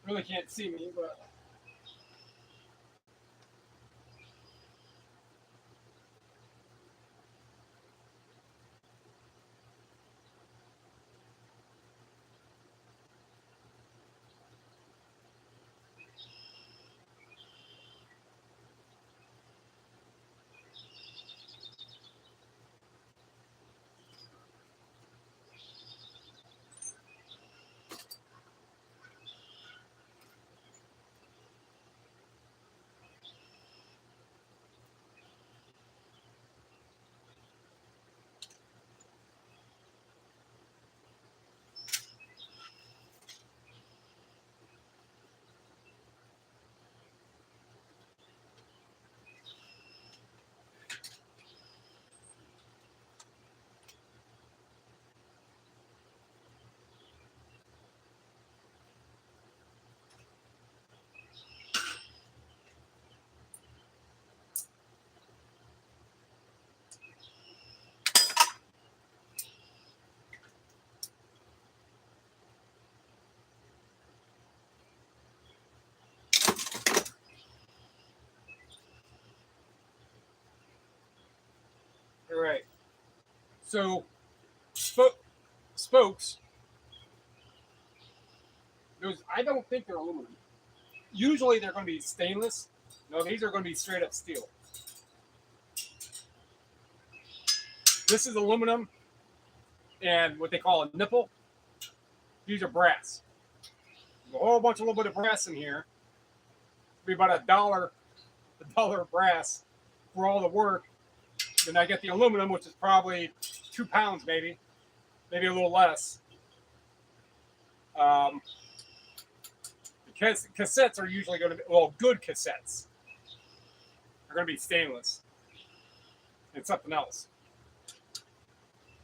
Really can't see me, but all right. So spokes. Those I don't think they're aluminum. Usually they're going to be stainless. No, these are going to be straight up steel. This is aluminum and what they call a nipple. These are brass. There's a whole bunch, a little bit of brass in here. It'll be about a dollar of brass for all the work. Then I get the aluminum, which is probably 2 pounds, maybe a little less. Because cassettes are usually going to be, well, good cassettes are going to be stainless and something else.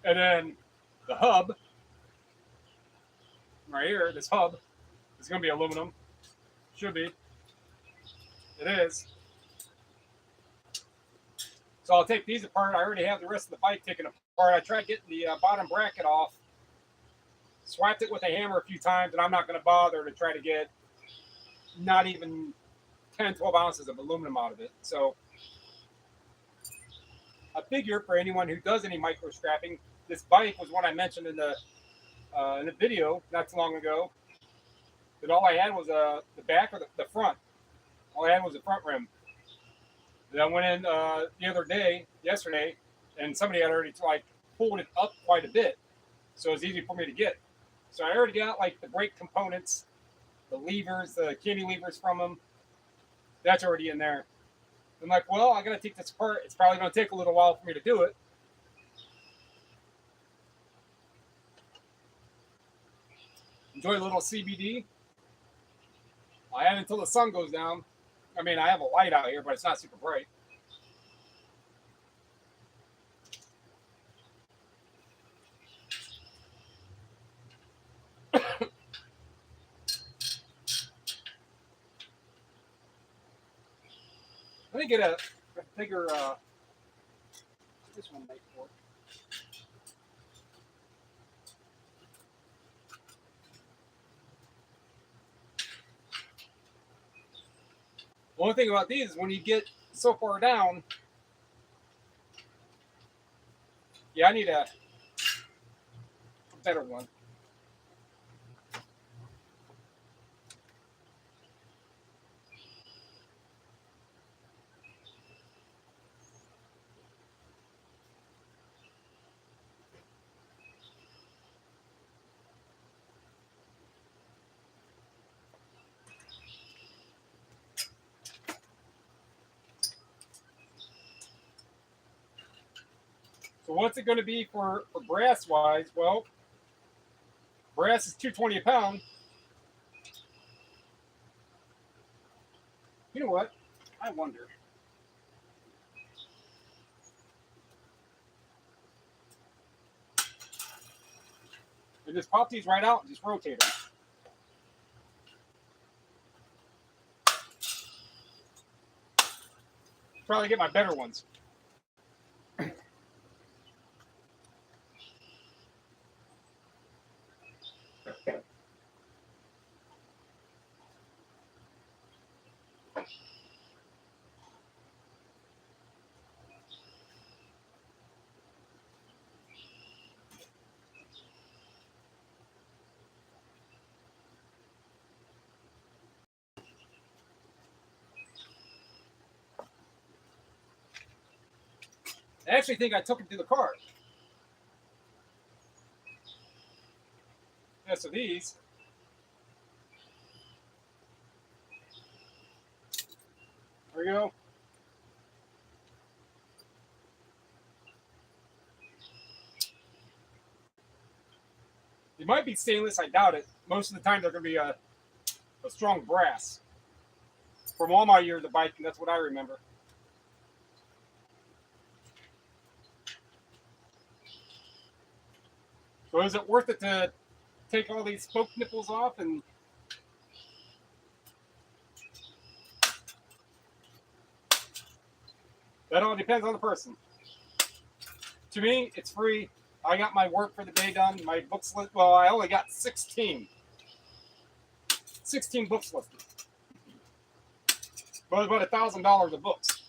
And then the hub, right here, this hub is going to be aluminum. Should be. It is. So I'll take these apart. I already have the rest of the bike taken apart. I tried getting the bottom bracket off. Swiped it with a hammer a few times, and I'm not going to bother to try to get not even 10, 12 ounces of aluminum out of it. So I figure for anyone who does any micro scrapping, this bike was one I mentioned in the video not too long ago. That all I had was the back or the front. All I had was the front rim. And I went in the other day, yesterday, and somebody had already like pulled it up quite a bit, so it was easy for me to get. So I already got like the brake components, the levers, the cantilevers from them. That's already in there. I'm like, well, I got to take this apart. It's probably going to take a little while for me to do it. Enjoy a little CBD. I have until the sun goes down. I mean, I have a light out here, but it's not super bright. Let me get a bigger, this one might work. The only thing about these is when you get so far down, yeah, I need a better one. So what's it going to be for brass wise? Well, brass is $2.20 a pound. You know what? I wonder. And just pop these right out and just rotate them. Probably get my better ones. I actually think I took it to the car. Yeah, so these. There we go. It might be stainless. I doubt it. Most of the time, they're going to be a strong brass. From all my years of biking, that's what I remember. So is it worth it to take all these spoke nipples off? And that all depends on the person. To me, it's free. I got my work for the day done. My books list. Well, I only got 16 books listed. But about $1,000 of books.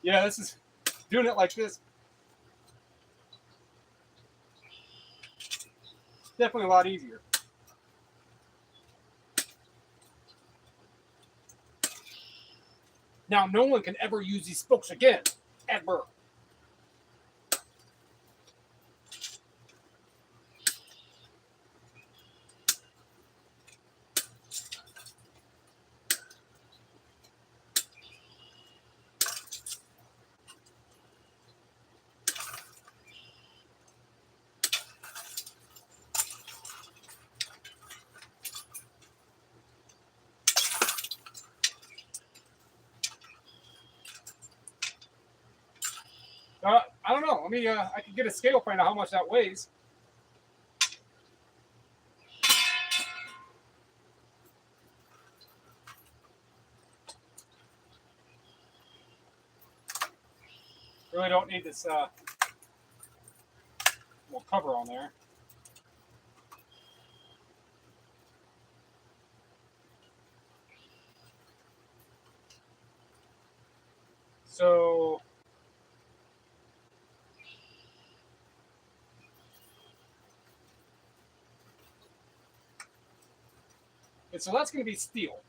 Yeah, this is doing it like this. Definitely a lot easier. Now, no one can ever use these spokes again, ever. I don't know. I could get a scale, find out how much that weighs. Really don't need this little cover on there. So that's going to be steel,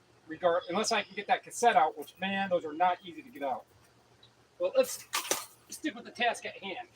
unless I can get that cassette out, which, man, those are not easy to get out. Well, let's stick with the task at hand.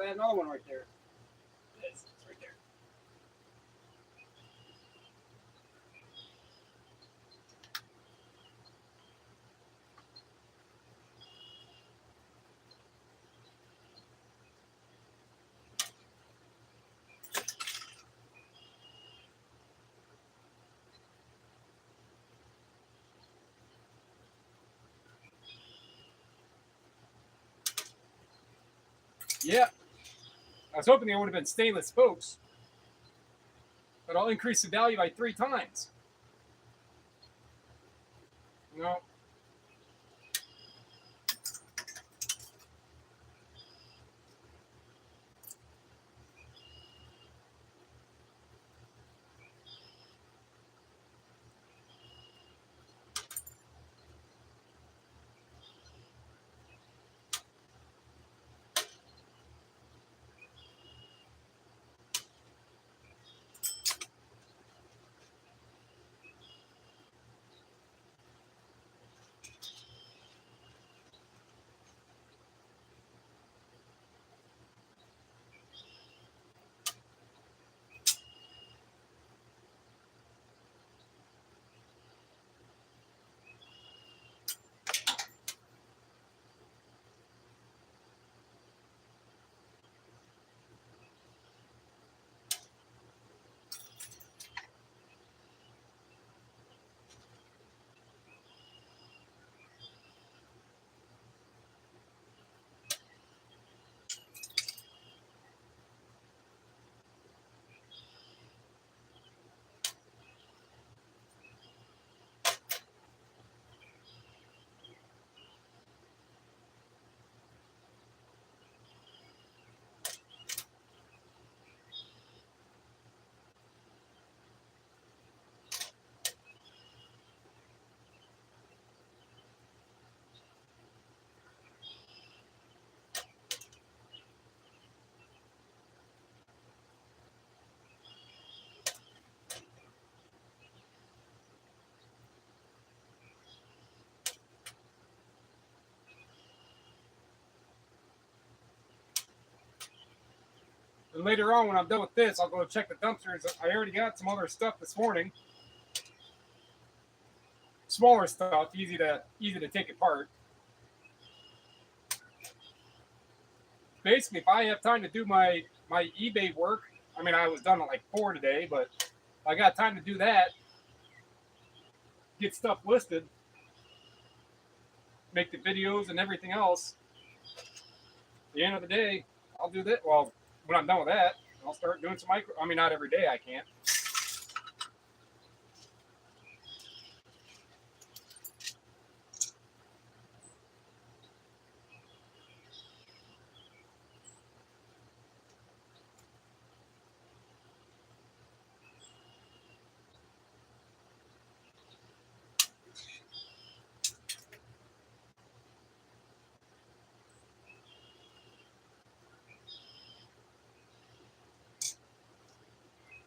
I had another one right there. It's right there. Yeah, I was hoping they would have been stainless spokes, but I'll increase the value by 3 times. No. And later on, when I'm done with this, I'll go check the dumpsters. I already got some other stuff this morning. Smaller stuff, easy to take apart. Basically, if I have time to do my eBay work, I mean, I was done at like 4 today, but I got time to do that, get stuff listed, make the videos and everything else. At the end of the day, I'll do that. Well, when I'm done with that, I'll start doing some I mean, not every day, I can't.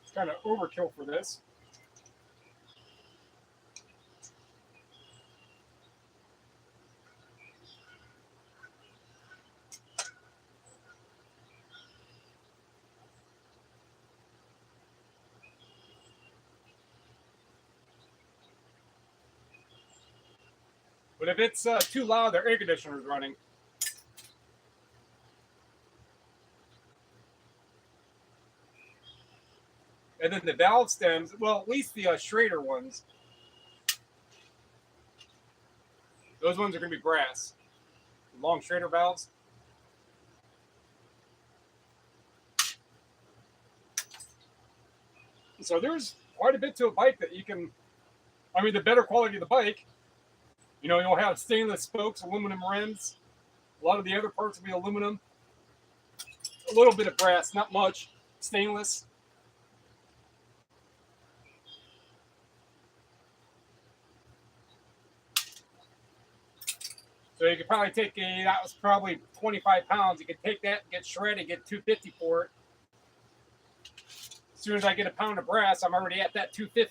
It's kind of overkill for this. But if it's too loud, their air conditioner is running. And then the valve stems, well, at least the Schrader ones, those ones are going to be brass. Long Schrader valves. So there's quite a bit to a bike that you can, I mean, the better quality of the bike, you know, you'll have stainless spokes, aluminum rims. A lot of the other parts will be aluminum. A little bit of brass, not much. Stainless. So you could probably take that was probably 25 pounds. You could take that, get shredded, get $250 for it. As soon as I get a pound of brass, I'm already at that $250.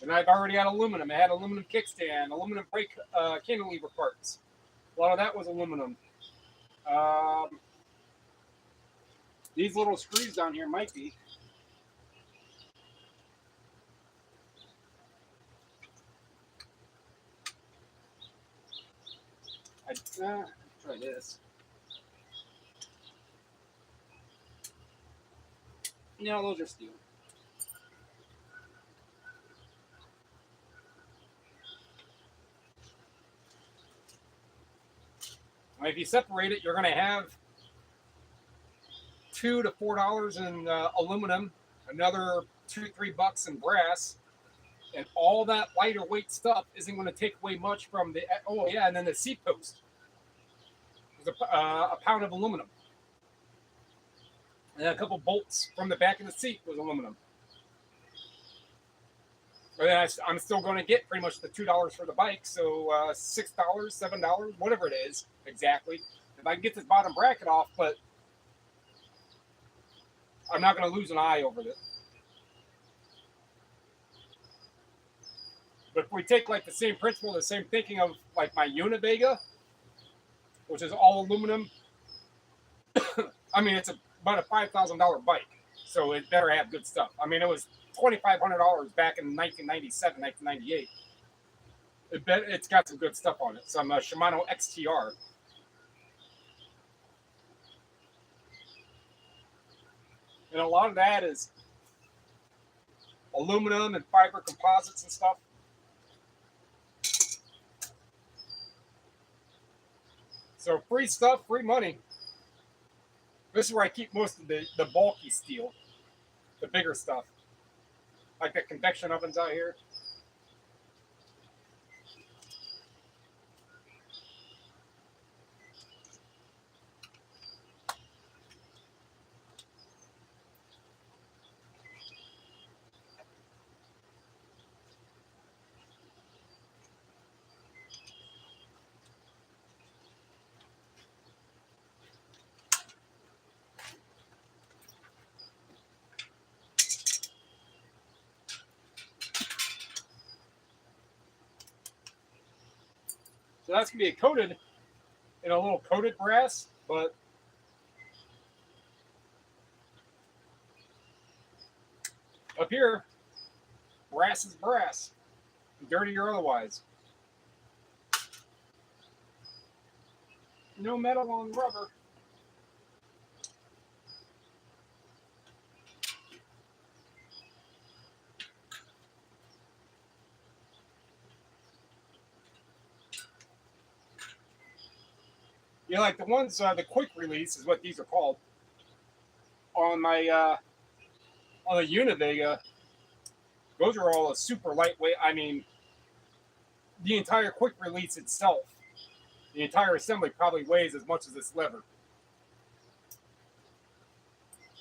And I've already got aluminum. I had aluminum kickstand, aluminum brake cantilever parts. A lot of that was aluminum. These little screws down here might be. Try this. No, those are steel. If you separate it, you're going to have $2 to $4 in aluminum, another $2 to $3 in brass, and all that lighter weight stuff isn't going to take away much from the. Oh yeah, and then the seat post was a pound of aluminum, and a couple bolts from the back of the seat was aluminum. But then I'm still going to get pretty much the $2 for the bike, so $6, $7, whatever it is exactly. If I can get this bottom bracket off, but I'm not going to lose an eye over it. But if we take like the same principle, the same thinking of like my Univega, which is all aluminum, I mean, it's about a $5,000 bike, so it better have good stuff. I mean, it was $2,500 back in 1997, 1998. It's got some good stuff on it. Some Shimano XTR. And a lot of that is aluminum and fiber composites and stuff. So free stuff, free money. This is where I keep most of the bulky steel, the bigger stuff. Like the convection ovens out here. So that's going to be coated in a little coated brass, but up here, brass is brass, dirty or otherwise. No metal on rubber. Yeah, like the ones, the quick release is what these are called. On my, on the Univega, those are all a super lightweight. I mean, the entire quick release itself, the entire assembly probably weighs as much as this lever.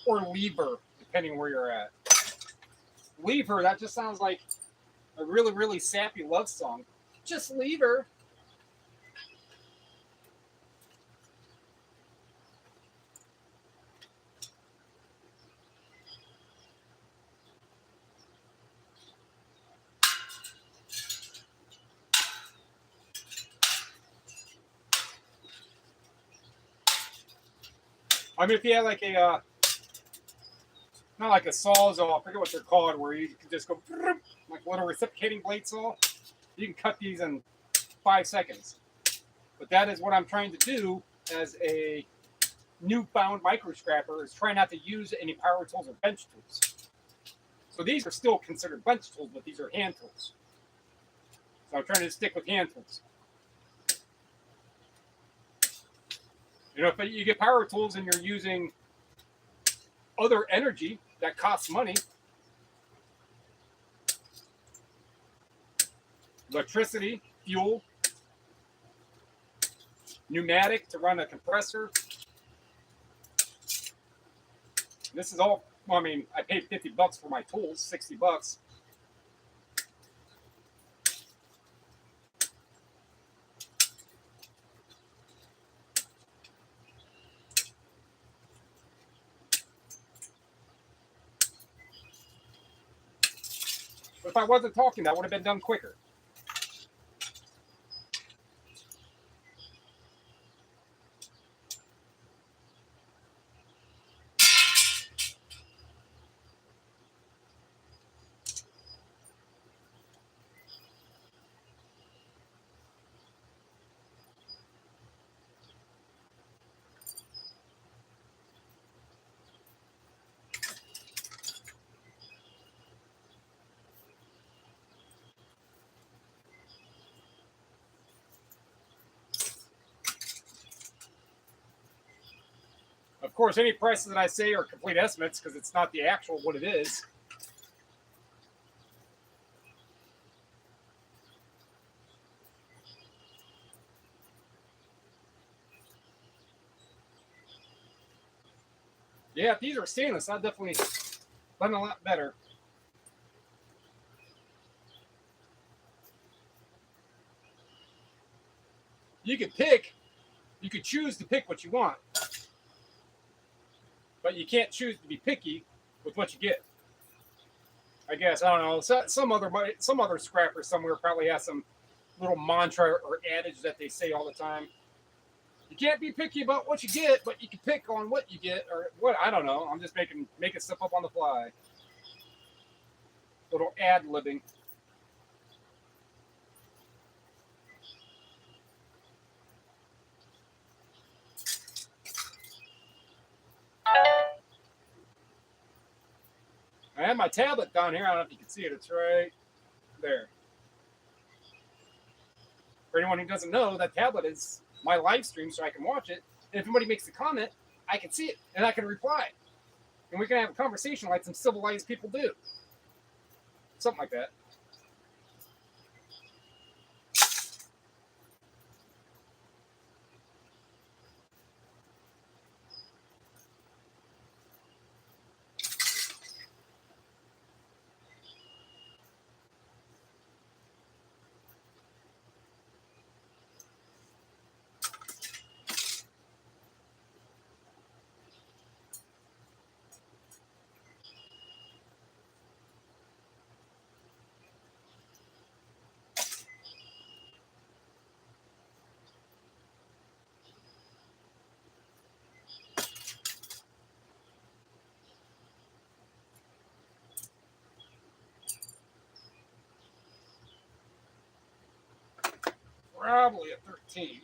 Or lever, depending where you're at. Lever, that just sounds like a really, really sappy love song. Just lever. I mean, if you had like a, not like a sawzall, I forget what they're called, where you can just go, like a little reciprocating blade saw, you can cut these in 5 seconds. But that is what I'm trying to do as a newfound microscrapper, is try not to use any power tools or bench tools. So these are still considered bench tools, but these are hand tools. So I'm trying to stick with hand tools. You know, if you get power tools and you're using other energy that costs money, electricity, fuel, pneumatic to run a compressor. This is all, well, I mean, I paid $50 for my tools, $60. But if I wasn't talking, that would have been done quicker. course, any prices that I say are complete estimates because it's not the actual what it is. Yeah, if these are stainless, I'd definitely done a lot better. You could choose to pick what you want, but you can't choose to be picky with what you get. I guess, I don't know. Some other scrapper somewhere probably has some little mantra or adage that they say all the time. You can't be picky about what you get, but you can pick on what you get, or what, I don't know. I'm just making stuff up on the fly. Little ad-libbing. I have my tablet down here. I don't know if you can see it. It's right there. For anyone who doesn't know, that tablet is my live stream, so I can watch it. And if anybody makes a comment, I can see it and I can reply, and we can have a conversation like some civilized people do. Something like that. Probably a 13.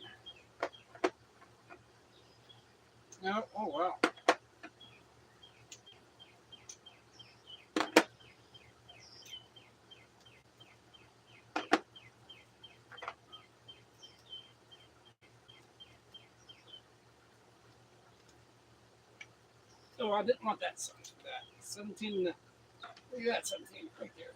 No. Oh, wow. Oh, I didn't want that size for that. 17. Look at that, 17 right there.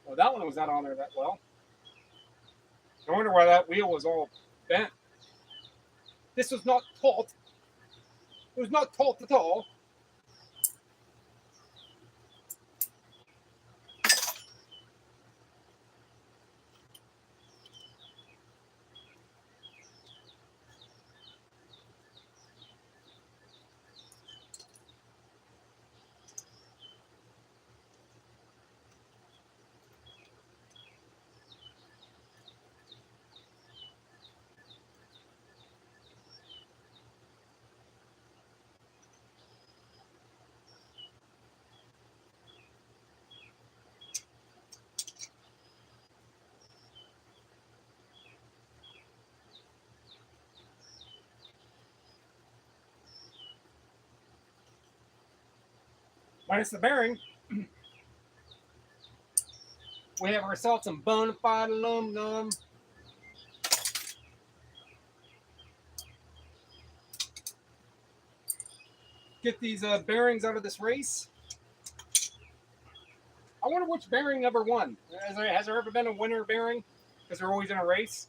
Well, that one was not on there that well. I wonder why that wheel was all bent. This was not taut. It was not taut at all. Minus the bearing. We have ourselves some bona fide aluminum. Get these bearings out of this race. I wonder which bearing ever won. Has there ever been a winner bearing? Because they're always in a race.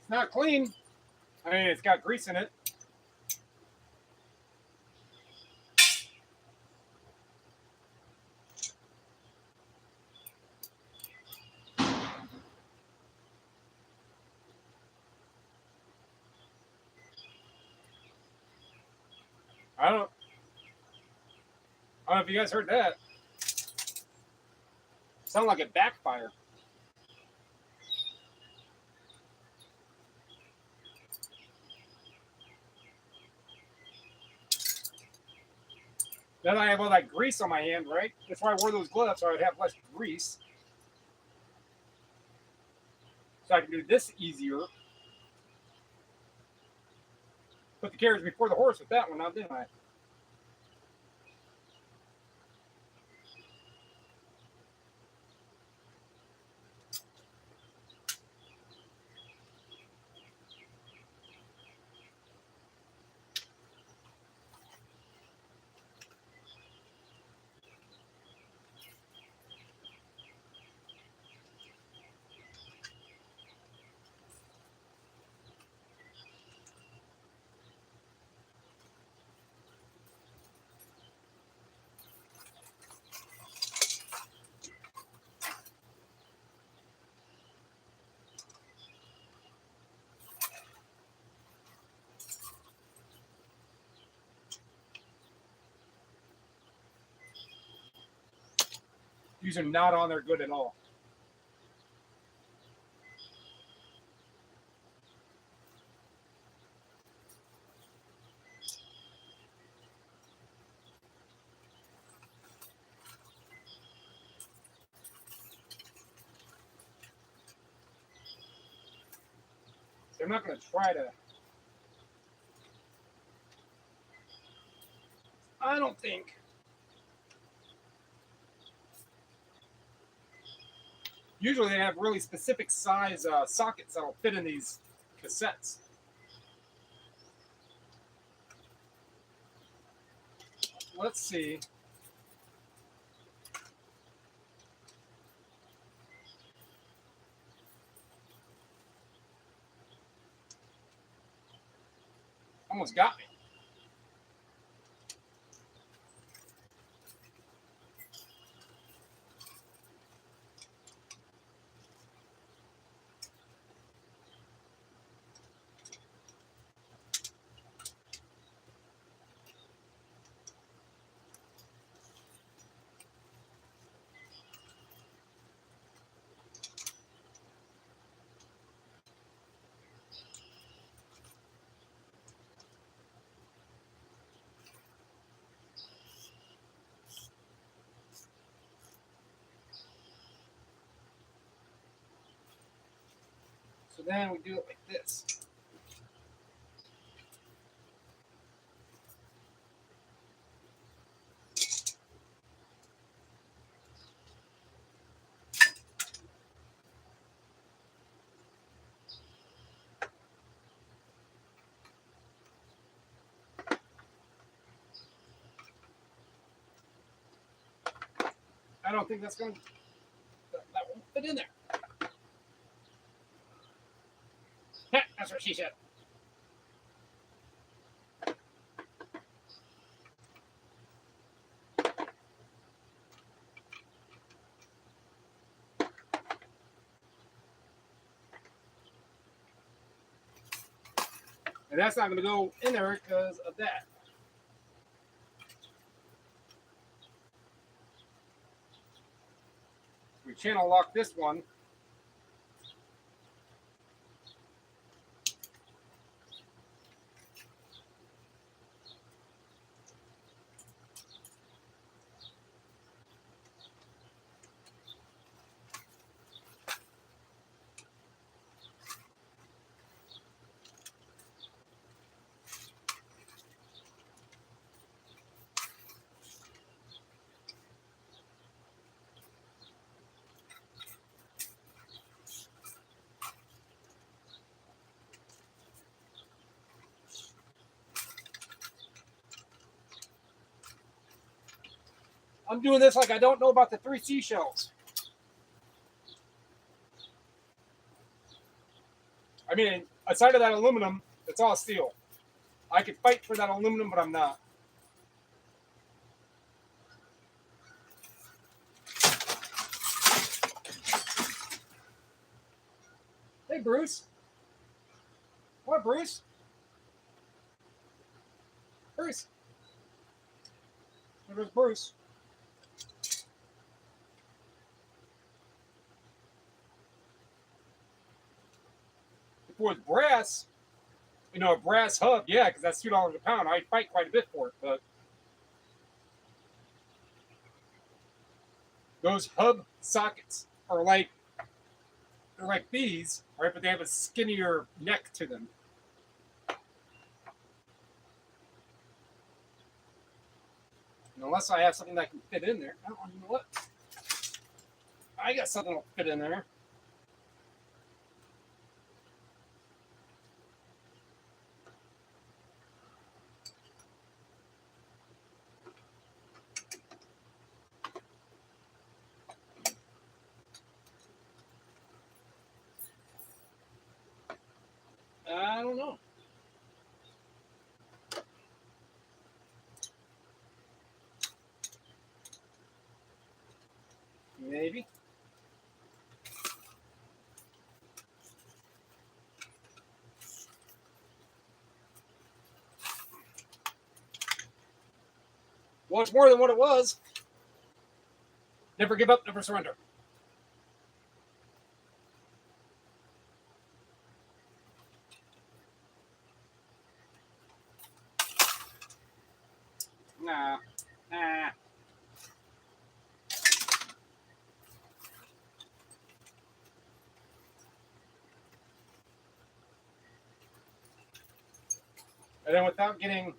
It's not clean. I mean, it's got grease in it. I don't know if you guys heard that. Sounded like it backfired. Then I have all that grease on my hand, right? That's why I wore those gloves, so I'd have less grease. So I can do this easier. Put the carriage before the horse with that one now, didn't I? These are not on there good at all. So I'm not going to try to. I don't think. Usually they have really specific size sockets that'll fit in these cassettes. Let's see. Almost got me. So then we do it like this. I don't think that's going to, that won't fit in there. Yeah, that's what she said. And that's not going to go in there because of that. We channel lock this one. I'm doing this like I don't know about the 3 seashells. I mean, aside of that aluminum, it's all steel. I could fight for that aluminum, but I'm not. Hey, Bruce. What, Bruce? Bruce. There's Bruce. If it was brass, you know, a brass hub, yeah, because that's $2 a pound. I'd fight quite a bit for it, but those hub sockets are like they're like these, right? But they have a skinnier neck to them. And unless I have something that can fit in there, oh, you know what? I got something that'll fit in there. I don't know. Maybe. Well, it's more than what it was. Never give up, never surrender. Nah. And then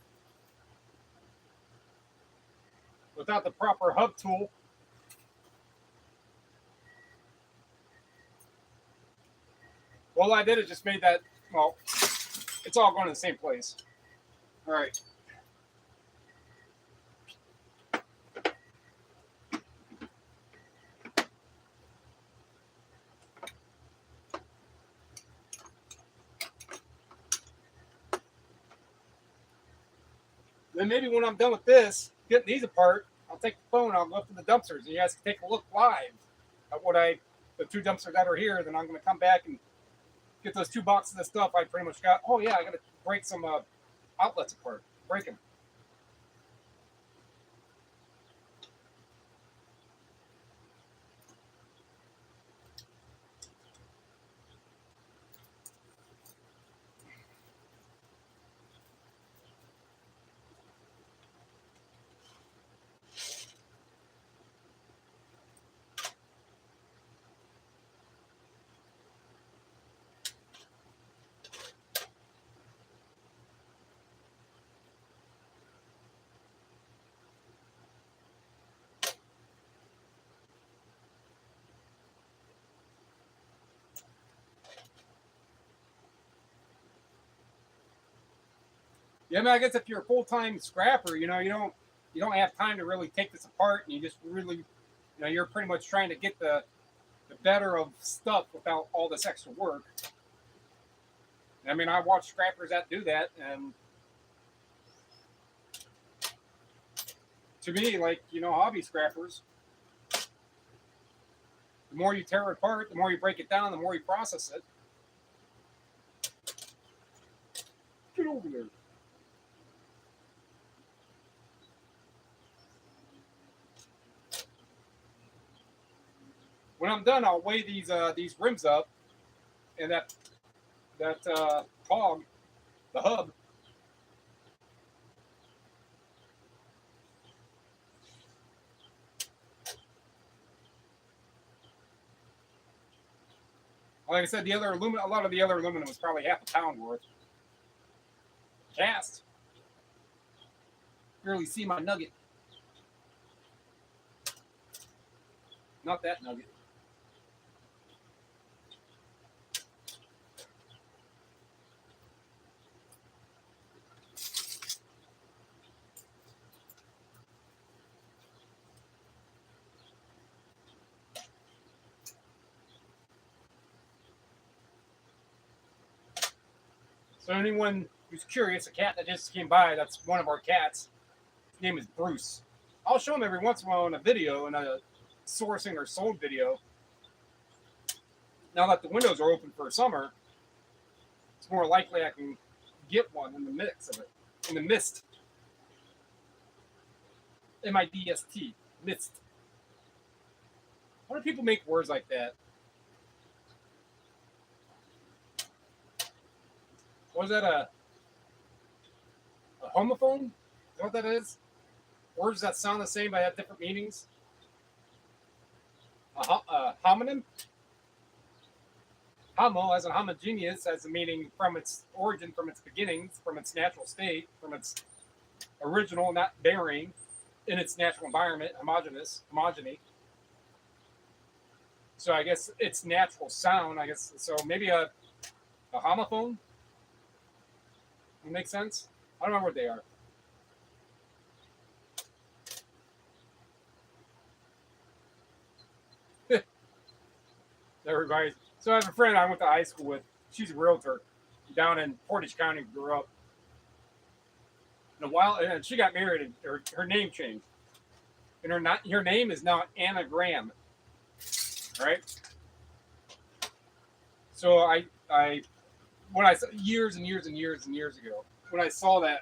without the proper hub tool, all I did is just made that, well, it's all going to the same place. All right. Then maybe when I'm done with this, getting these apart, I'll take the phone, I'll go up to the dumpsters, and you guys can take a look live at the 2 dumpsters that are here. Then I'm going to come back and get those 2 boxes of stuff I pretty much got. Oh yeah, I got to break some outlets apart. Break them. Yeah, I mean, I guess if you're a full-time scrapper, you know, you don't have time to really take this apart, and you just really, you know, you're pretty much trying to get the better of stuff without all this extra work. I mean, I watch scrappers that do that, and to me, like, you know, hobby scrappers, the more you tear it apart, the more you break it down, the more you process it. Get over there. When I'm done, I'll weigh these rims up, and that hog, the hub. Like I said, a lot of the other aluminum was probably half a pound worth. Cast. Barely see my nugget. Not that nugget. So anyone who's curious, a cat that just came by, that's one of our cats. His name is Bruce. I'll show him every once in a while in a video, in a sourcing or sold video. Now that the windows are open for summer, it's more likely I can get one in the mix of it, in the mist. M-I-D-S-T. Mist. Why do people make words like that? Was that a homophone? Is that what that is? Words that sound the same but have different meanings? A homonym? Homo, as in homogeneous, has a meaning from its origin, from its beginnings, from its natural state, from its original, not varying, in its natural environment, homogeny. So I guess its natural sound, I guess, so maybe a homophone would make sense. I don't remember what they are. Everybody. So I have a friend I went to high school with. She's a realtor down in Portage County. Grew up. And she got married, and her name changed, and her name is now Anagram. Right. So when I years and years and years and years ago, when I saw that,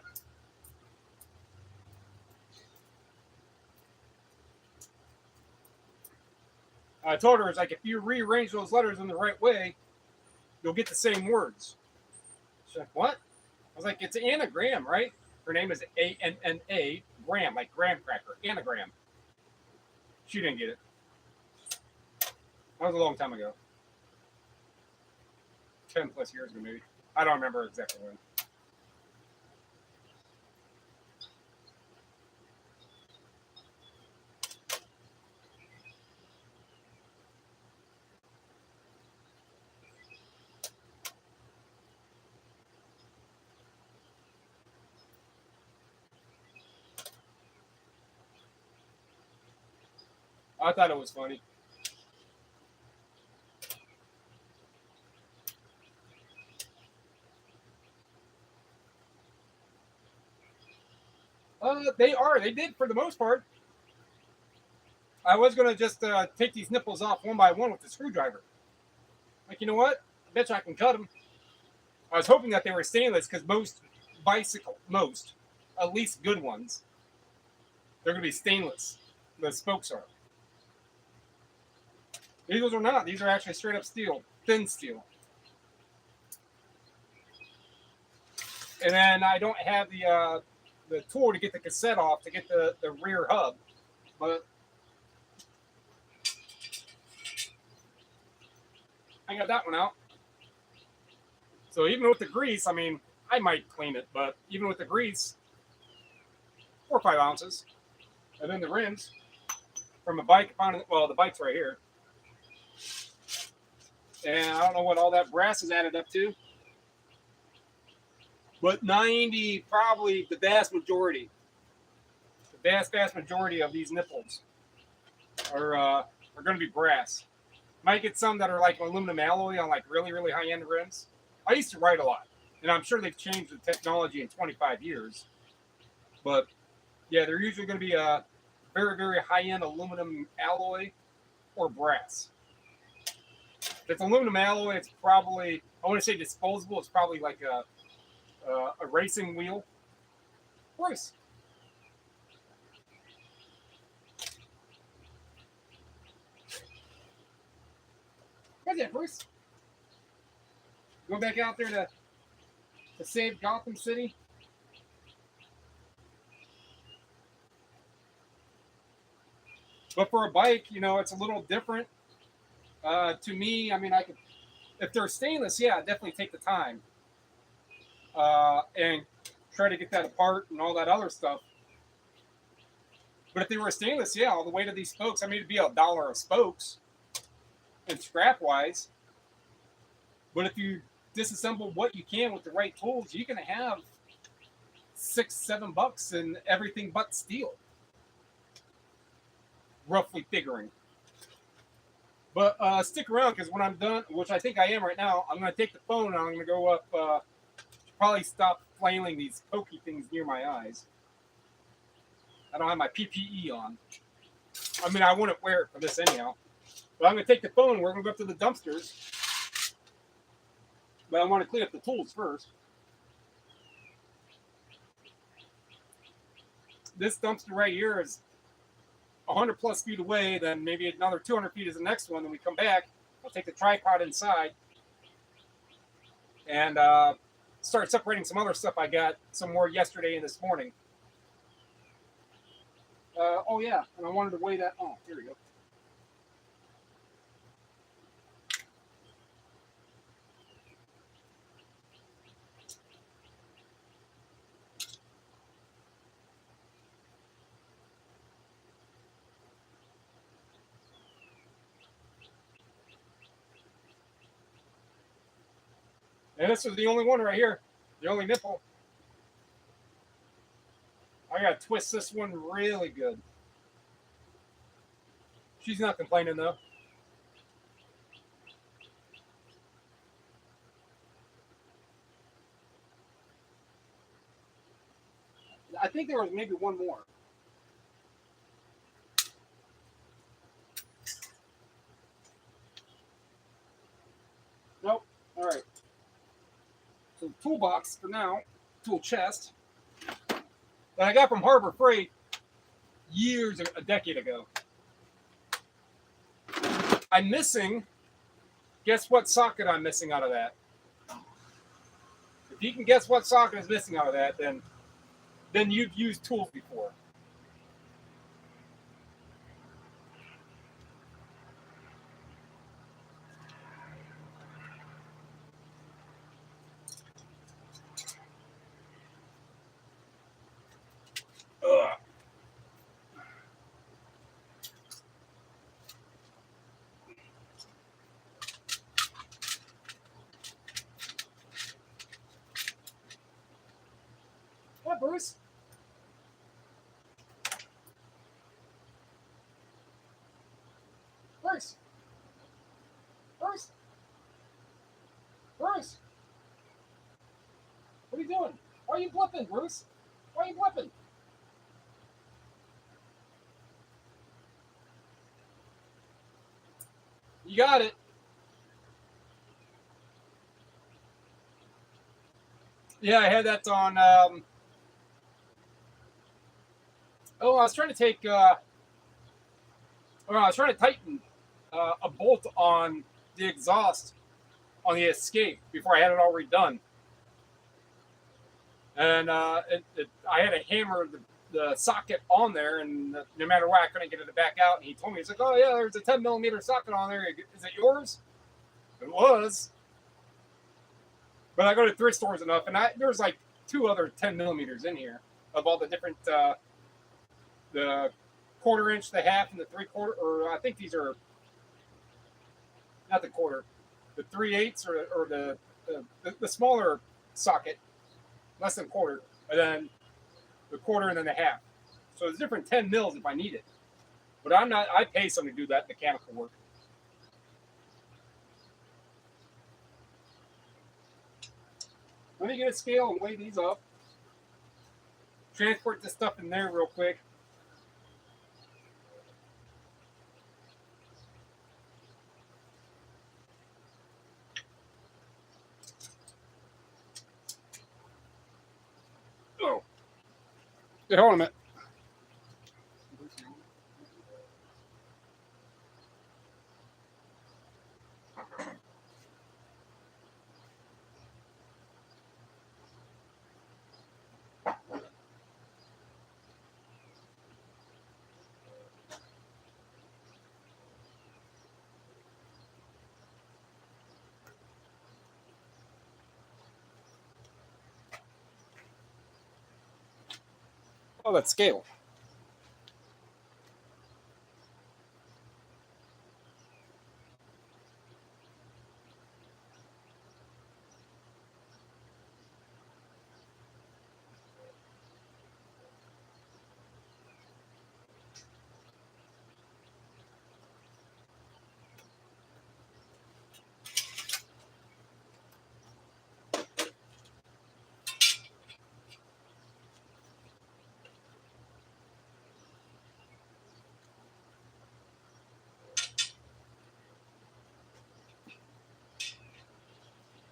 I told her, it's like, if you rearrange those letters in the right way, you'll get the same words. She's like, what? I was like, it's an anagram, right? Her name is A-N-N-A, gram, like graham cracker, anagram. She didn't get it. That was a long time ago. 10 plus years ago, maybe. I don't remember exactly when. I thought it was funny. They are. They did for the most part. I was going to just take these nipples off one by one with the screwdriver. Like, you know what? I bet you I can cut them. I was hoping that they were stainless because most, at least good ones, they're going to be stainless. The spokes are. These are not. These are actually straight up steel, thin steel. And then I don't have the tool to get the cassette off to get the rear hub, but I got that one out. So even with the grease, I mean, I might clean it, but even with the grease, 4 or 5 ounces. And then the rims from a bike, well, the bike's right here. And I don't know what all that brass is added up to, but 90, probably the vast majority of these nipples are going to be brass. Might get some that are like aluminum alloy on like really, really high-end rims. I used to write a lot, and I'm sure they've changed the technology in 25 years. But yeah, they're usually going to be a very, very high-end aluminum alloy or brass. If it's aluminum alloy, it's probably, I want to say disposable. It's probably like a racing wheel. Race. What's that, Bruce? Go back out there to save Gotham City. But for a bike, you know, it's a little different. To me, I mean, I could, if they're stainless, yeah, definitely take the time and try to get that apart and all that other stuff. But if they were stainless, yeah, all the weight of these spokes, I mean, it'd be $1 of spokes and scrap wise. But if you disassemble what you can with the right tools, you can have $6-7 in everything but steel, roughly figuring. But stick around, because when I'm done, which I think I am right now, I'm going to take the phone and I'm going to go up, probably stop flailing these pokey things near my eyes. I don't have my PPE on. I mean, I wouldn't wear it for this anyhow. But I'm going to take the phone and we're going to go up to the dumpsters. But I want to clean up the tools first. This dumpster right here is 100 plus feet away, then maybe another 200 feet is the next one. Then we come back. I'll take the tripod inside and start separating some other stuff I got some more yesterday and this morning. Oh yeah, and I wanted to weigh that. Oh, here we go. And this is the only one right here, the only nipple. I gotta twist this one really good. She's not complaining though. I think there was maybe one more. Nope. All right. So toolbox for now, tool chest that I got from Harbor Freight a decade ago. I'm missing. Guess what socket I'm missing out of that? If you can guess what socket is missing out of that, then you've used tools before. Ugh. What, Bruce? Bruce? Bruce? Bruce? What are you doing? Why are you blipping, Bruce? Why are you blipping? You got it. Yeah, I had that on. I was trying to take. I was trying to tighten a bolt on the exhaust on the Escape before I had it all redone, and I had to hammer the socket on there, and no matter what, I couldn't get it back out. And he told me, he's like, "Oh yeah, there's a 10 millimeter socket on there. Is it yours?" It was. But I go to thrift stores enough, and there's like 2 other 10 millimeters in here of all the different, the 1/4 inch, the half, and the 3/4. Or I think these are not the 1/4, the 3/8, or the smaller socket, less than 1/4, and then the 1/4 and then the half. So there's different 10 mils if I need it. But I'm not. I pay someone to do that mechanical work. Let me get a scale and weigh these up. Transport this stuff in there real quick. Oh. Hey, hold on a minute. Oh, that scale.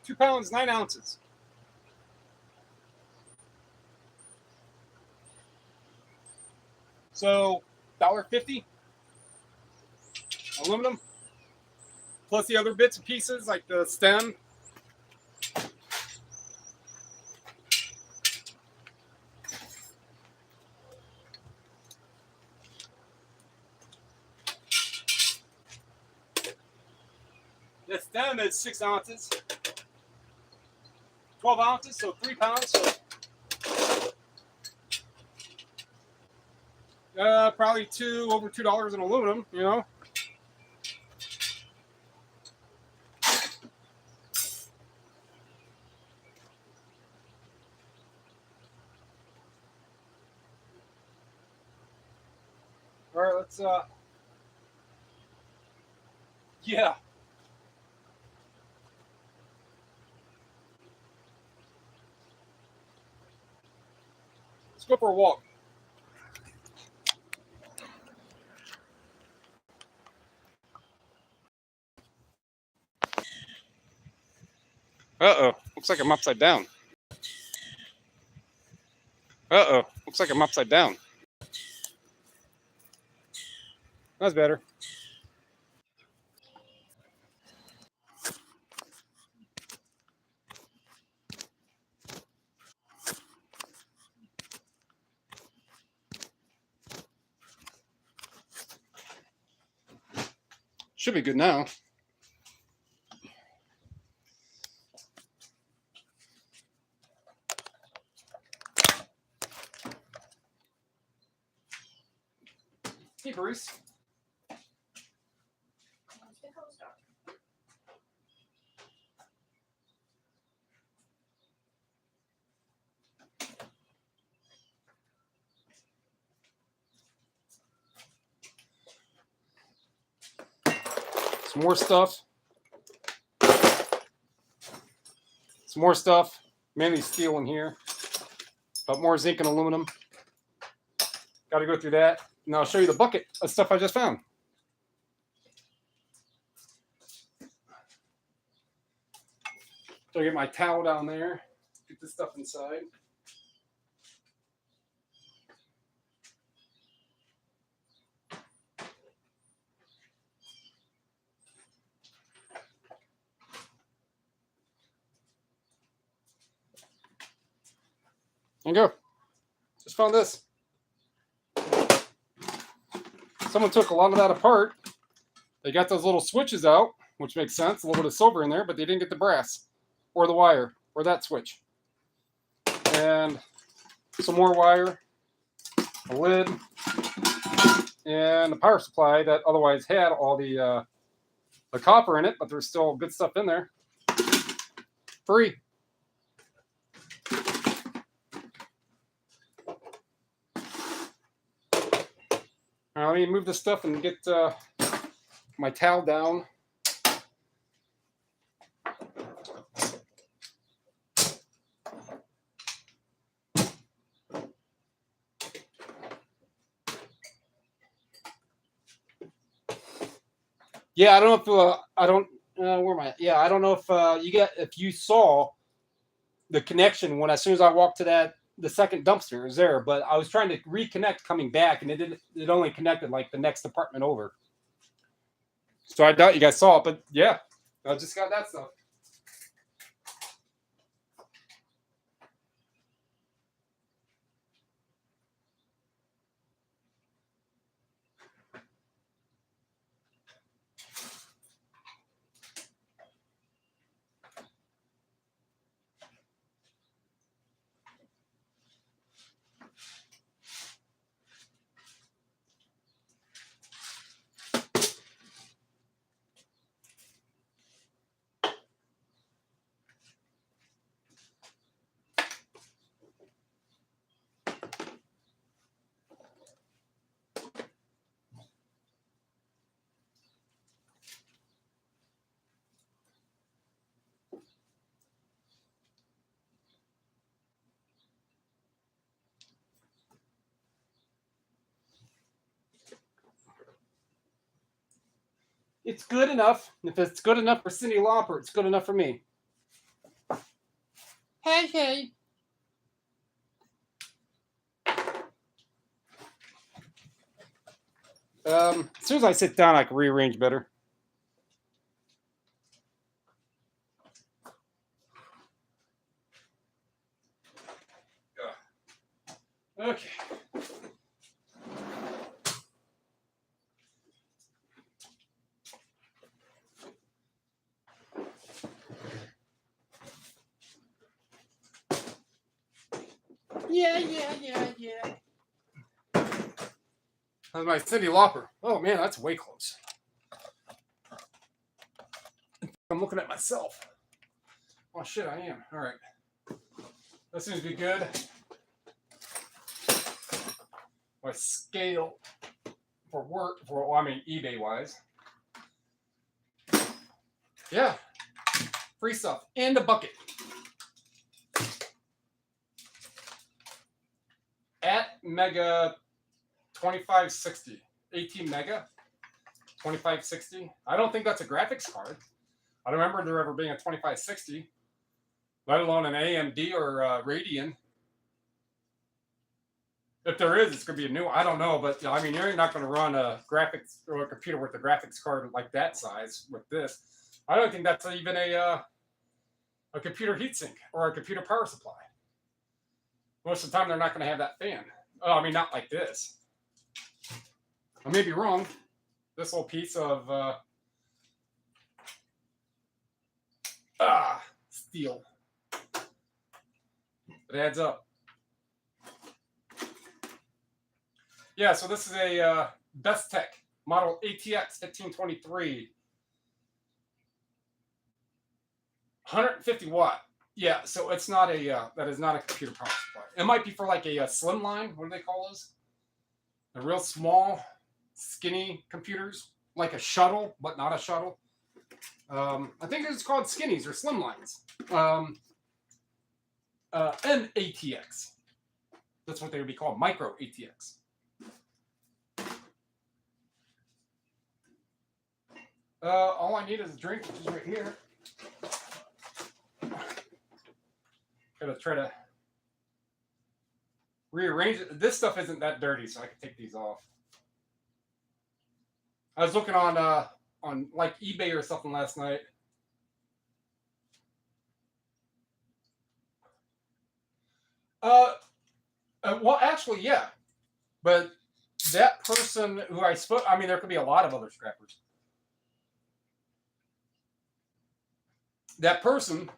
£2, 9 ounces. So $1.50. Aluminum. Plus the other bits and pieces like the stem. The stem is 6 ounces. 12 ounces, so 3 pounds. So probably over $2 in aluminum, you know. All right, let's yeah. Let's go for a walk. Uh-oh. Looks like I'm upside down. Uh-oh. Looks like I'm upside down. That's better. Should be good now. Hey, Bruce. Some more stuff. Some more stuff. Mainly steel in here. But more zinc and aluminum. Got to go through that. And I'll show you the bucket of stuff I just found. So I get my towel down there. Get this stuff inside. There you go. Just found this. Someone took a lot of that apart. They got those little switches out, which makes sense. A little bit of silver in there, but they didn't get the brass or the wire or that switch. And some more wire, a lid, and a power supply that otherwise had all the copper in it, but there's still good stuff in there. Free. All right, let me move this stuff and get my towel down. Yeah, I don't know if I don't where am I? Yeah, I don't know if you saw the connection when as soon as I walked to the second dumpster is there, but I was trying to reconnect coming back and it only connected like the next apartment over. So I doubt you guys saw it, but yeah, I just got that stuff. It's good enough. If it's good enough for Cyndi Lauper, it's good enough for me. Hey, hey. As soon as I sit down, I can rearrange better. Okay. Yeah. That's my Cyndi Lauper. Oh man, that's way close. I'm looking at myself. Oh shit, I am. All right. That seems to be good. My scale for work, eBay wise. Yeah. Free stuff. And a bucket. At Mega 2560. 18 Mega 2560. I don't think that's a graphics card. I don't remember there ever being a 2560, let alone an AMD or Radeon. If there is, it's going to be a new. I don't know, but I mean, you're not going to run a graphics or a computer with a graphics card like that size with this. I don't think that's even a computer heatsink or a computer power supply. Most of the time, they're not going to have that fan. Oh, I mean, not like this. I may be wrong. This little piece of steel. It adds up. Yeah, so this is a Best Tech model ATX 1523. 150 watt. Yeah, so it's not a that is not a computer power supply. It might be for like a slim line. What do they call those? The real small, skinny computers, like a shuttle, but not a shuttle. I think it's called skinnies or slim lines. MATX. That's what they would be called, micro ATX. All I need is a drink, which is right here. Gotta try to rearrange it. This stuff isn't that dirty, so I can take these off. I was looking on like eBay or something last night. Well, actually, yeah. But that person who I spoke, I mean, there could be a lot of other scrappers. That person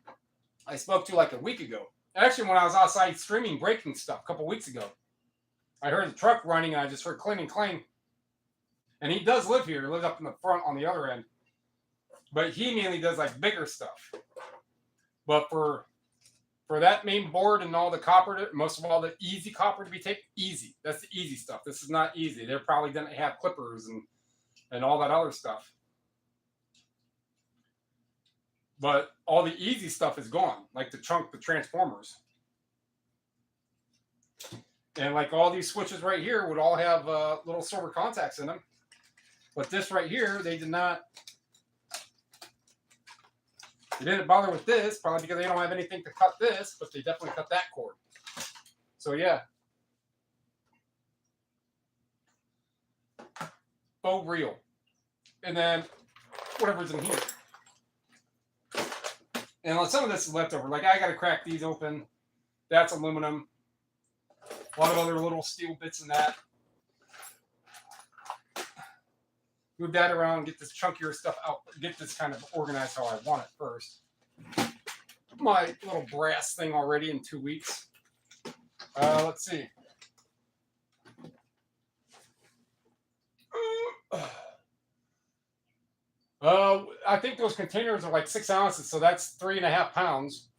I spoke to like a week ago. Actually, when I was outside streaming breaking stuff a couple weeks ago, I heard the truck running and I just heard cling and clang. And he does live here. He lives up in the front on the other end. But he mainly does like bigger stuff. But for that main board and all the copper, most of all the easy copper to be taken, easy. That's the easy stuff. This is not easy. They're probably going to have clippers and all that other stuff. But all the easy stuff is gone, like the transformers. And like all these switches right here would all have little silver contacts in them. But this right here, they didn't bother with this, probably because they don't have anything to cut this, but they definitely cut that cord. So yeah. Faux real. And then whatever's in here. And some of this is leftover. Like, I got to crack these open. That's aluminum. A lot of other little steel bits in that. Move that around, get this chunkier stuff out. Get this kind of organized how I want it first. My little brass thing already in 2 weeks. Let's see. I think those containers are like 6 ounces, so that's 3.5 pounds.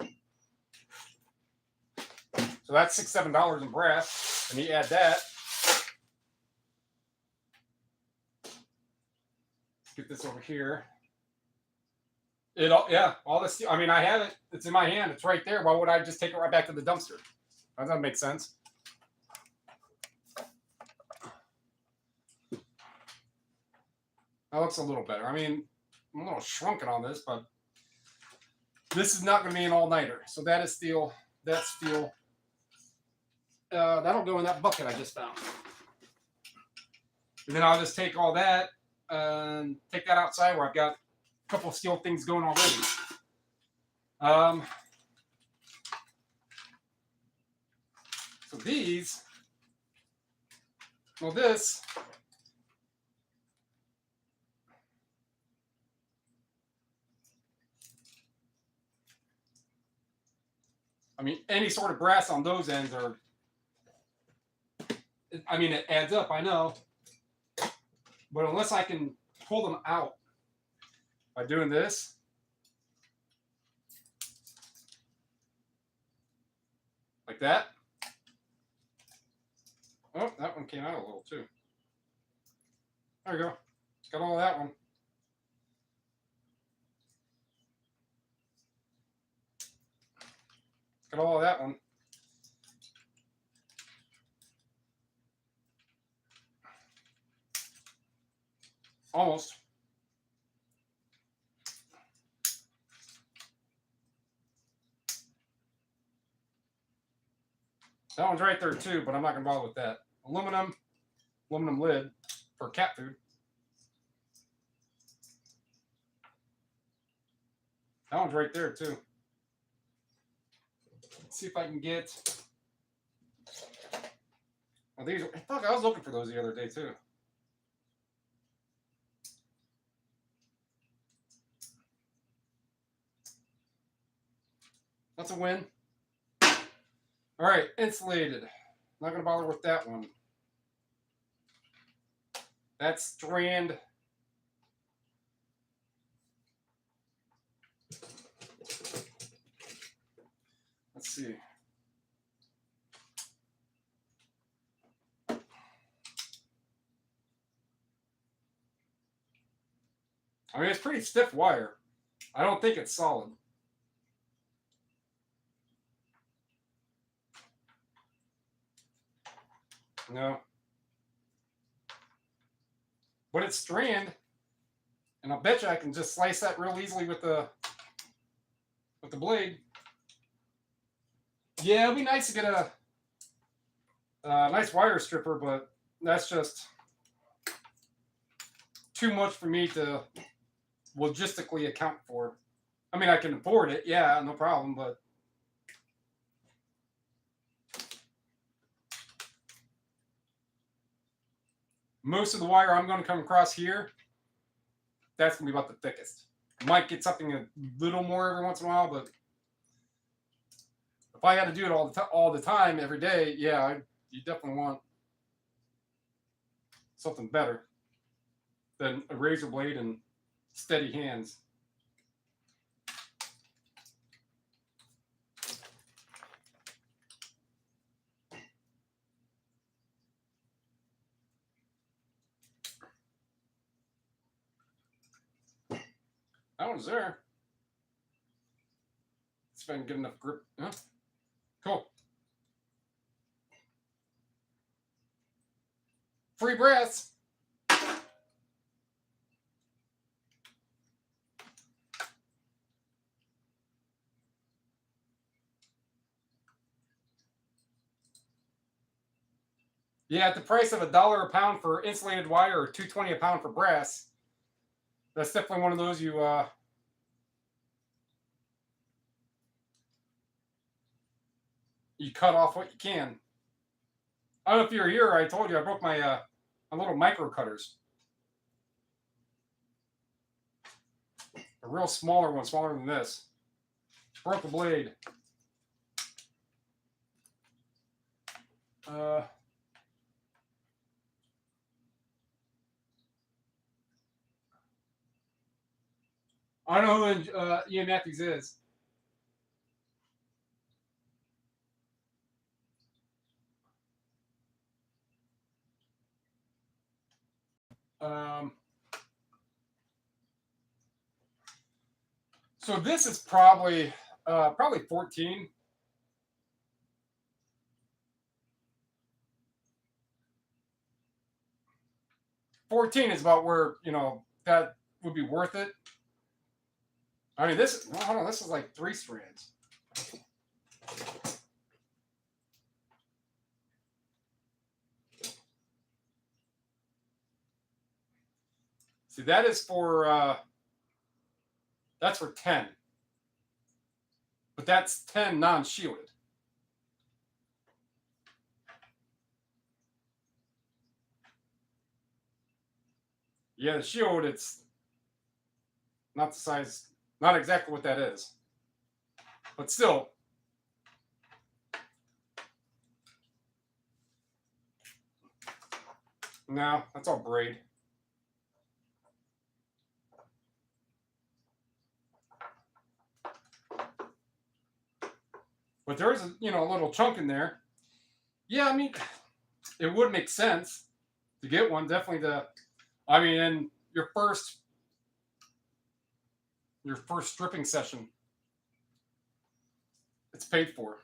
So that's $6-7 in brass, and you add that. Let's get this over here. All this. I mean, I have it. It's in my hand. It's right there. Why would I just take it right back to the dumpster? That doesn't make sense. That looks a little better. I mean, I'm a little shrunken on this, but this is not going to be an all-nighter. So that is steel. That's steel. That'll go in that bucket I just found. And then I'll just take all that and take that outside where I've got a couple of steel things going already. So these, well, this, I mean, any sort of brass on those ends are, I mean, it adds up, I know. But unless I can pull them out by doing this, like that. Oh, that one came out a little too. There we go. Got all of that one. Got all of that one. Almost. That one's right there too, but I'm not going to bother with that. Aluminum lid for cat food. That one's right there too. Let's see if I can get. Well, these. I thought I was looking for those the other day too. That's a win. All right, insulated. Not going to bother with that one. That's strand. Let's see. I mean, it's pretty stiff wire. I don't think it's solid. No. But it's strand, and I'll bet you I can just slice that real easily with the blade. Yeah, it'd be nice to get a nice wire stripper, but that's just too much for me to logistically account for. I mean, I can afford it, yeah, no problem, but most of the wire I'm going to come across here, that's going to be about the thickest. I might get something a little more every once in a while, but if I had to do it all the time, every day, yeah, you definitely want something better than a razor blade and steady hands. That one's there. Let's see if I can get enough grip. Huh? Cool. Free brass. Yeah, at the price of $1 a pound for insulated wire or $2.20 a pound for brass, that's definitely one of those you cut off what you can. I don't know if you were here. I told you I broke my my little micro cutters. A real smaller one, smaller than this. Broke the blade. I don't know who Ian Matthews is. So this is probably 14. $14 is about where, you know, that would be worth it. I mean, this is like 3 strands. See, that is for that's for 10. But that's 10 non-shielded. Yeah, the shield, it's not the size, not exactly what that is. But still. No, that's all braid. But there's a, you know, a little chunk in there. Yeah, I mean, it would make sense to get one. Definitely I mean, in your first stripping session, it's paid for.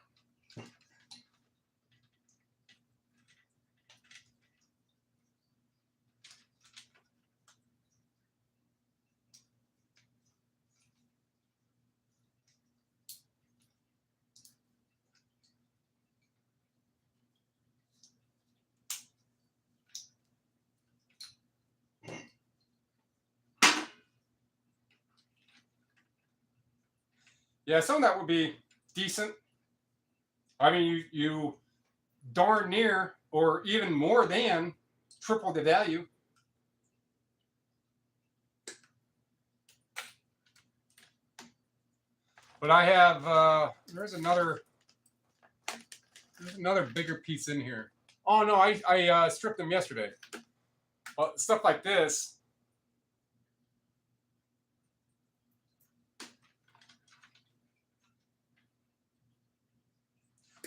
Yeah, some of that would be decent. I mean, you darn near or even more than triple the value. But I have there's another bigger piece in here. Oh no, I stripped them yesterday. Stuff like this.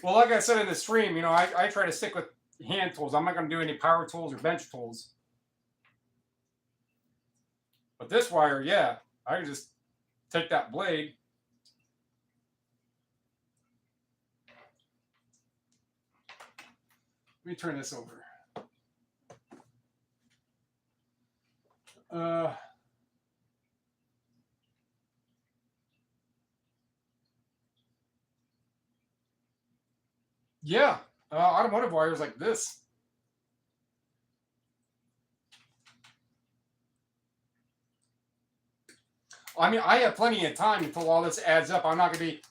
Well, like I said in the stream, you know, I try to stick with hand tools. I'm not going to do any power tools or bench tools. But this wire, yeah, I can just take that blade. Let me turn this over. Yeah, automotive wires like this. I mean, I have plenty of time until all this adds up. I'm not going to be,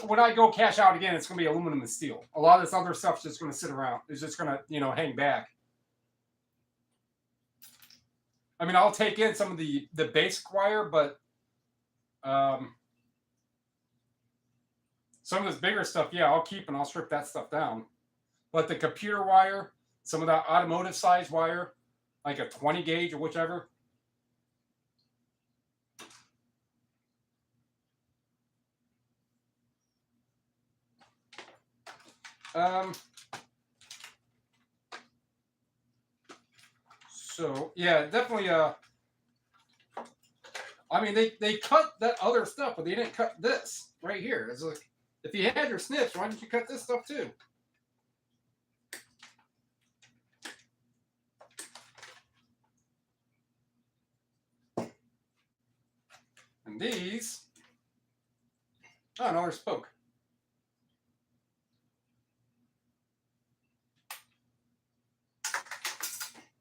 when I go cash out again, it's going to be aluminum and steel. A lot of this other stuff's just going to sit around. It's just going to, you know, hang back. I mean, I'll take in some of the basic wire, but some of this bigger stuff, yeah, I'll keep and I'll strip that stuff down. But the computer wire, some of that automotive size wire, like a 20 gauge or whichever, so yeah, definitely. I mean, they cut that other stuff, but they didn't cut this right here. It's like, if you had your snips, why didn't you cut this stuff too? And these, oh, another spoke.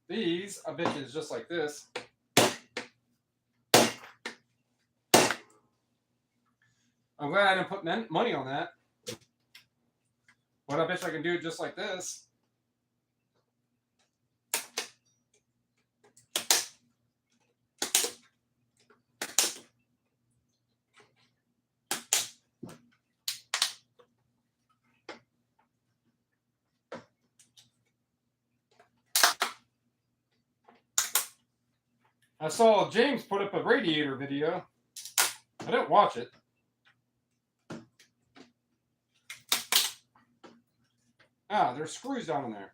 These are bitches just like this. I'm glad I didn't put money on that. But I bet you I can do it just like this. I saw James put up a radiator video. I didn't watch it. Ah, there's screws down in there.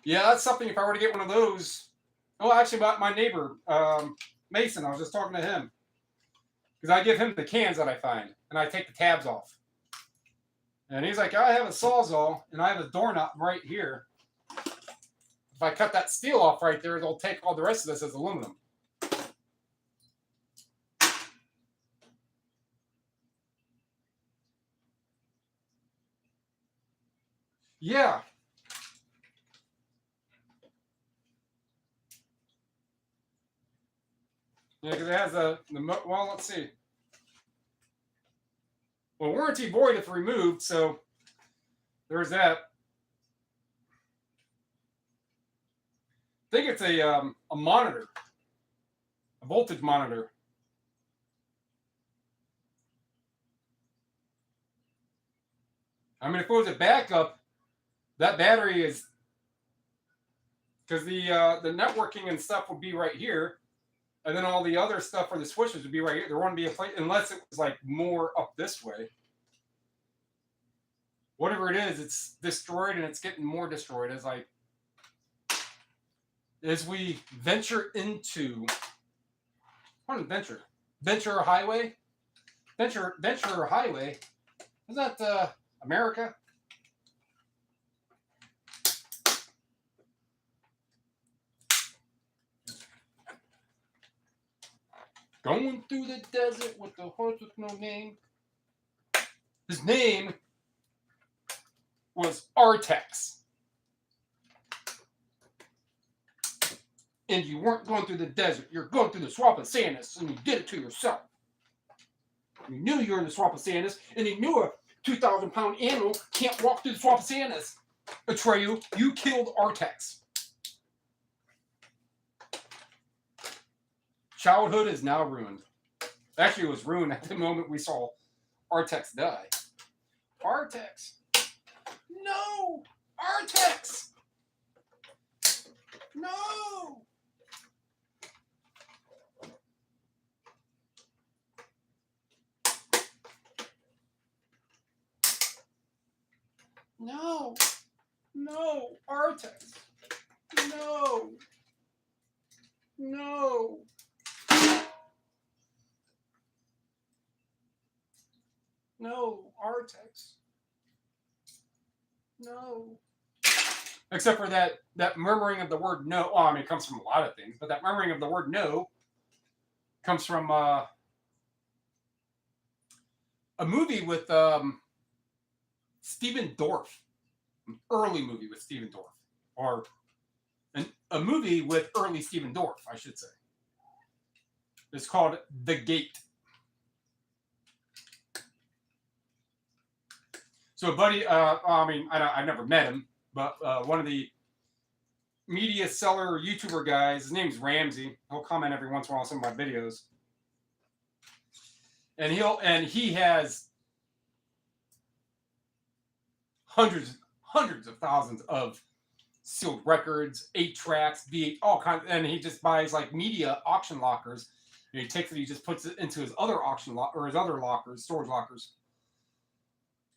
Yeah, that's something if I were to get one of those. Oh, actually, my neighbor, Mason, I was just talking to him. Because I give him the cans that I find, and I take the tabs off. And he's like, I have a Sawzall, and I have a doorknob right here. if I cut that steel off right there, it'll take all the rest of this as aluminum. Yeah. Yeah, because it has well, let's see. Well, warranty void if removed, so there's that. I think it's a monitor, a voltage monitor. I mean, if it was a backup, that battery is, because the networking and stuff would be right here, and then all the other stuff for the switches would be right here. There wouldn't be a place unless it was like more up this way. Whatever it is, it's destroyed, and it's getting more destroyed as we venture into venture highway, venture highway. Is that America? Going through the desert with the horse with no name. His name was Artex. And you weren't going through the desert. You're going through the swamp of Sandus, and you did it to yourself. You knew you were in the swamp of Sandus, and you knew a 2,000-pound animal can't walk through the swamp of Sandus. Atreyu, you killed Artex. Childhood is now ruined. Actually, it was ruined at the moment we saw Artex die. Artex. No! Artex! No! No! No! Artex! No! No! No, Artex. No. Except for that murmuring of the word no. Well, I mean, it comes from a lot of things, but that murmuring of the word no comes from a movie with Stephen Dorff. An early movie with Stephen Dorff. Or a movie with early Stephen Dorff, I should say. It's called The Gate. So a buddy, I mean, I've never met him, but one of the media seller YouTuber guys, his name's Ramsey. He'll comment every once in a while on some of my videos. And he has hundreds of thousands of sealed records, 8-tracks, V8, all kinds, and he just buys like media auction lockers. And he takes it, he just puts it into his other auction or his other lockers, storage lockers.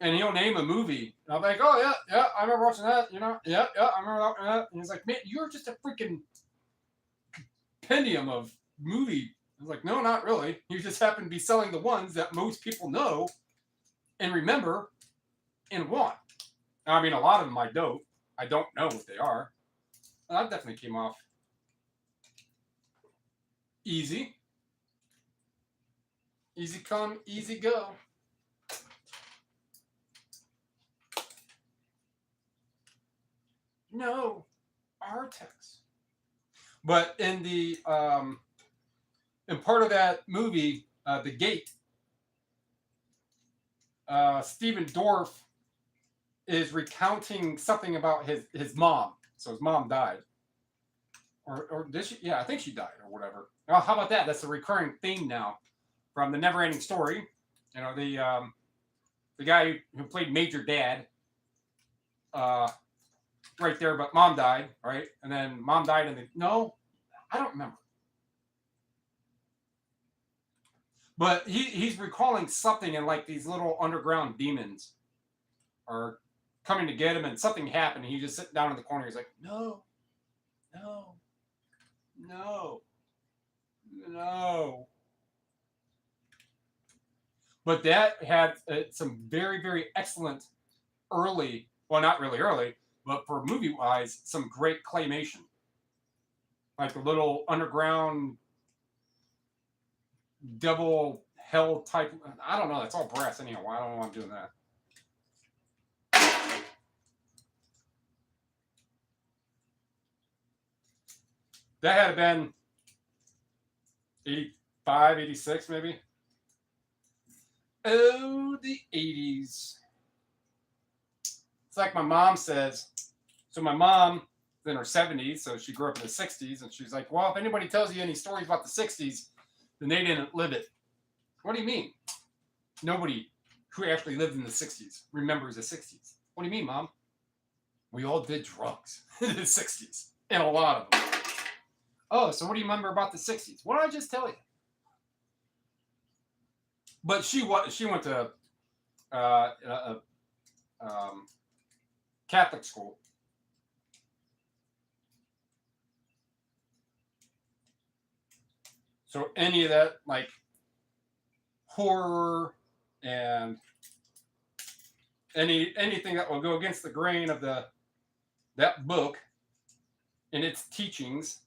And he'll name a movie. And I'm like, oh, yeah, I remember watching that, yeah, I remember watching that. And he's like, man, you're just a freaking compendium of movie. I was like, no, not really. You just happen to be selling the ones that most people know and remember and want. I mean, a lot of them I don't know what they are. Well, that definitely came off easy. Easy come, easy go. No, Artex. But in the in part of that movie, The Gate, Stephen Dorff is recounting something about his mom. So his mom died, or did she? Yeah, I think she died or whatever. Oh, how about that? That's a recurring theme now from the Never-Ending Story. You know, the guy who played Major Dad. Right there, but mom died, right? And then mom died, and no, I don't remember. But he's recalling something, and like these little underground demons are coming to get him, and something happened. And he just sitting down in the corner. He's like, no. But that had some very, very excellent early, well, not really early, But for movie-wise, some great claymation. Like a little underground devil hell type. I don't know. That's all brass anyhow. I don't know why I'm doing that. That had been 85, 86 maybe. Oh, the 80s. It's like my mom says. So my mom is in her 70s, so she grew up in the 60s, and she's like, well, if anybody tells you any stories about the 60s, then they didn't live it. What do you mean? Nobody who actually lived in the 60s remembers the 60s. What do you mean, Mom? We all did drugs in the 60s, and a lot of them. Oh, so what do you remember about the 60s? What did I just tell you? But she went to Catholic school. So any of that, like horror and anything that will go against the grain of that book and its teachings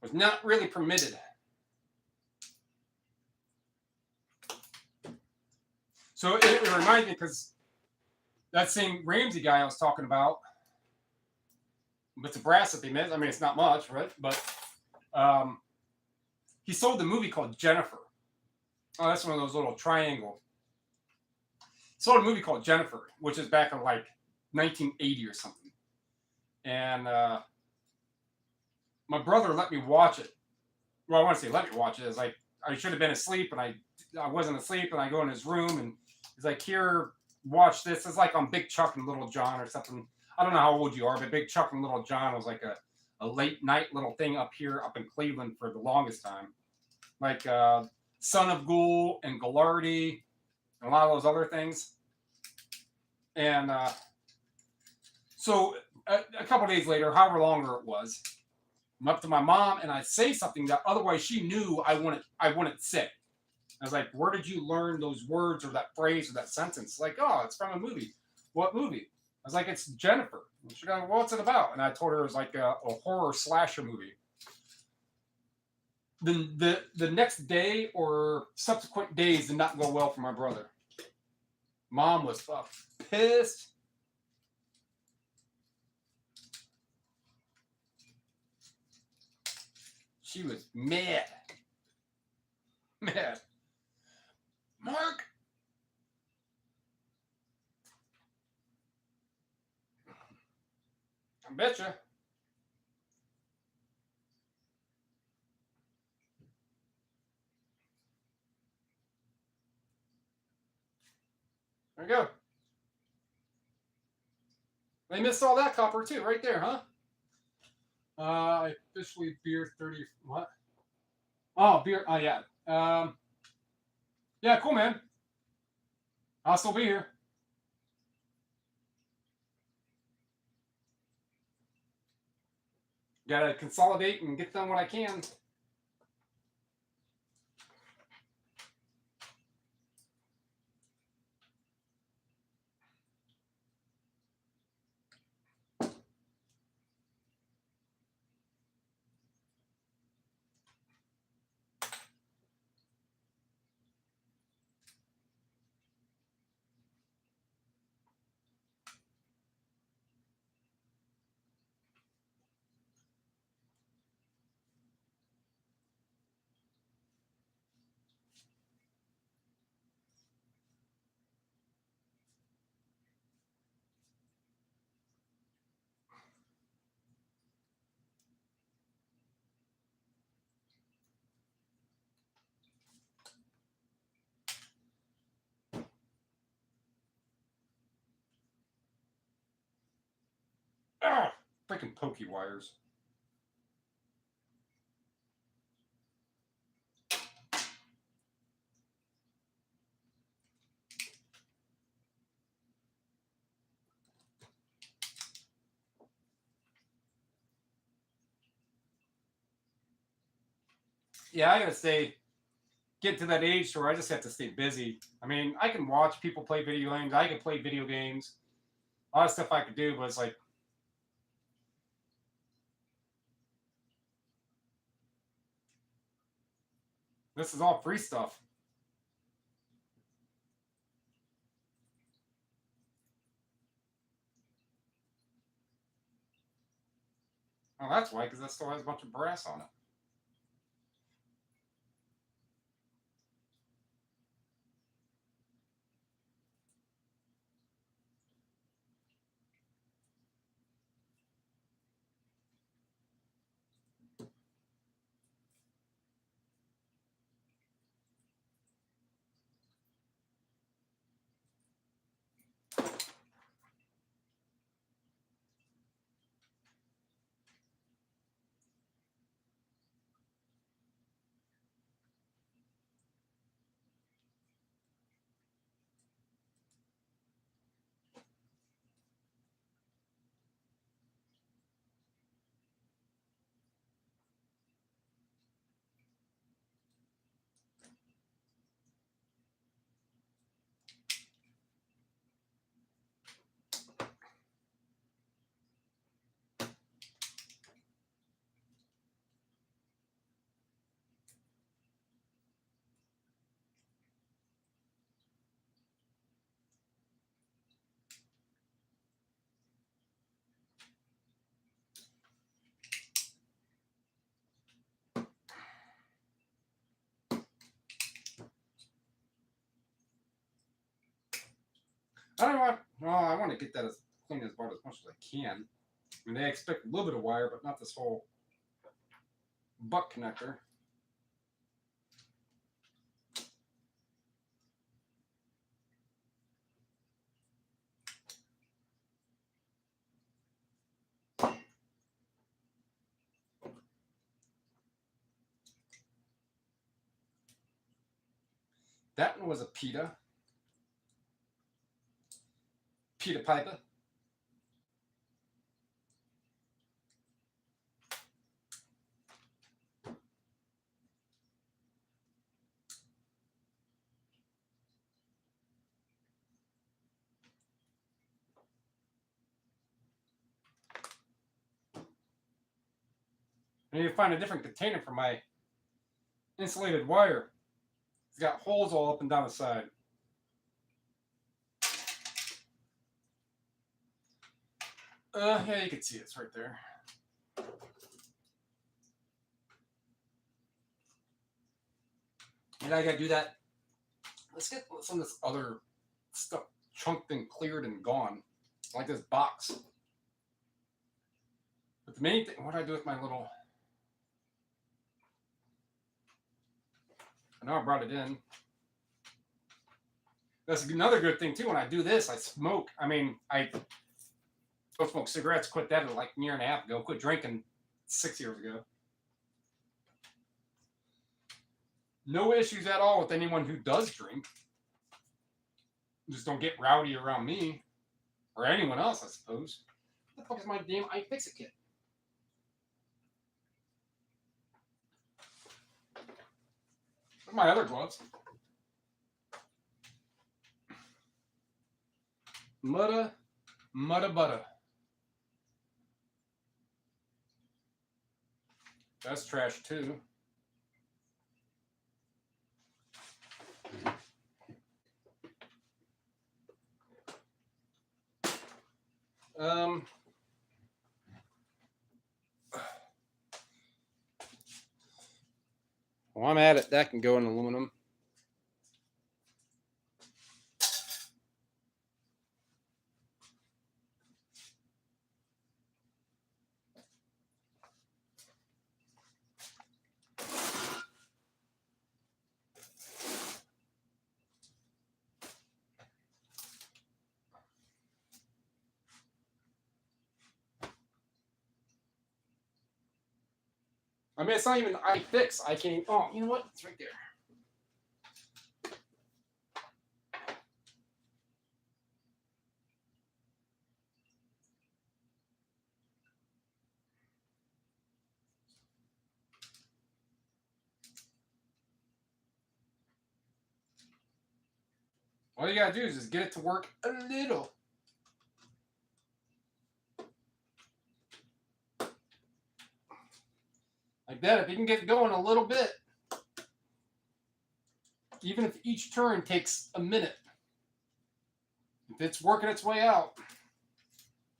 was not really permitted. So it reminds me, because that same Ramsey guy I was talking about, with the brass that they made, I mean, it's not much, right? But he sold the movie called Jennifer. Oh, that's one of those little triangles. He sold a movie called Jennifer, which is back in like 1980 or something. And my brother let me watch it. Well, I want to say let me watch it. It's like I should have been asleep, and I wasn't asleep, and I go in his room, and he's like, here, watch this. It's like on Big Chuck and Little John or something. I don't know how old you are, but Big Chuck and Little John was like a late night little thing up in Cleveland for the longest time. Like Son of Ghoul and Ghilardi and a lot of those other things. And so a couple days later, however longer it was, I'm up to my mom, and I say something that otherwise she knew I wouldn't say. I was like, where did you learn those words or that phrase or that sentence? Like, oh, it's from a movie. What movie? I was like, it's Jennifer. And she goes, what's it about? And I told her it was like a horror slasher movie. The next day or subsequent days did not go well for my brother. Mom was pissed. She was mad. Mad. Mark. I betcha. There you go. They missed all that copper too, right there, huh? Officially beer 30. What? Oh, beer. Oh, yeah. Yeah, cool, man. I'll still be here. Gotta consolidate and get done what I can. Ah, freaking pokey wires. Yeah, I gotta say, get to that age where I just have to stay busy. I mean, I can watch people play video games. I can play video games. A lot of stuff I could do, but it's like, this is all free stuff. Oh, that's why, because that still has a bunch of brass on it. I don't want. Well, I want to get that as clean as about as much as I can. I mean, they expect a little bit of wire, but not this whole butt connector. That one was a pita piper. I need to find a different container for my insulated wire. It's got holes all up and down the side. Yeah, you can see it's right there. And I gotta do that. Let's get some of this other stuff chunked and cleared and gone, like this box. But the main thing, what do I do with my little? I know I brought it in. That's another good thing too. When I do this, I smoke. I mean, I don't smoke cigarettes. Quit that like a year and a half ago. Quit drinking 6 years ago. No issues at all with anyone who does drink. Just don't get rowdy around me or anyone else, I suppose. What the fuck is my damn iFixit kit? What are my other gloves? Mutta butter. That's trash too. Well, I'm at it. That can go in aluminum. I mean, it's not even iFix. I can't. Oh, you know what? It's right there. All you gotta do is just get it to work a little. Like that, if you can get going a little bit, even if each turn takes a minute, if it's working its way out,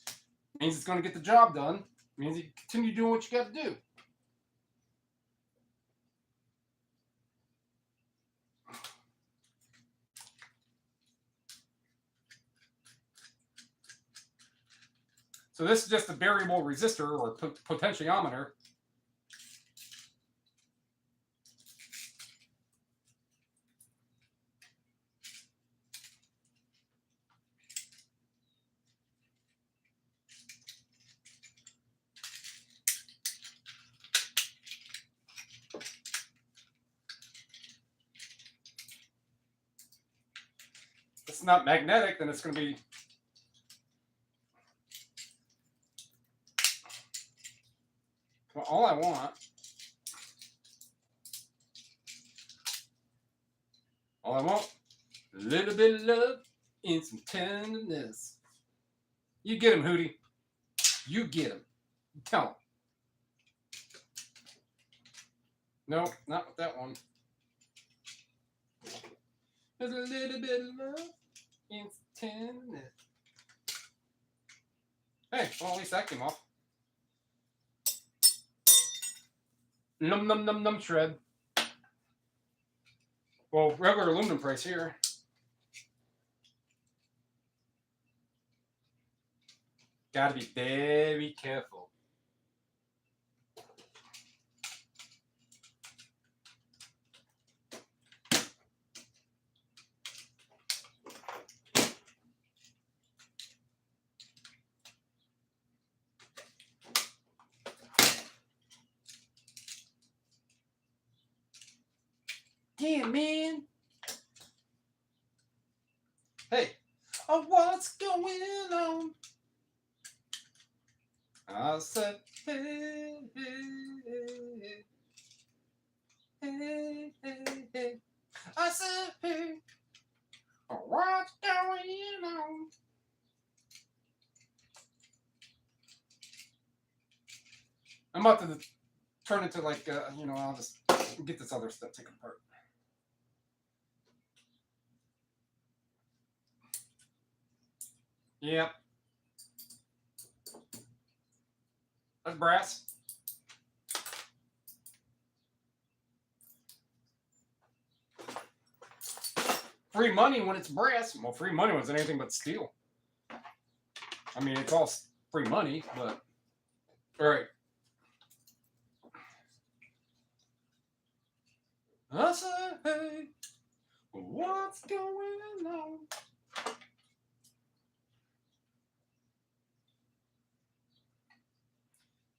it means it's going to get the job done. It means you continue doing what you got to do. So this is just a variable resistor or potentiometer. If it's not magnetic, then it's going to be all I want. All I want, a little bit of love and some tenderness. You get him, Hootie. You get him. Tell him. No, not with that one. There's a little bit of love and some tenderness. Hey, well, at least that came off. Num num num num shred. Well, regular aluminum price here. Gotta be very careful. Damn, man. Hey. Oh, what's going on? I said, hey, hey, hey, hey, hey. I said, hey. Oh, what's going on? I'm about to turn it to like, I'll just get this other stuff taken apart. Yep. That's brass. Free money when it's brass. Well, free money when it's anything but steel. I mean, it's all free money, but... All right. I said, hey, what's going on?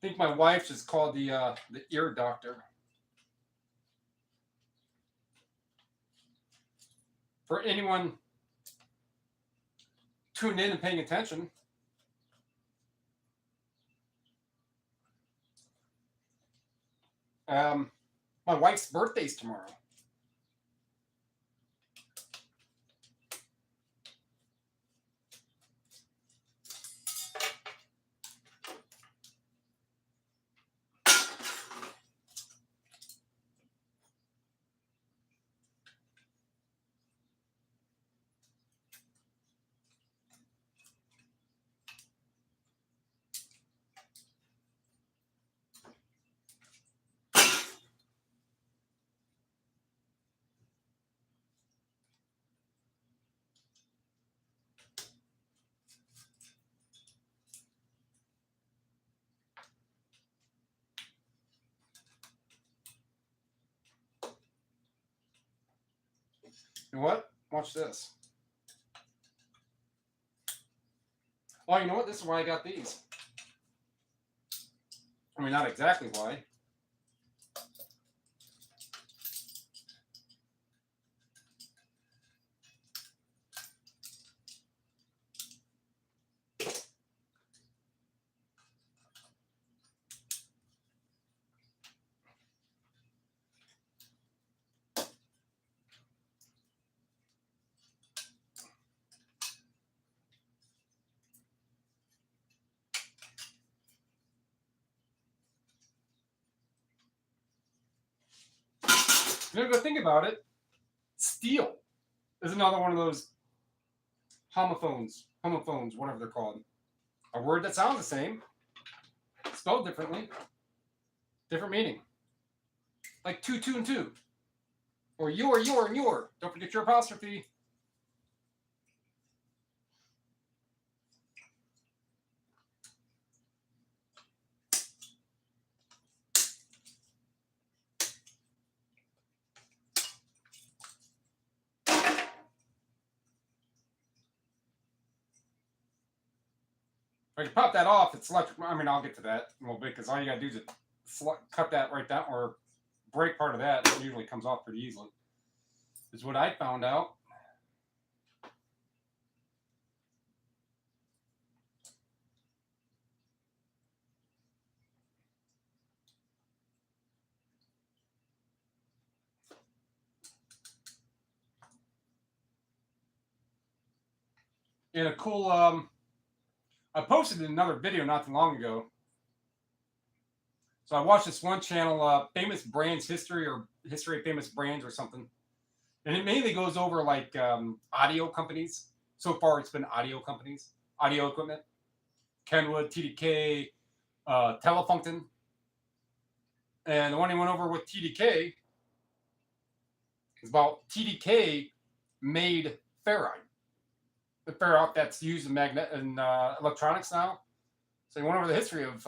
I think my wife just called the ear doctor. For anyone tuned in and paying attention, my wife's birthday's tomorrow. You know what? Watch this. Oh, you know what? This is why I got these. I mean, not exactly why. You know, go think about it. Steel is another one of those homophones, whatever they're called. A word that sounds the same, spelled differently, different meaning. Like two and two. Or your, and your. Don't forget your apostrophe. If I can pop that off, it's electric. I mean, I'll get to that in a little bit because all you got to do is cut that right down or break part of that. It usually comes off pretty easily. Is what I found out. And a cool, I posted another video not too long ago. So I watched this one channel, Famous Brands History or History of Famous Brands or something. And it mainly goes over like audio companies. So far it's been audio companies, audio equipment. Kenwood, TDK, Telefunken. And the one he went over with TDK is about TDK made ferrite. The ferrite that's used in electronics now. So he went over the history of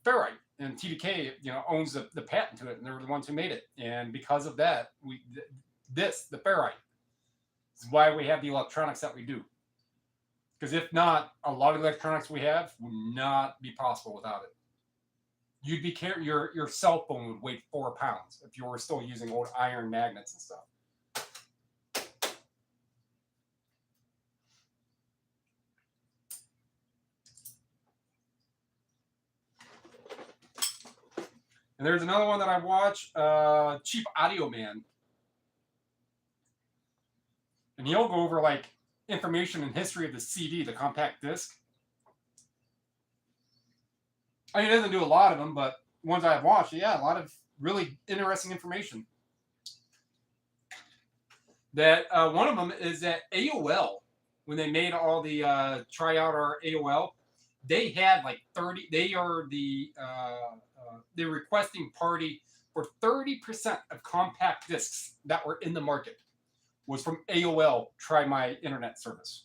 ferrite, and TDK, owns the patent to it, and they're the ones who made it. And because of that, the ferrite, is why we have the electronics that we do. Because if not, a lot of electronics we have would not be possible without it. You'd be your cell phone would weigh 4 pounds if you were still using old iron magnets and stuff. And there's another one that I watch, cheapaudioman. And he'll go over like information and history of the CD, the compact disc. I mean, he doesn't do a lot of them, but ones I've watched, yeah, a lot of really interesting information. That one of them is that AOL, when they made all the try out our AOL, they had like 30. They are the requesting party for 30% of compact discs that were in the market was from AOL. Try my internet service.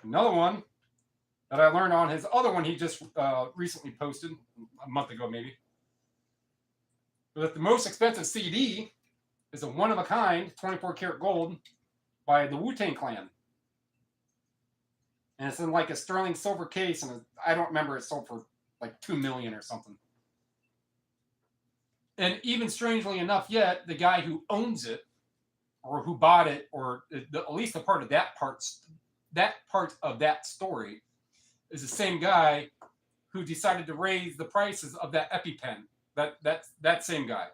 Another one that I learned on his other one he just recently posted a month ago maybe. But the most expensive CD is a one-of-a-kind 24 karat gold by the Wu-Tang Clan. And it's in like a sterling silver case, and I don't remember, it sold for like $2 million or something. And even strangely enough yet, the guy who owns it, or who bought it, or at least a part of that part of that story, is the same guy who decided to raise the prices of that EpiPen. That same guy.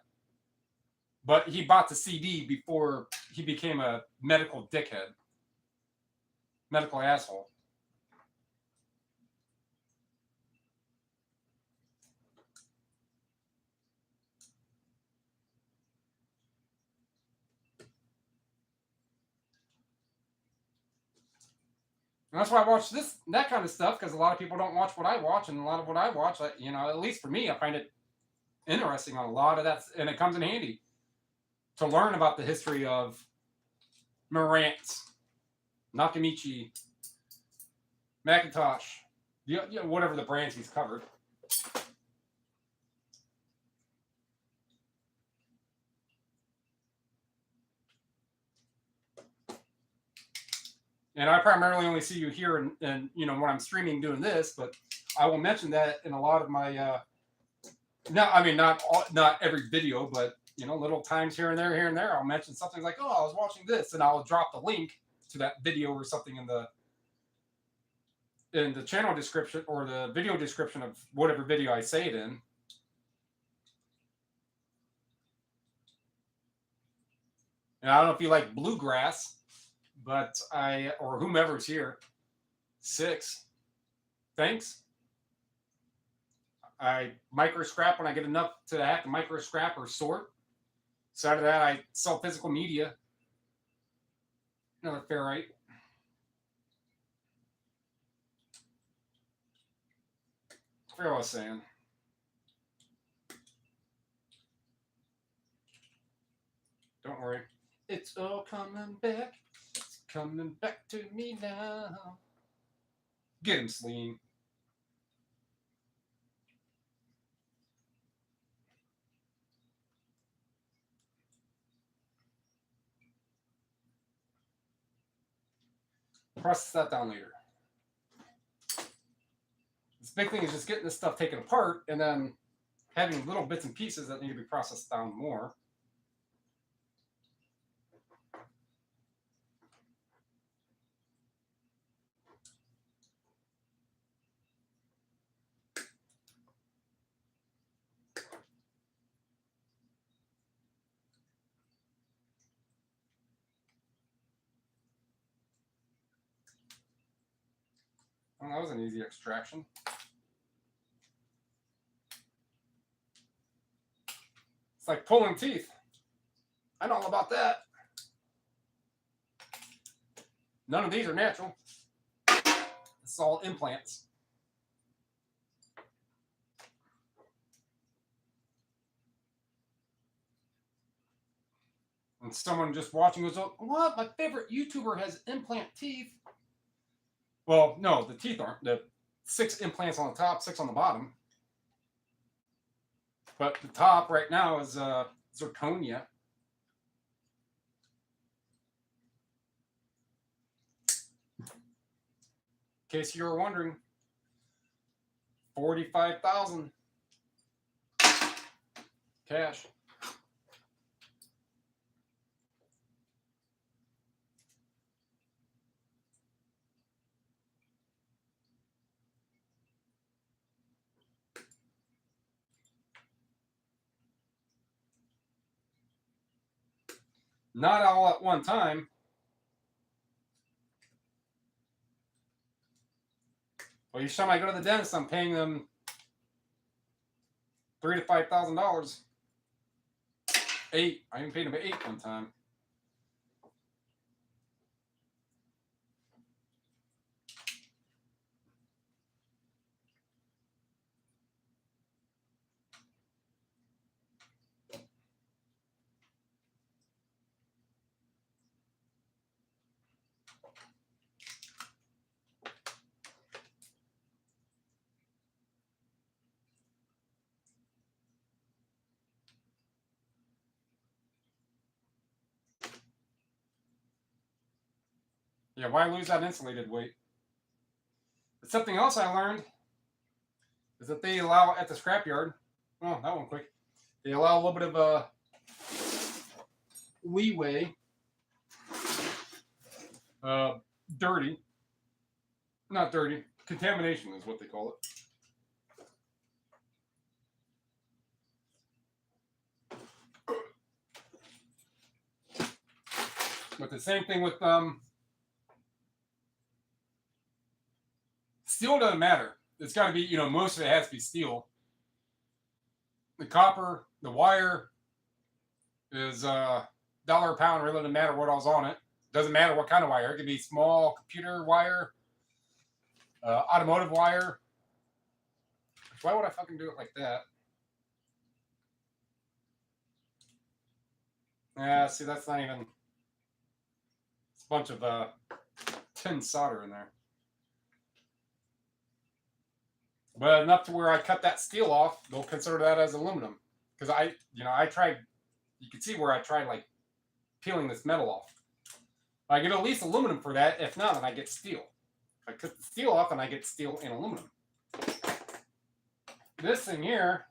But he bought the CD before he became a medical dickhead. Medical asshole. And that's why I watch that kind of stuff, because a lot of people don't watch what I watch, and a lot of what I watch, at least for me, I find it interesting on a lot of that, and it comes in handy to learn about the history of Marantz, Nakamichi, Macintosh, whatever the brands he's covered. And I primarily only see you here and when I'm streaming doing this, but I will mention that in a lot of my not every video, but little times here and there, I'll mention something like, oh, I was watching this, and I'll drop the link to that video or something in the channel description or the video description of whatever video I say it in. And I don't know if you like bluegrass, but or whomever's here, 6. Thanks. I microscrap when I get enough to have to microscrap or sort. Side of that, I sell physical media. Another ferrite. I forgot what I was saying. Don't worry. It's all coming back. It's coming back to me now. Get him, Sleen. Process that down later. This big thing is just getting this stuff taken apart and then having little bits and pieces that need to be processed down more. Well, that was an easy extraction. It's like pulling teeth. I know all about that. None of these are natural. It's all implants. And someone just watching goes, oh, what? My favorite YouTuber has implant teeth. Well, no, the teeth aren't. The 6 implants on the top, 6 on the bottom. But the top right now is zirconia. In case you were wondering, 45,000 cash. Not all at one time. Well, each time I go to the dentist, I'm paying them $3,000 to $5,000. 8. I even paid them 8 one time. Yeah, why lose that insulated weight? But something else I learned is that they allow at the scrapyard. Oh, that one quick. They allow a little bit of leeway. Dirty. Not dirty. Contamination is what they call it. But the same thing with steel doesn't matter. It's got to be, most of it has to be steel. The copper, the wire is $1 a pound. Really doesn't matter what all's on it. Doesn't matter what kind of wire. It could be small computer wire, automotive wire. Why would I fucking do it like that? Yeah, see, that's not even. It's a bunch of tin solder in there. But enough to where I cut that steel off, they'll consider that as aluminum. Because I tried, you can see where I tried like peeling this metal off. I get at least aluminum for that. If not, then I get steel. If I cut the steel off, then I get steel and aluminum. This thing here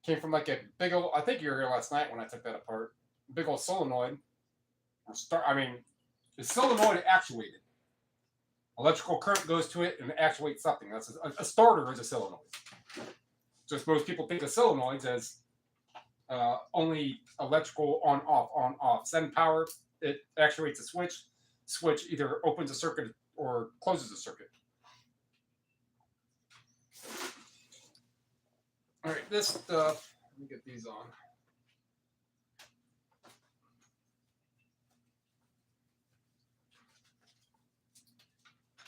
came from like a big old, I think you were here last night when I took that apart. Big old solenoid. It's solenoid actuated. Electrical current goes to it and actuates something. That's a starter is a solenoid. Just most people think of solenoids as only electrical on off. Send power, it actuates a switch. switch either opens a circuit or closes a circuit. All right, this stuff, let me get these on.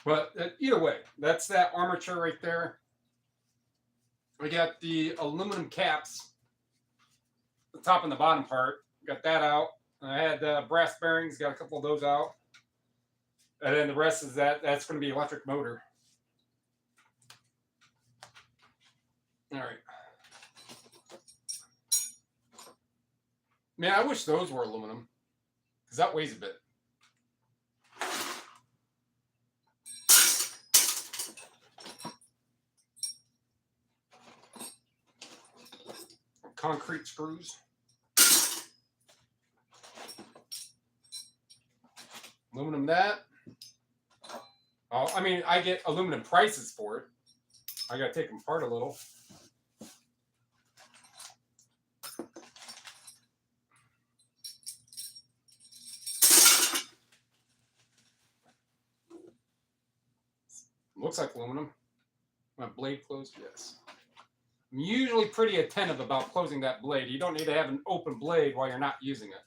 But either way, that's that armature right there. We got the aluminum caps, the top and the bottom part. Got that out. I had brass bearings, got a couple of those out. And then the rest is that's going to be electric motor. All right. Man, I wish those were aluminum, because that weighs a bit. Concrete screws. Aluminum that. Oh, I mean, I get aluminum prices for it. I got to take them apart a little. Looks like aluminum. My blade closed? Yes. I'm usually pretty attentive about closing that blade. You don't need to have an open blade while you're not using it.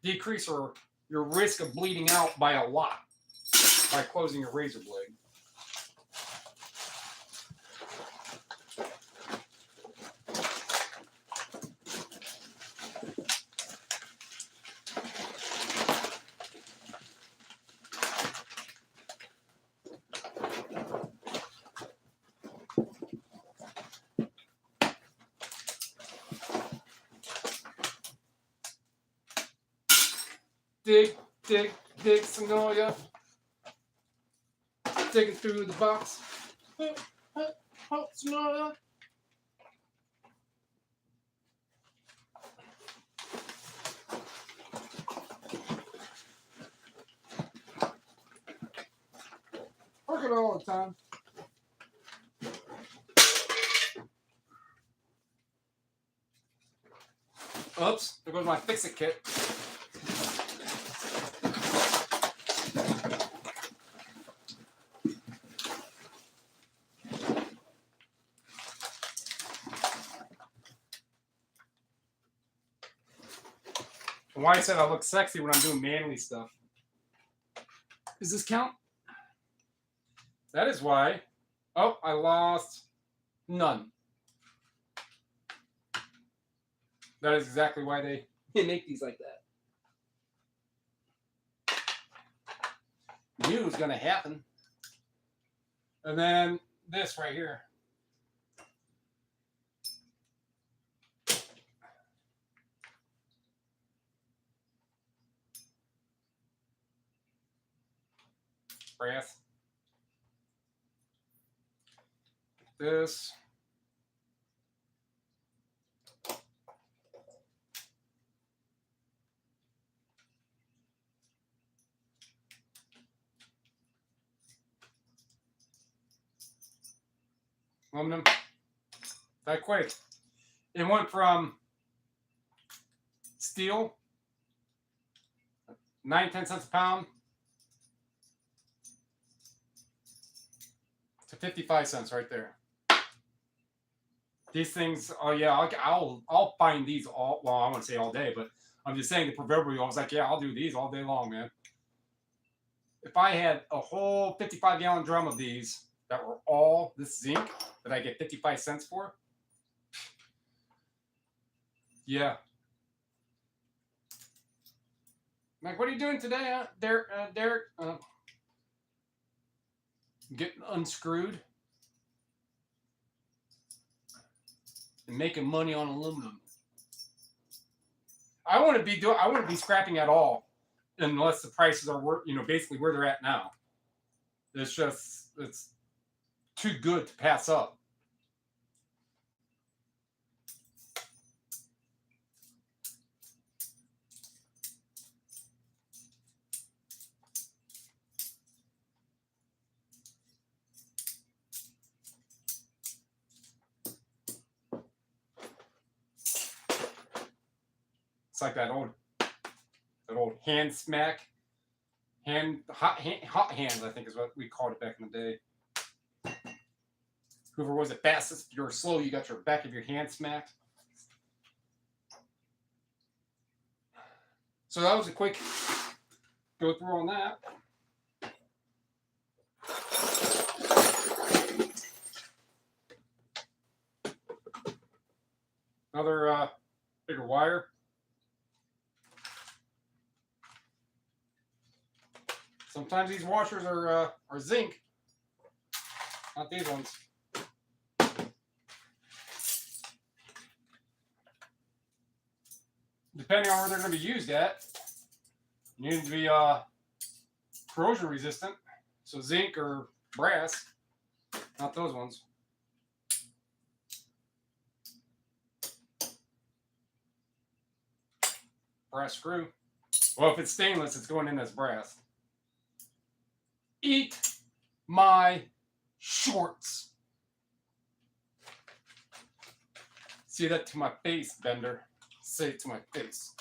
Decrease your risk of bleeding out by a lot by closing your razor blade. Dig, dig, dig, Sonoya. Digging through the box. Sonoya. Working all the time. Oops, there goes my fix-it kit. Why I said I look sexy when I'm doing manly stuff. Does this count? That is why. Oh, I lost none. That is exactly why they make these like that. Knew it was going to happen. And then this right here. Brass. This. Aluminum. That quick. It went from steel, 9-10 cents a pound, to 55 cents right there. These things, oh yeah, I'll find these all, well, I won't say all day, but I'm just saying the proverbial, I was like, yeah, I'll do these all day long, man. If I had a whole 55-gallon drum of these that were all this zinc that I get 55 cents for, yeah. I'm like, what are you doing today, Derek? Getting unscrewed and making money on aluminum. I wouldn't be scrapping at all unless the prices are basically where they're at now. It's too good to pass up. It's like that old That old hand smack. Hot hands, I think is what we called it back in the day. Whoever was the fastest, if you were slow, you got your back of your hand smacked. So that was a quick go through on that. Another bigger wire. Sometimes these washers are zinc, not these ones. Depending on where they're going to be used at, you need to be corrosion resistant, so zinc or brass, not those ones. Brass screw. Well, if it's stainless, it's going in as brass. Eat my shorts. Say that to my face, Bender. Say it to my face.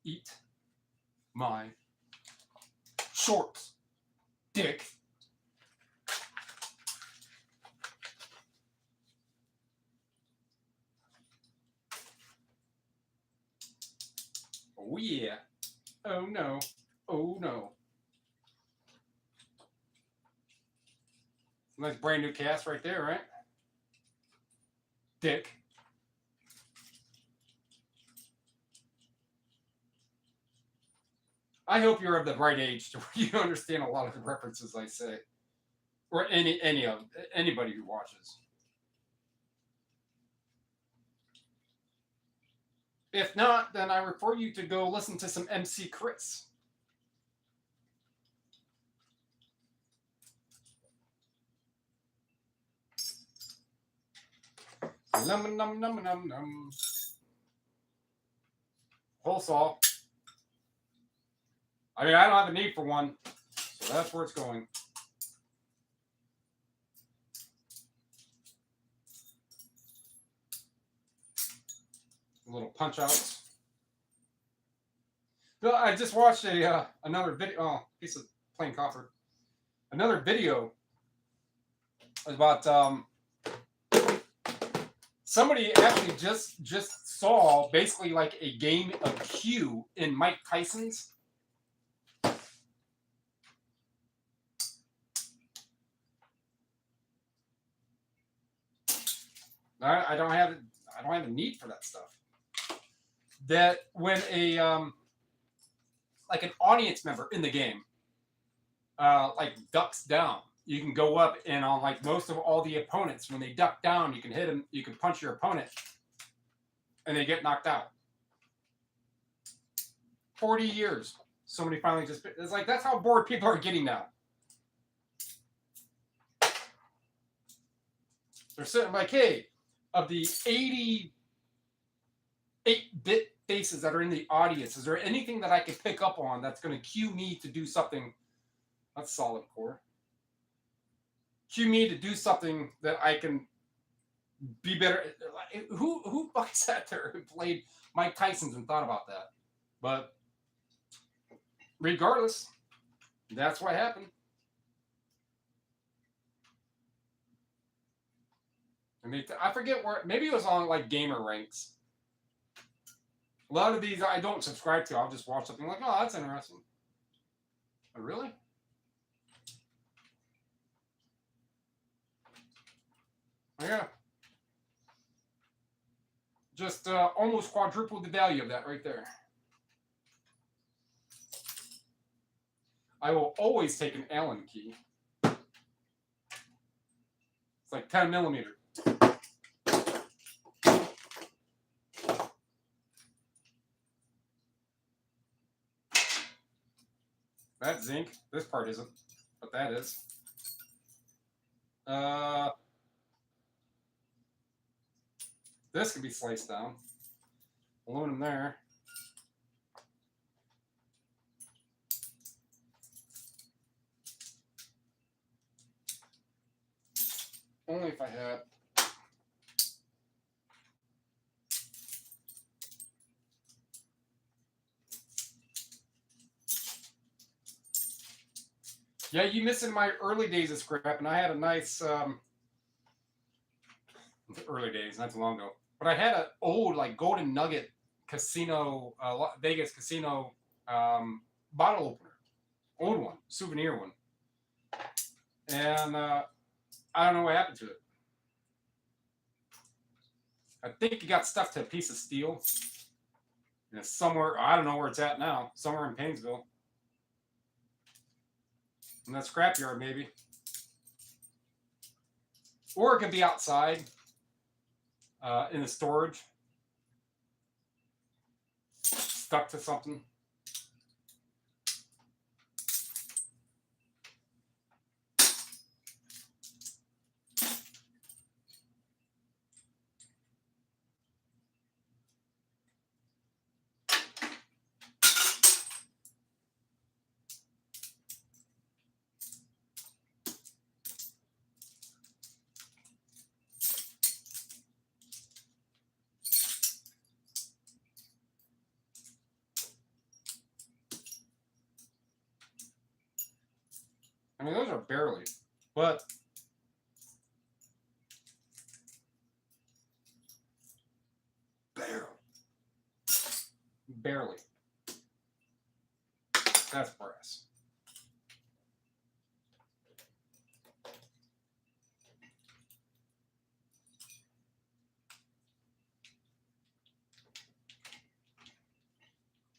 Eat my shorts, dick. Oh yeah. Oh no. Oh no. Nice brand new cast right there, right? Dick. I hope you're of the right age to where you understand a lot of the references I say, or anybody who watches. If not, then I refer you to go listen to some MC Chris. Num num num num num. Hole saw. I mean, I don't have a need for one, so that's where it's going. Little punch outs. But I just watched another video. Oh, piece of plain copper. Another video about somebody actually just saw basically like a game of Q in Mike Tyson's. I don't have a need for that stuff. That when a like an audience member in the game like ducks down, you can go up and on like most of all the opponents, when they duck down, you can hit them, you can punch your opponent, and they get knocked out. 40 years. Somebody finally just, it's like, that's how bored people are getting now. They're sitting like, hey, of the 88-bit faces that are in the audience, is there anything that I can pick up on that's going to cue me to do something? That's solid core. Cue me to do something that I can be better. Who sat there and played Mike Tyson's and thought about that? But regardless, that's what happened. I forget where, maybe it was on like Gamer Ranks. A lot of these I don't subscribe to. I'll just watch something like, oh, that's interesting. Oh, really? Yeah. Just almost quadrupled the value of that right there. I will always take an Allen key. It's like 10 millimeter. That's zinc. This part isn't, but that is. This could be sliced down. Aluminum there. Only if I had. Yeah, you missing my early days of scrapping. I had a nice early days, not too long ago. But I had an old like golden nugget casino, Vegas casino bottle opener, old one, souvenir one, and I don't know what happened to it. I think it got stuck to a piece of steel. And it's somewhere, I don't know where it's at now, somewhere in Painesville. In that scrapyard, maybe. Or it could be outside in the storage, stuck to something. I mean, those are barely, but barely. That's brass.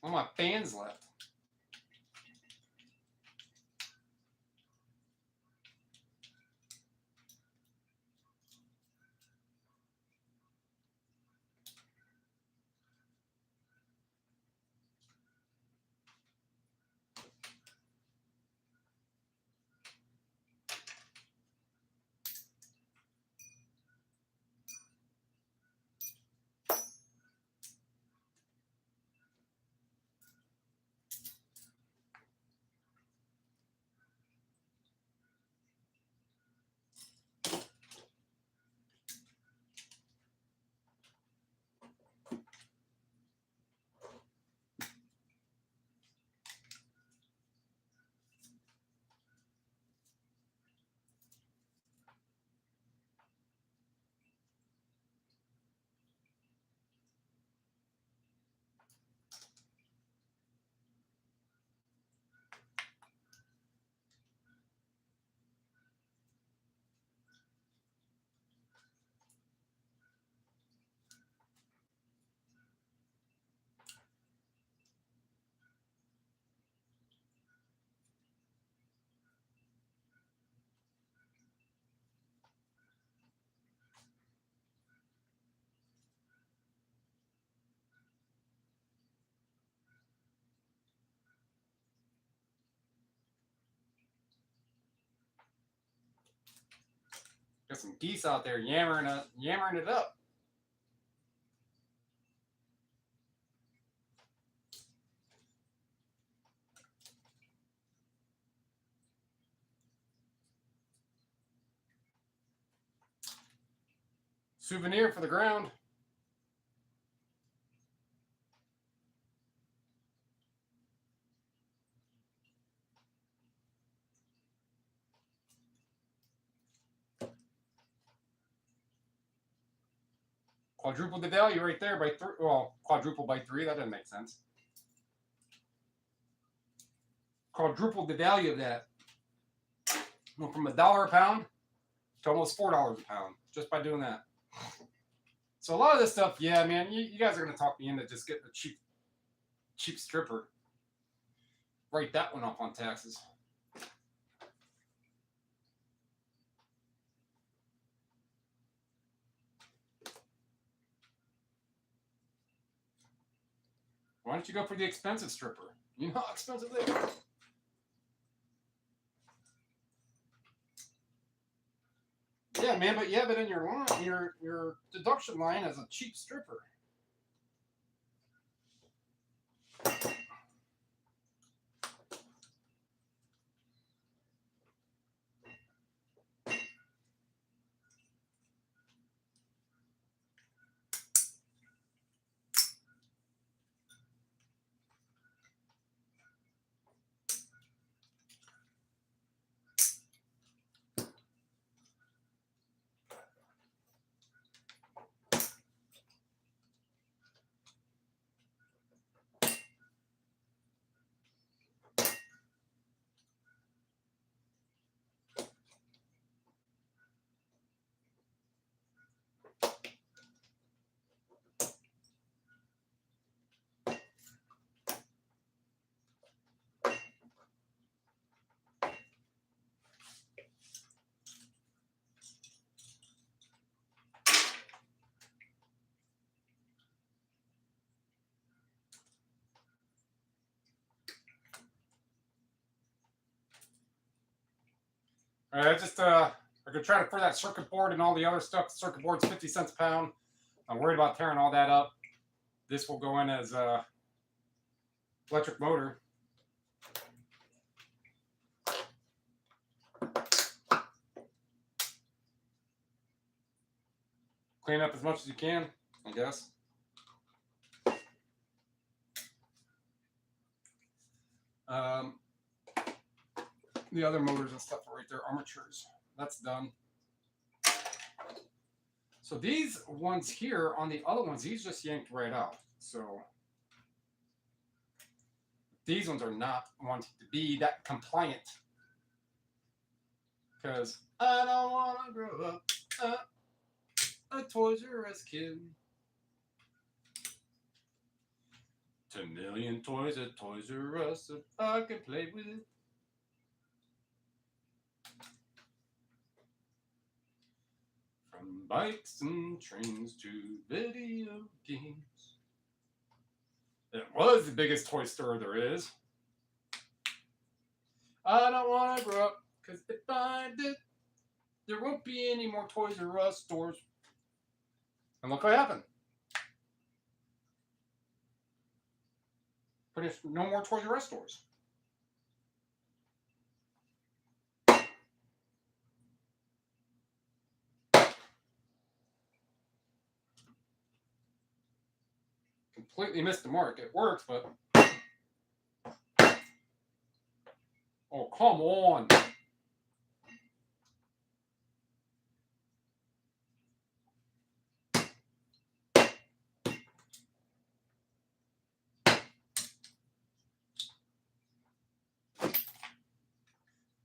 All my fans left. Got some geese out there yammering it up. Souvenir for the ground. Quadruple the value right there by 3. Well, quadruple by 3. That doesn't make sense. Quadruple the value of that. Went from $1 a pound to almost $4 a pound just by doing that. So a lot of this stuff, yeah, man, you guys are gonna talk me into just getting a cheap stripper. Write that one off on taxes. Why don't you go for the expensive stripper? You know how expensive they are. Yeah, man, but you have it in your line, your deduction line as a cheap stripper. All right, I could try to for that circuit board and all the other stuff. The circuit board's 50 cents a pound. I'm worried about tearing all that up. This will go in as a electric motor. Clean up as much as you can, I guess. The other motors and stuff are right there, armatures. That's done. So these ones here on the other ones, these just yanked right out. So these ones are not wanting to be that compliant. Because I don't want to grow up a Toys R Us kid. 10 million toys at Toys R Us if I could play with it. From bikes and trains to video games. It was the biggest toy store there is. I don't want to grow up, because if I did, there won't be any more Toys R Us stores. And look what happened. But if no more Toys R Us stores. Completely missed the mark. It works, but... Oh, come on.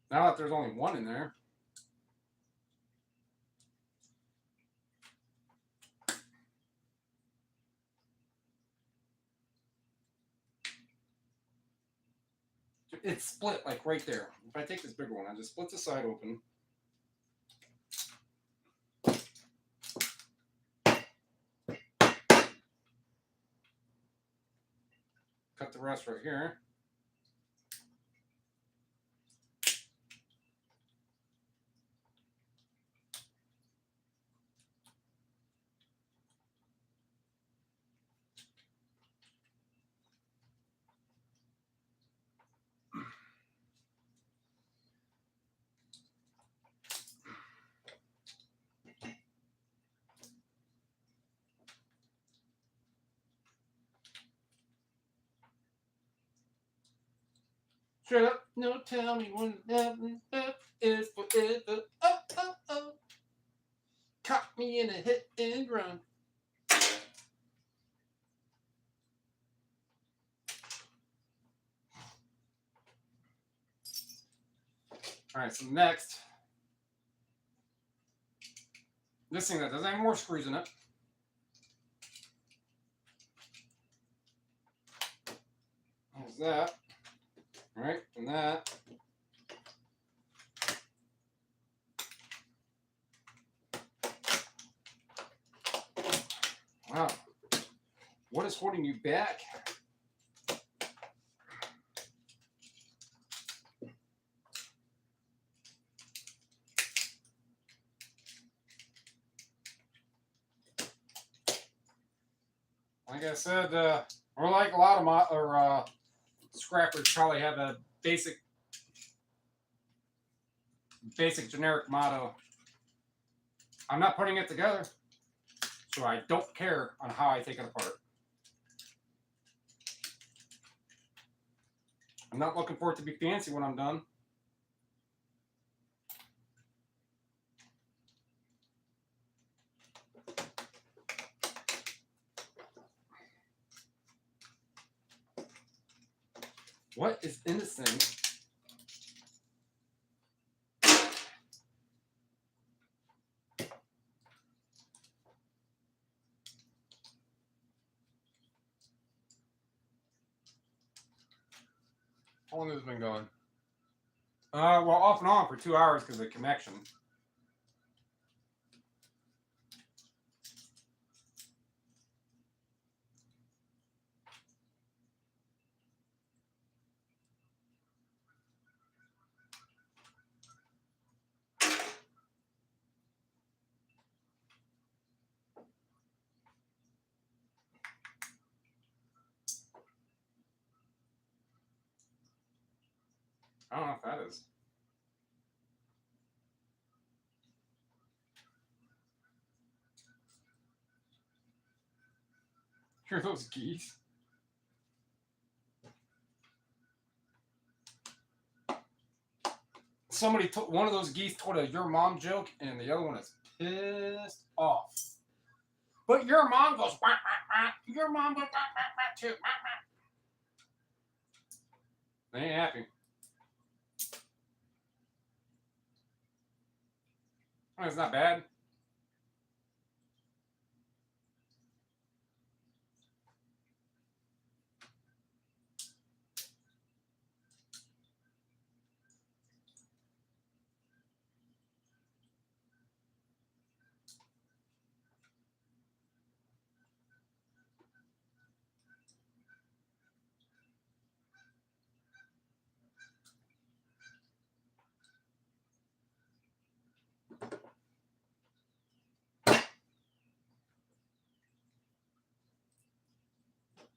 Now that there's only one in there. It's split like right there. If I take this bigger one, I just split the side open. Cut the rest right here. Straight up, no, tell me when heaven is forever. Oh, oh, oh. Caught me in a hit and run. All right, so next, this thing that doesn't have more screws in it. There's that. All right, and that. Wow. What is holding you back? Like I said, or like a lot of scrappers probably have a basic generic motto. I'm not putting it together, so I don't care on how I take it apart. I'm not looking for it to be fancy when I'm done. What is in this thing? How long has it been going? Well, off and on for 2 hours because of the connection. I don't know if that is. Hear those geese? Somebody told, one of those geese told a your mom joke, and the other one is pissed off. But your mom goes, wah, wah, wah. Your mom goes, wah, wah, wah, too. Wah, wah. They ain't happy. Well, it's not bad.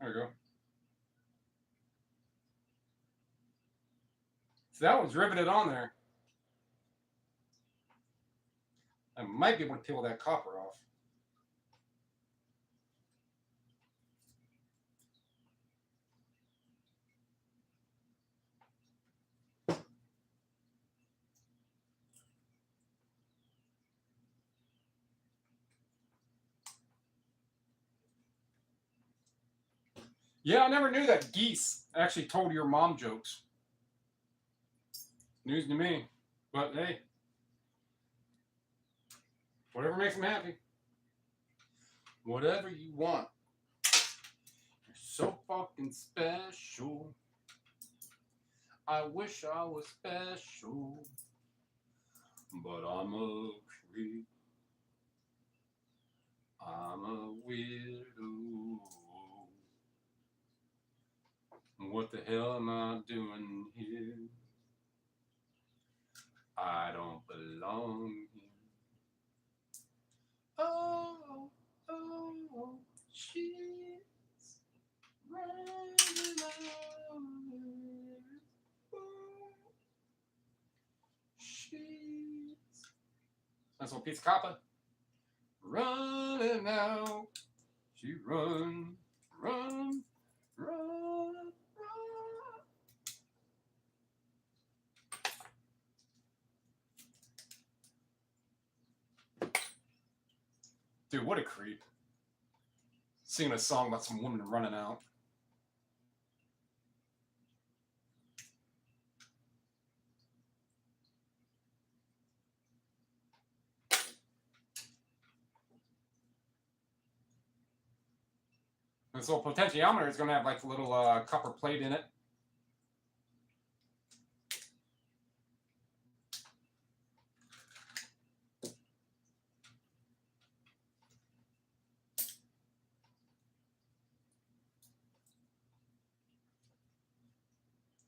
There we go. So that one's riveted on there. I might be able to peel that copper off. Yeah, I never knew that geese actually told your mom jokes. News to me. But hey, whatever makes them happy. Whatever you want. You're so fucking special. I wish I was special. But I'm a creep. I'm a weirdo. What the hell am I doing here? I don't belong here. Oh, oh, she's running out. Oh, she's. That's what Pizza Coppa. Running out. She run, run, run. Dude, what a creep. Singing a song about some woman running out. This little potentiometer is going to have like a little copper plate in it.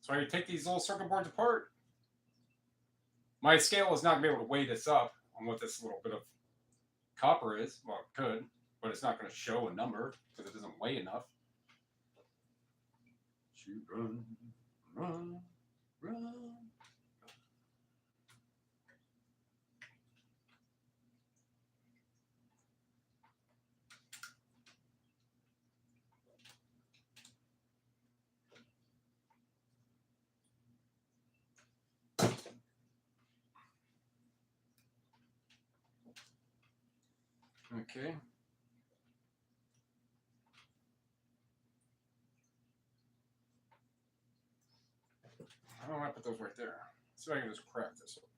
So I take these little circuit boards apart. My scale is not going to be able to weigh this up on what this little bit of copper is. Well, it could, but it's not going to show a number because it doesn't weigh enough. She run, run, run. Okay. I don't want to put those right there. So I can just crack this open.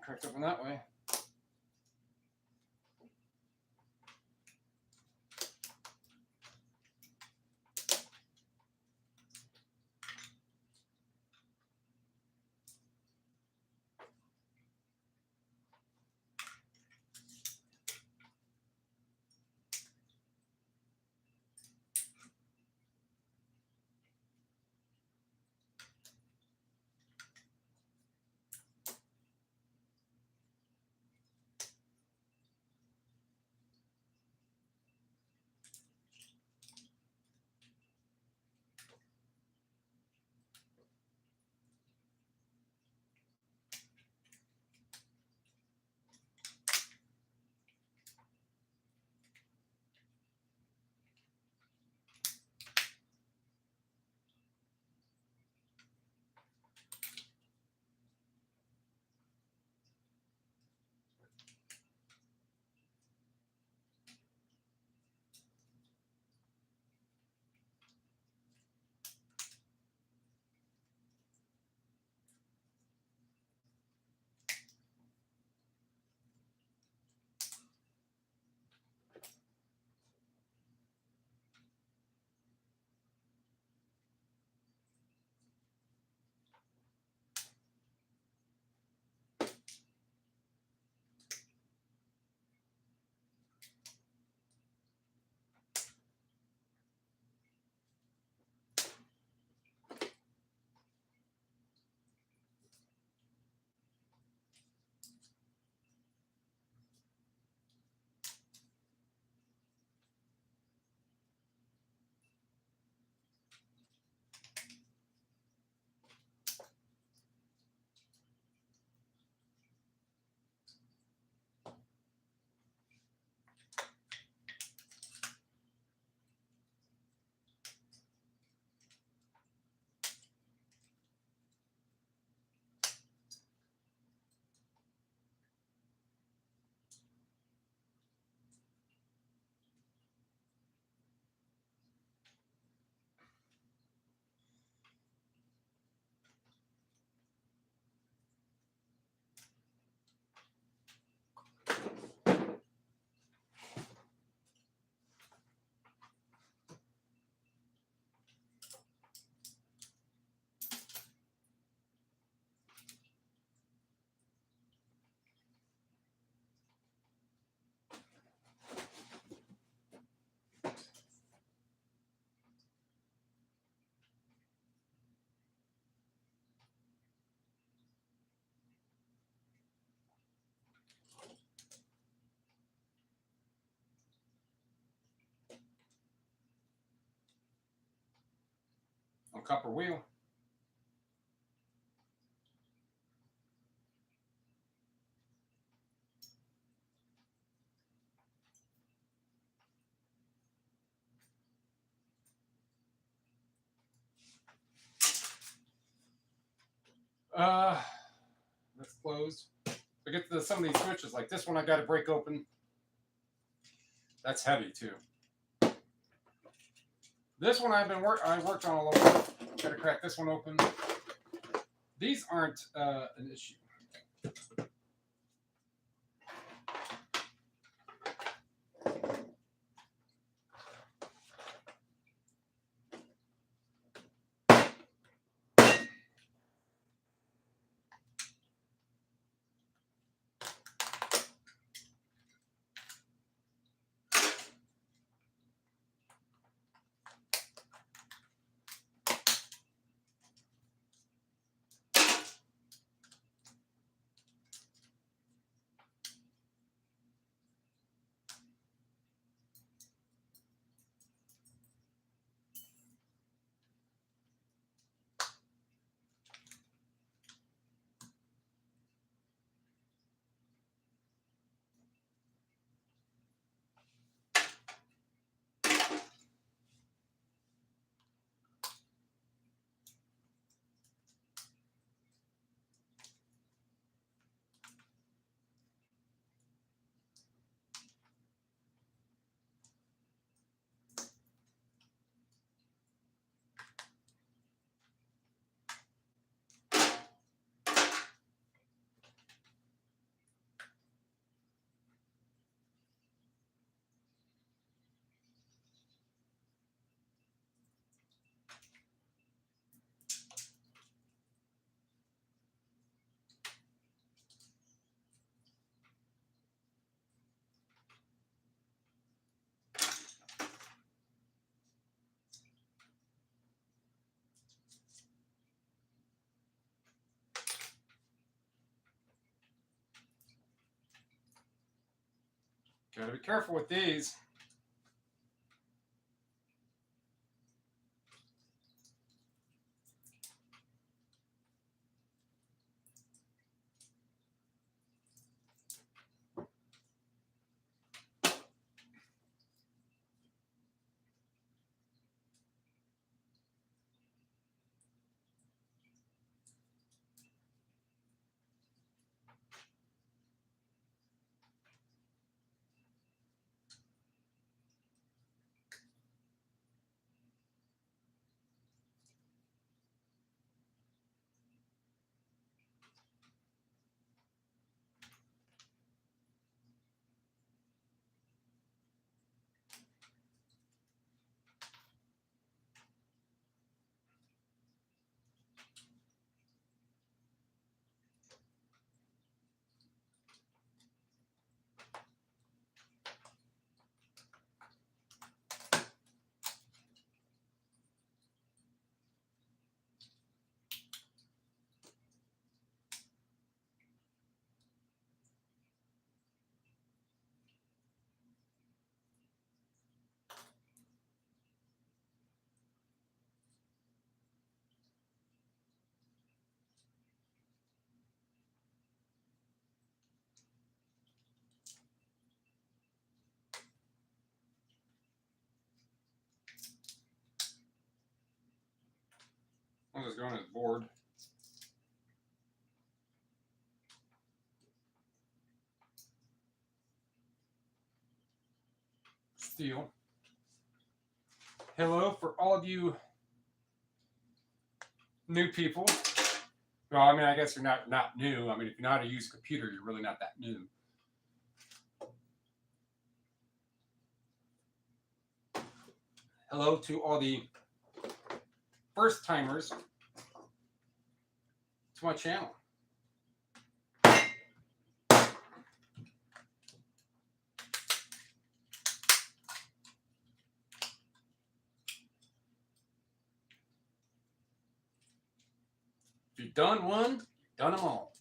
Cracked open that way. copper wheel. That's closed. To get to some of these switches, like this one, I got to break open. That's heavy too. This one I worked on a little bit. Got to crack this one open. These aren't an issue. Gotta be careful with these. I'll just go on his board. Steel. Hello for all of you new people. Well, I mean, I guess you're not new. I mean, if you know how to use a computer, you're really not that new. Hello to all the first timers to my channel. If you've done one, you've done them all.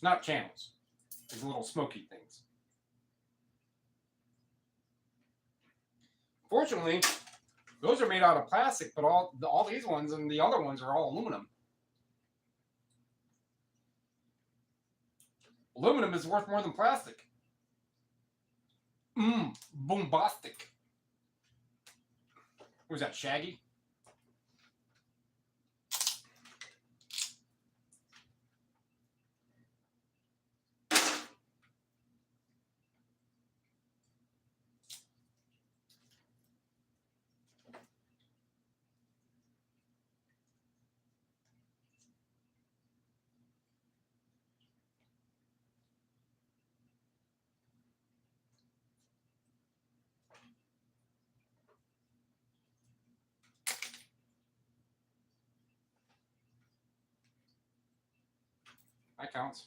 Not channels. These little smoky things. Fortunately, those are made out of plastic, but all these ones and the other ones are all aluminum. Aluminum is worth more than plastic. Bombastic. Who's that, Shaggy? That counts.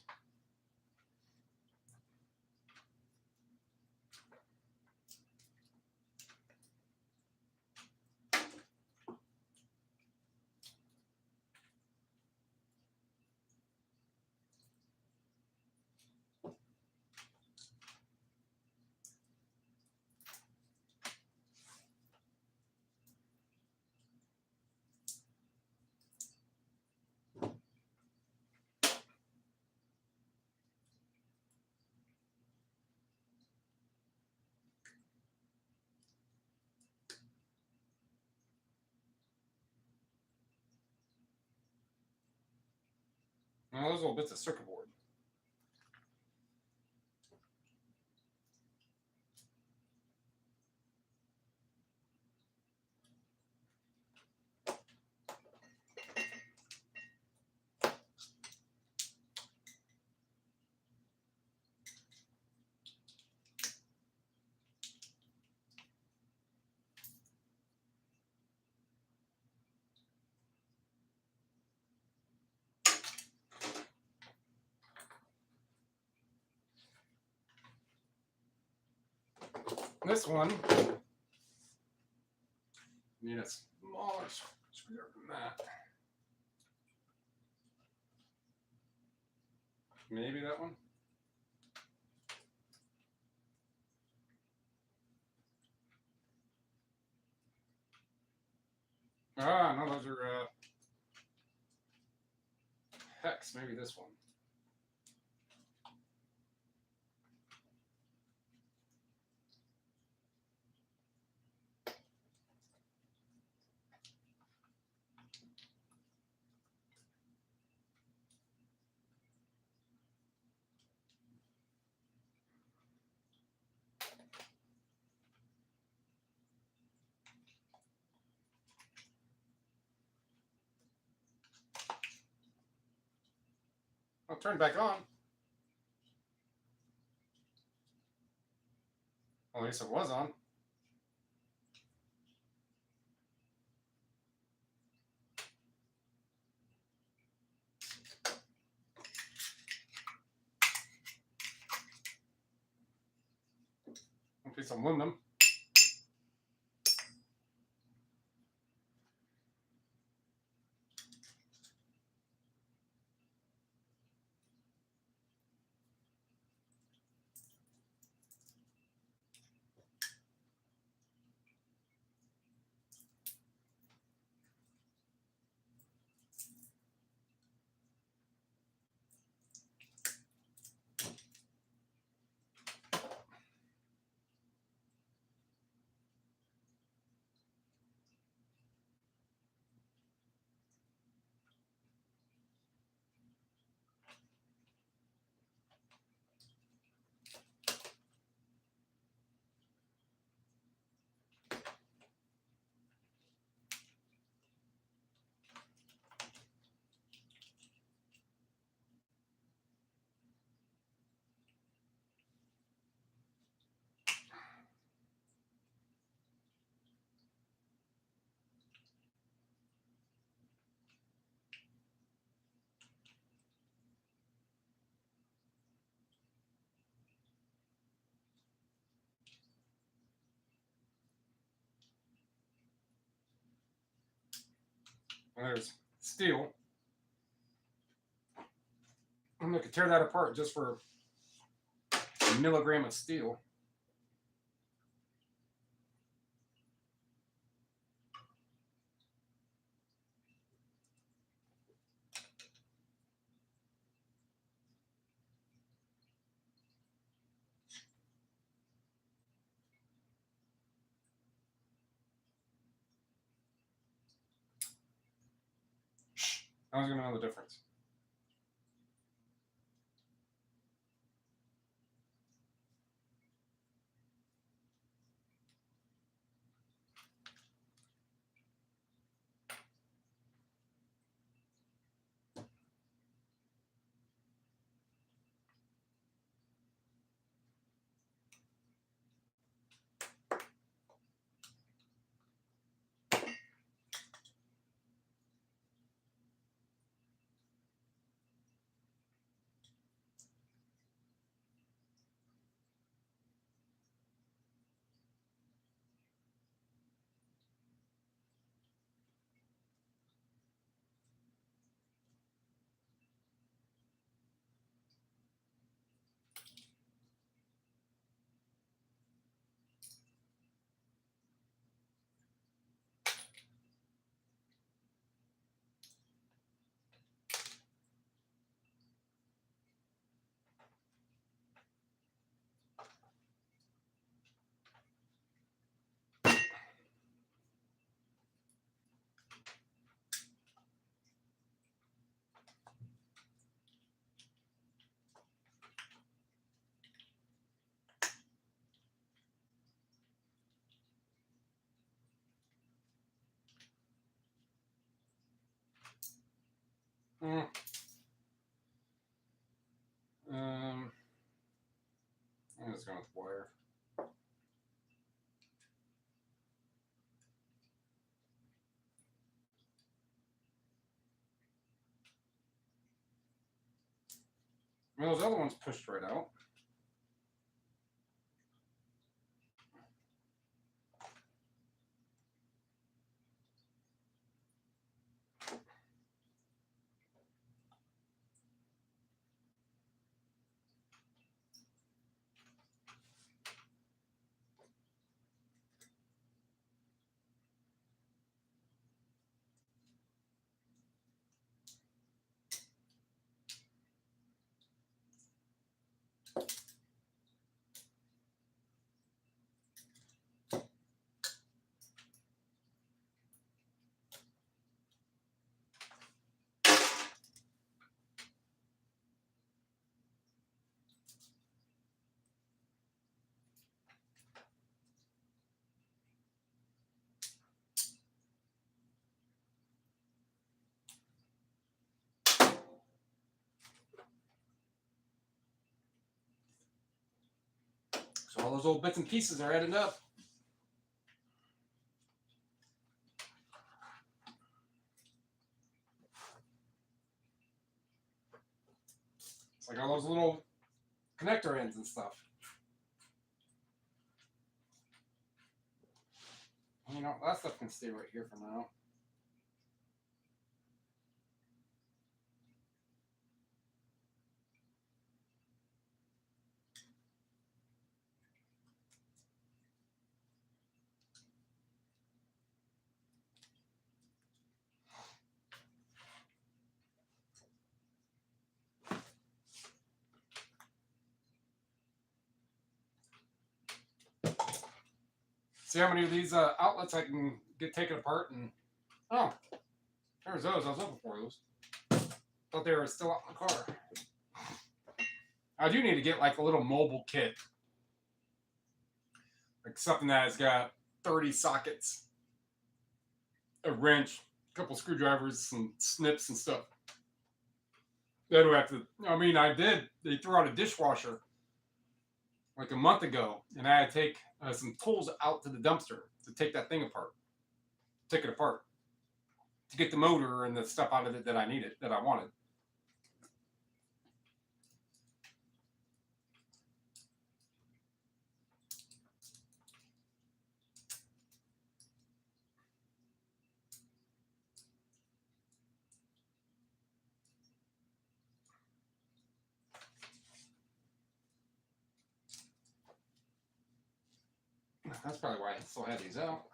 Now those little bits of circuit board. This one, need a smaller screwdriver than that. Maybe that one. Ah, no, those are hex. Maybe this one. I'll turn it back on. Well, at least it was on. A piece of aluminum. There's steel. I'm going to tear that apart just for milligram of steel. I was going to know the difference. I'm just going with wire. I mean, those other ones pushed right out. So all those old bits and pieces are added up. It's like all those little connector ends and stuff. You know, that stuff can stay right here for now. See how many of these outlets I can get taken apart and oh, there's those. I was looking for those. Thought they were still out in the car. I do need to get like a little mobile kit, like something that has got 30 sockets, a wrench, a couple screwdrivers, some snips and stuff. Then we have to. I mean, I did. They threw out a dishwasher like a month ago, and I had to take some tools out to the dumpster to take that thing apart, take it apart, to get the motor and the stuff out of it that I needed, that I wanted. That's probably why I still had these out.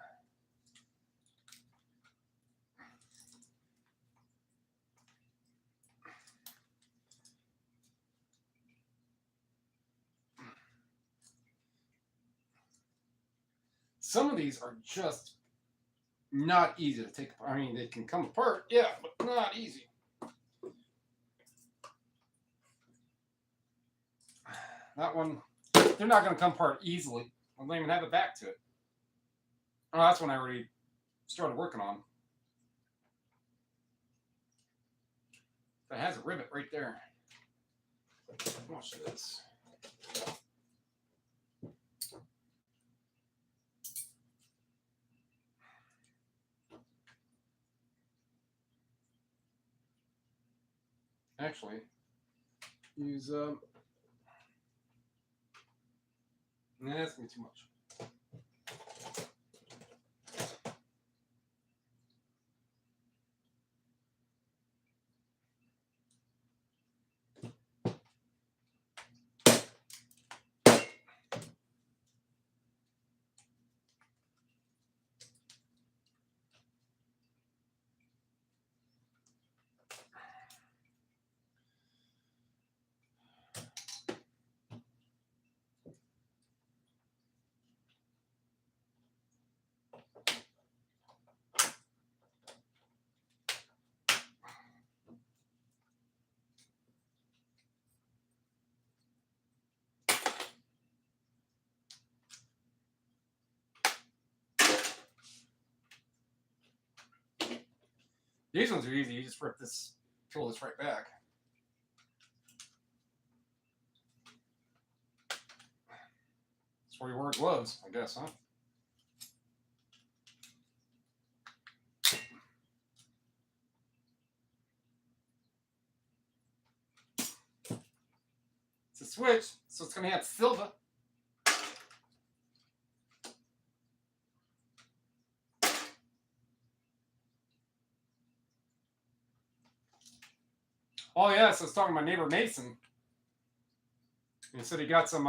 Some of these are just not easy to take apart. I mean, they can come apart, yeah, but not easy. That one, they're not going to come apart easily. I don't even have a back to it. Oh, that's when I already started working on. That has a rivet right there. Watch this. Actually, use nah, that's gonna be too much. These ones are easy. You just rip this, pull this right back. That's where you wear gloves, I guess, huh? It's a switch, so it's gonna have silver. Oh yeah, so I was talking to my neighbor Mason. He said he got some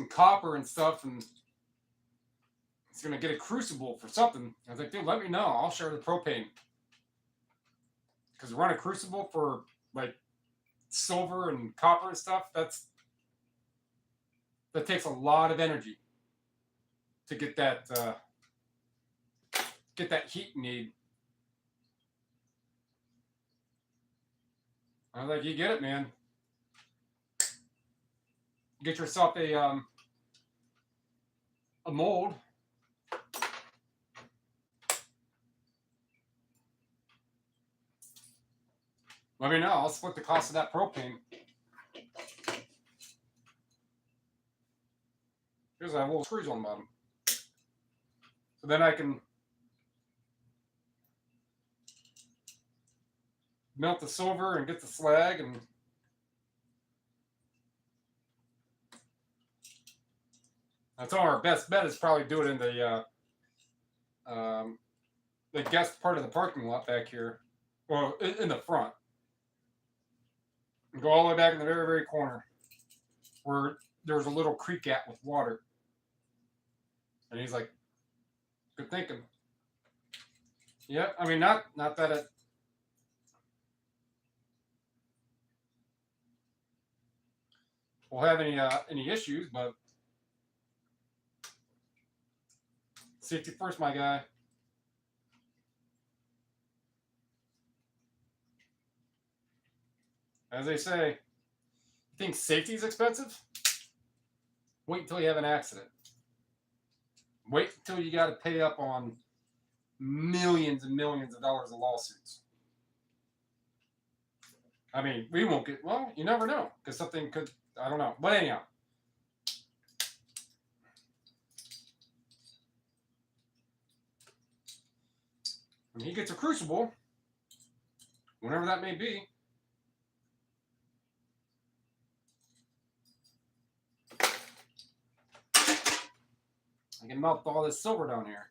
copper and stuff, and he's gonna get a crucible for something. I was like, dude, let me know. I'll share the propane. Because run a crucible for like silver and copper and stuff, that takes a lot of energy to get that heat you need. I was like, you get it, man. Get yourself a mold. Let me know. I'll split the cost of that propane. Here's a little screws on the bottom. So then I can melt the silver and get the slag, and I told our best bet is probably do it in the guest part of the parking lot back here. Well, in the front. And go all the way back in the very, very corner where there's a little creek at with water. And he's like, good thinking. Yeah, I mean, not that it will have any issues, but safety first, my guy. As they say, you think safety is expensive? Wait until you have an accident. Wait until you got to pay up on millions and millions of dollars of lawsuits. I mean, we won't get, well, you never know, because something could, I don't know. But anyhow. When he gets a crucible, whenever that may be, I can melt all this silver down here.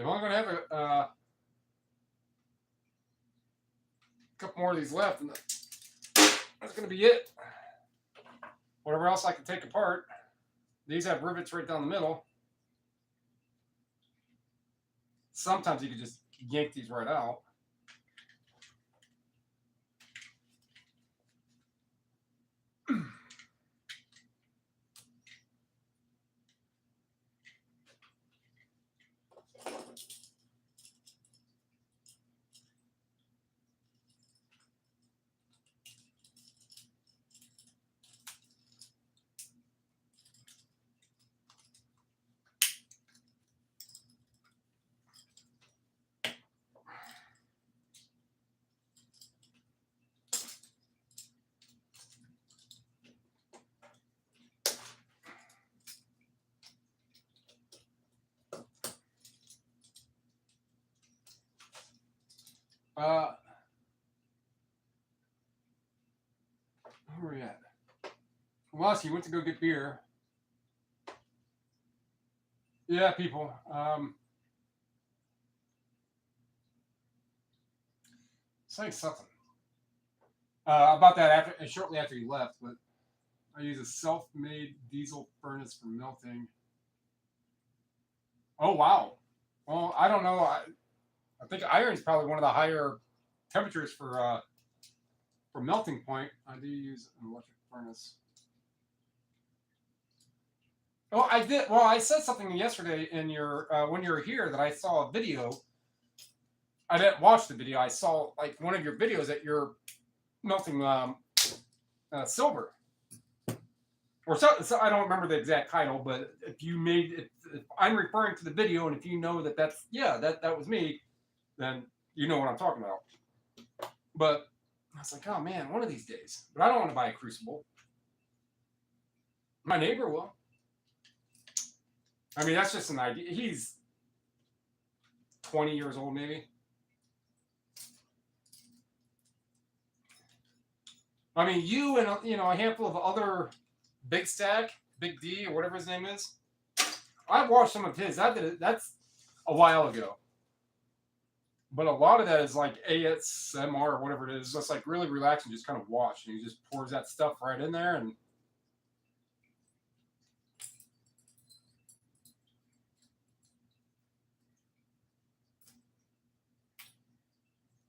I'm only going to have a couple more of these left, and that's going to be it. Whatever else I can take apart. These have rivets right down the middle. Sometimes you can just yank these right out. Where are we at? Well, he went to go get beer. Yeah, people. Saying something about that shortly after he left, but I use a self-made diesel furnace for melting. Oh wow. Well, I don't know. I think iron is probably one of the higher temperatures for melting point. I do use an electric furnace. Oh, I did. Well, I said something yesterday in your when you were here that I saw a video. I didn't watch the video. I saw like one of your videos that you're melting silver. Or so I don't remember the exact title, but if you made, if I'm referring to the video, and if you know that that's, yeah, that was me, then you know what I'm talking about. But I was like, oh man, one of these days. But I don't want to buy a crucible. My neighbor will. I mean, that's just an idea. He's 20 years old, maybe. I mean, you and a handful of other Big Stack, Big D, or whatever his name is. I watched some of his. That's a while ago. But a lot of that is like ASMR or whatever it is. Just like really relaxing, just kind of watch. And he just pours that stuff right in there. And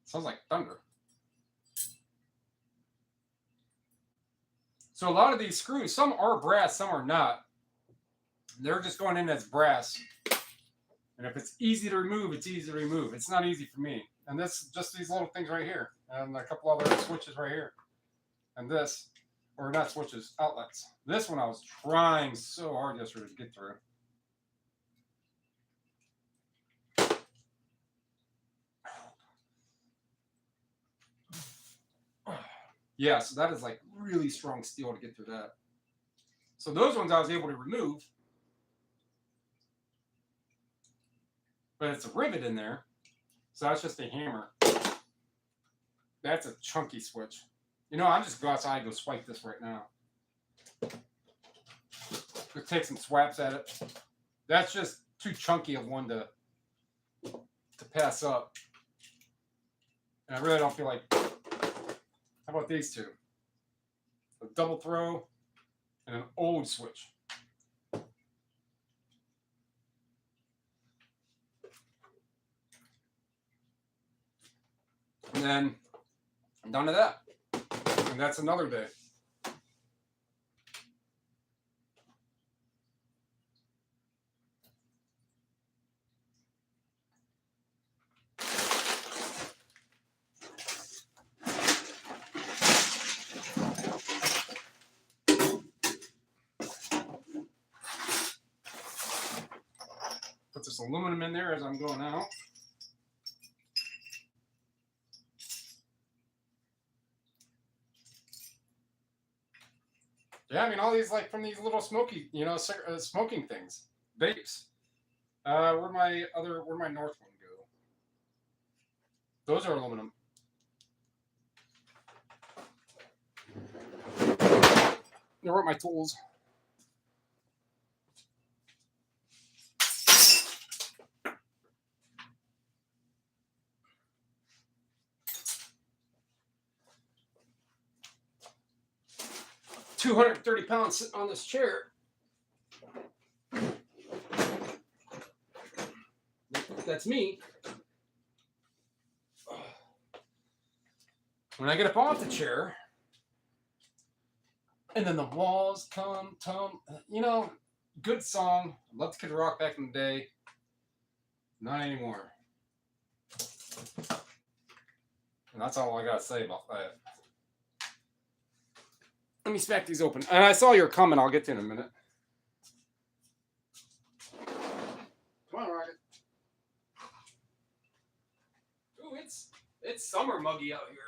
sounds like thunder. So a lot of these screws, some are brass, some are not. They're just going in as brass. And if it's easy to remove, it's easy to remove. It's not easy for me. And this, just these little things right here. And a couple other switches right here. And this, or not switches, outlets. This one I was trying so hard yesterday to get through. Yeah, so that is like really strong steel to get through that. So those ones I was able to remove. But it's a rivet in there. So that's just a hammer. That's a chunky switch. You know, I'm just go outside and go swipe this right now. Go take some swaps at it. That's just too chunky of one to pass up. And I really don't feel like... How about these two? A double throw and an old switch. And then I'm done to that. And that's another day. Put this aluminum in there as I'm going out. Yeah, I mean, all these like from these little smoky, smoking things, vapes. Where'd my north one go? Those are aluminum. They're with my tools. 230 pounds sitting on this chair. That's me. When I get up off the chair, and then the walls come, you know, good song. I loved Kid Rock back in the day. Not anymore. And that's all I got to say about that. Let me smack these open. And I saw your comment. I'll get to in a minute. Come on, Rocket. Ooh, it's summer muggy out here.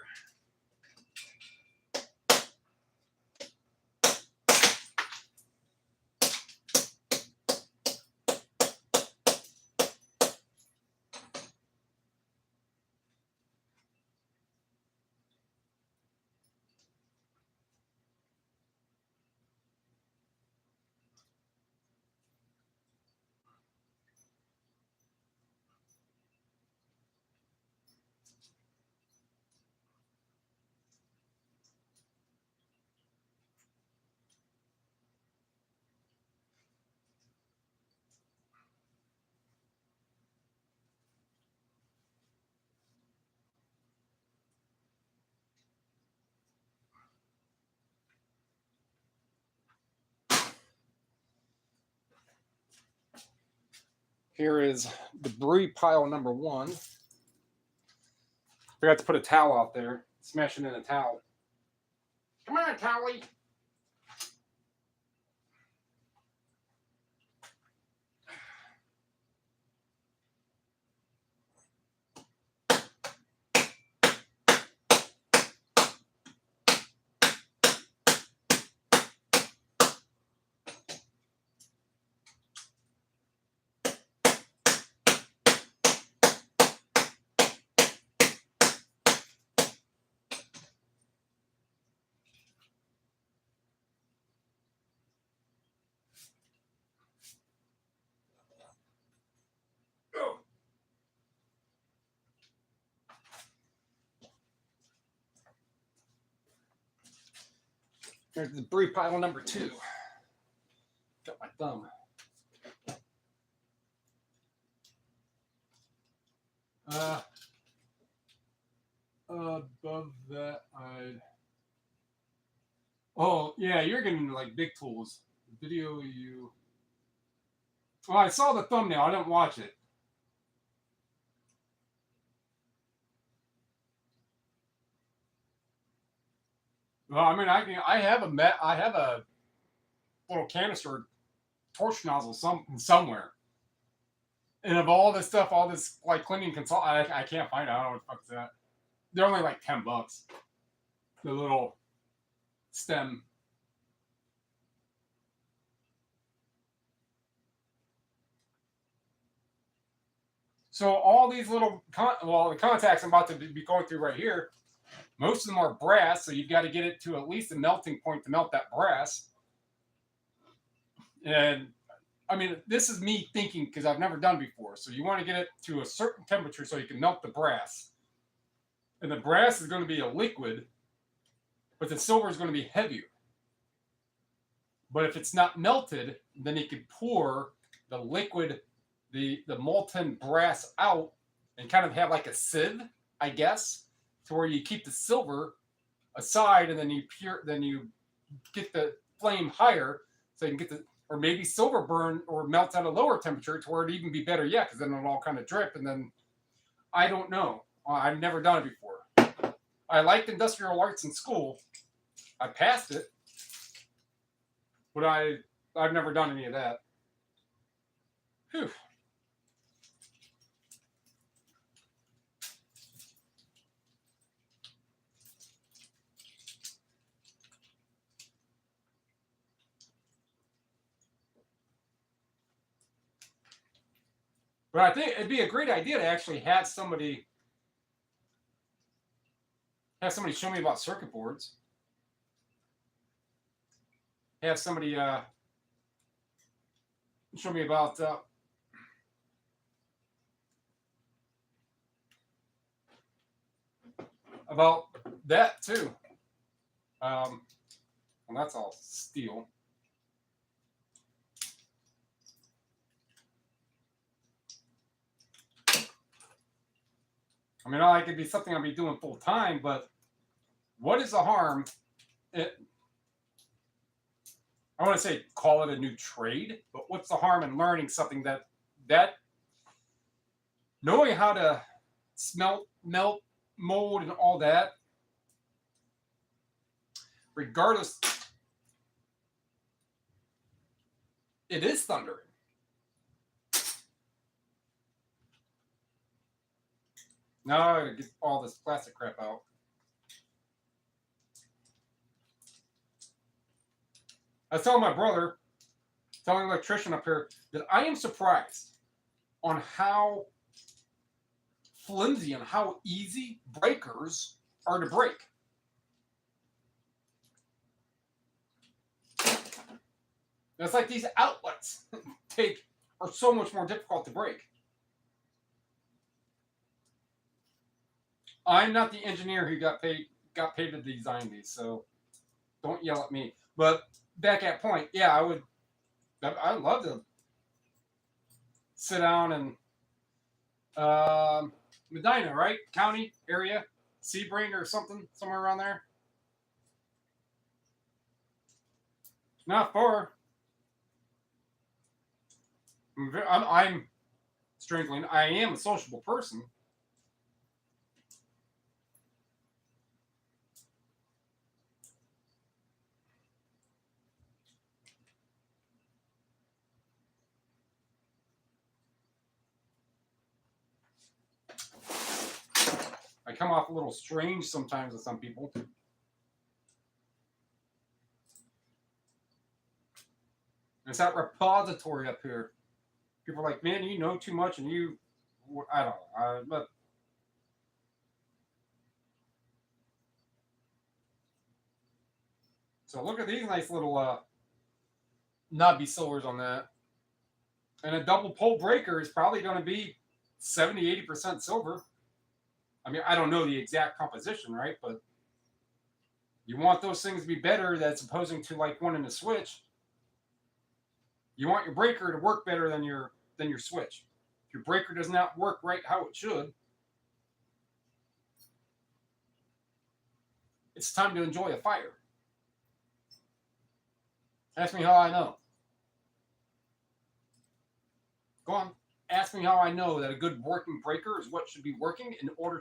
Here is debris pile number 1. Forgot to put a towel out there. Smashing in a towel. Come on, Towelly. Here's the debris pile number 2. Got my thumb. Above that, oh, yeah, you're getting like big tools. Video you. Well, I saw the thumbnail. I didn't watch it. Well, I mean, I have a little canister torch nozzle somewhere. And of all this stuff, all this like cleaning consult, I can't find it. I don't know what the fuck's that. They're only like $10. The little stem. So all these little the contacts I'm about to be going through right here, most of them are brass, so you've got to get it to at least a melting point to melt that brass. And I mean, this is me thinking because I've never done before. So you want to get it to a certain temperature so you can melt the brass. And the brass is going to be a liquid, but the silver is going to be heavier. But if it's not melted, then you can pour the liquid, the molten brass out and kind of have like a sieve, I guess, to where you keep the silver aside and then you get the flame higher so you can get the, or maybe silver burn or melt at a lower temperature to where it'd even be better yet, because then it'll all kind of drip. And then I don't know. I've never done it before. I liked industrial arts in school. I passed it, but I've never done any of that. Whew. But I think it'd be a great idea to actually have somebody show me about circuit boards. Have somebody show me about that too. Well, that's all steel. I mean, it could be something I'll be doing full time, but what is the harm? I want to say call it a new trade, but what's the harm in learning something that knowing how to smelt, melt, mold, and all that, regardless, it is thundering. Now I gotta get all this plastic crap out. I was telling my brother, telling the electrician up here, that I am surprised on how flimsy and how easy breakers are to break. It's like these outlets are so much more difficult to break. I'm not the engineer who got paid to design these, so don't yell at me. But back at point, yeah, I'd love to sit down and Medina, right? County area, Sebring or something, somewhere around there. Not far. I'm strangely, I am a sociable person. I come off a little strange sometimes with some people. It's that repository up here. People are like, man, you know too much, and I don't know. But so look at these nice little knobby silvers on that. And a double pole breaker is probably going to be 70-80% silver. I mean, I don't know the exact composition, right? But you want those things to be better that's opposing to like one in the switch. You want your breaker to work better than your switch. If your breaker does not work right how it should, it's time to enjoy a fire. Ask me how I know. Go on. Ask me how I know that a good working breaker is what should be working in order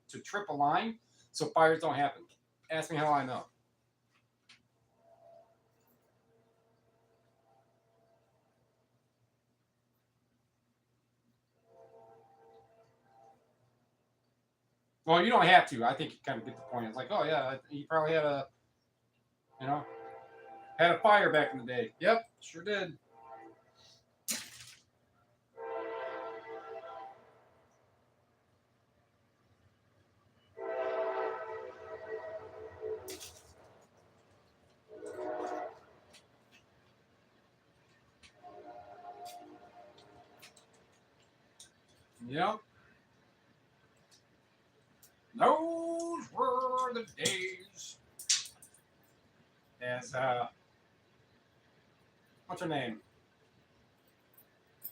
to trip a line so fires don't happen. Ask me how I know. Well, you don't have to. I think you kind of get the point. It's like, oh yeah, he probably had a fire back in the day. Yep, sure did. Yep. Those were the days. As what's her name?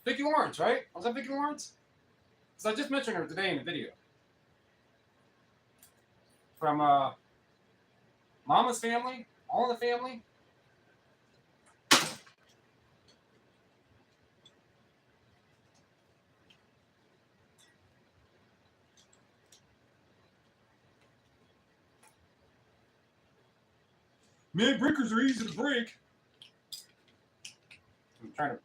Vicki Lawrence, right? Was that Vicki Lawrence? Because I just mentioned her today in the video. From Mama's Family, All in the Family. Man, breakers are easy to break. I'm trying to.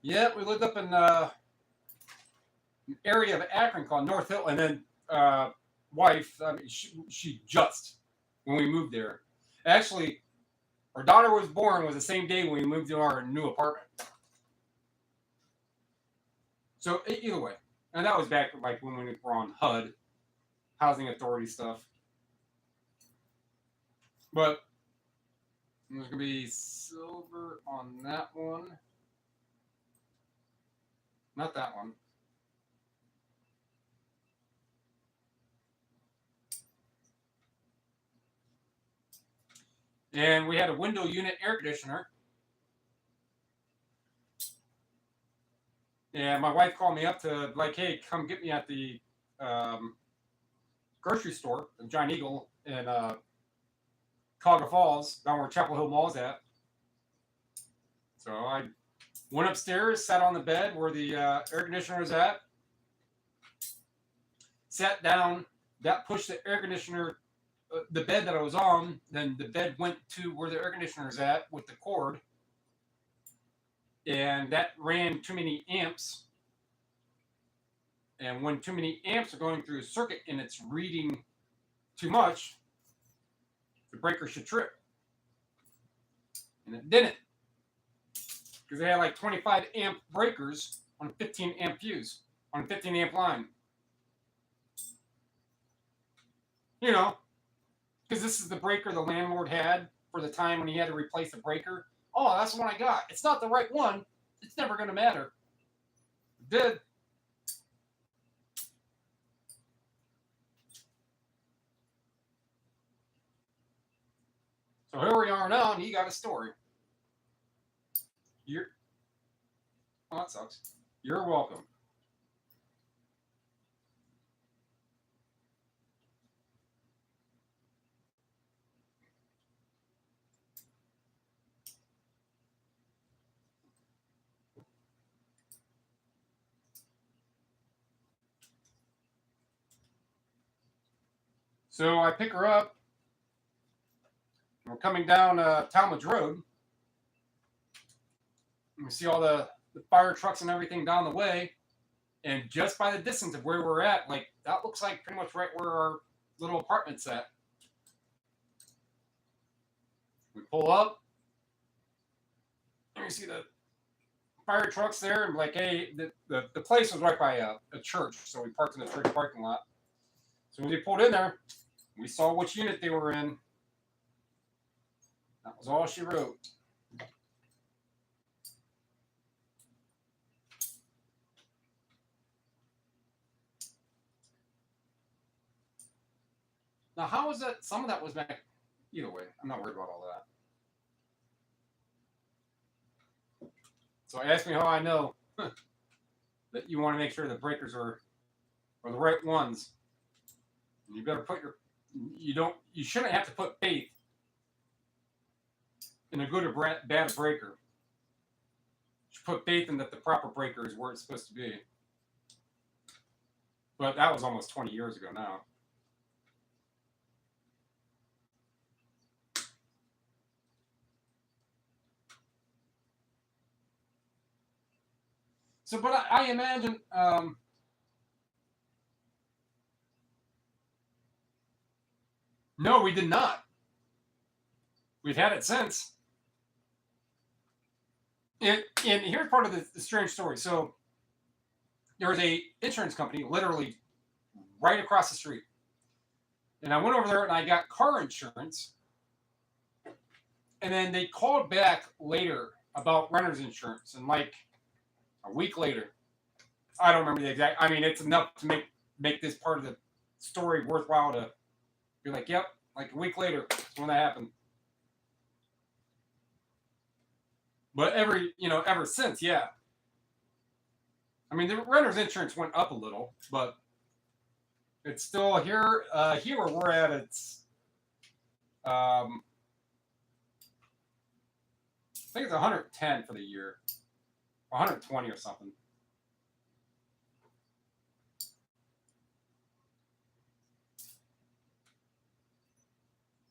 Yeah, we lived up in an area of Akron called North Hill, and then wife, I mean, she just when we moved there. Actually, our daughter was born was the same day when we moved to our new apartment. So either way, and that was back like when we were on HUD, Housing Authority stuff. But there's going to be silver on that one. Not that one. And we had a window unit air conditioner. And my wife called me up to like, hey, come get me at the grocery store, the Giant Eagle in Cuyahoga Falls, down where Chapel Hill Mall's at. So I went upstairs, sat on the bed where the air conditioner was at, sat down. That pushed the air conditioner, the bed that I was on. Then the bed went to where the air conditioner is at with the cord. And that ran too many amps. And when too many amps are going through a circuit and it's reading too much, the breaker should trip. And it didn't. Because they had like 25 amp breakers on a 15 amp fuse, on a 15 amp line. You know, because this is the breaker the landlord had for the time when he had to replace the breaker. Oh, that's the one I got. It's not the right one. It's never going to matter. It did. So here we are now, and he got a story. Oh, that sucks. You're welcome. So I pick her up. We're coming down Talmadge Road. We see all the fire trucks and everything down the way. And just by the distance of where we're at, like, that looks like pretty much right where our little apartment's at. We pull up. And we see the fire trucks there. And like, hey, the place was right by a church. So we parked in the church parking lot. So when we pulled in there, we saw which unit they were in. That was all she wrote. Now, how was that? Some of that was back. Either way, I'm not worried about all that. So ask me how I know that you want to make sure the breakers are the right ones. You better put you shouldn't have to put faith in a good or bad breaker. You should put faith in that the proper breaker is where it's supposed to be. But that was almost 20 years ago now. So, but I imagine no, we did not. We've had it since. And here's part of the strange story. So there was a insurance company literally right across the street. And I went over there and I got car insurance. And then they called back later about renter's insurance. And like a week later, I don't remember the exact, I mean, it's enough to make this part of the story worthwhile to be like, yep, like a week later, that's when that happened. But ever since, yeah. I mean, the renter's insurance went up a little, but it's still here where we're at. It's, I think it's 110 for the year, 120 or something.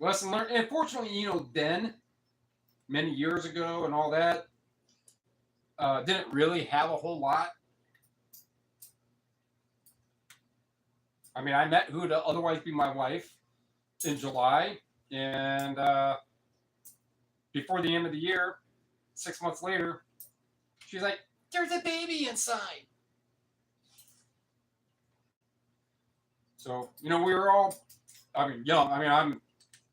Lesson learned. And fortunately, then, many years ago and all that, didn't really have a whole lot. I mean, I met who would otherwise be my wife in July, and before the end of the year, 6 months later, she's like, "There's a baby inside." So we were all, I mean, young. I mean, I'm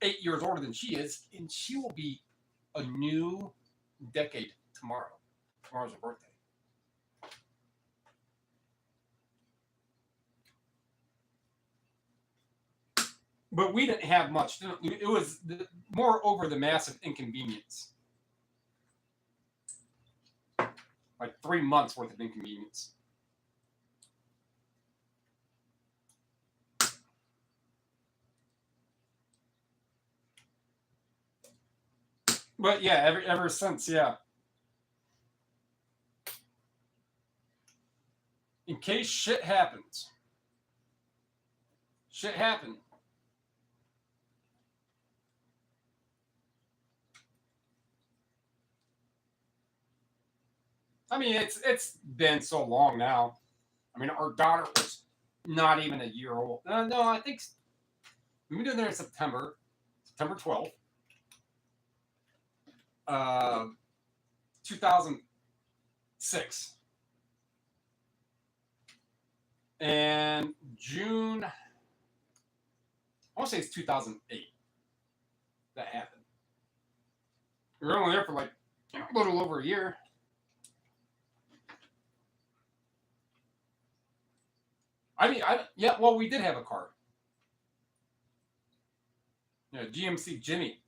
8 years older than she is, and she will be a new decade tomorrow. Tomorrow's her birthday. But we didn't have much. It was more over the massive inconvenience. Like 3 months worth of inconvenience. But yeah, ever since, yeah. In case shit happens. Shit happened. I mean, it's been so long now. I mean, our daughter was not even a year old. No, I think we moved in there in September 12th, 2006. And June, I want to say it's 2008 that happened. We were only there for like a little over a year. I mean, yeah, well, we did have a car. Yeah, GMC Jimmy.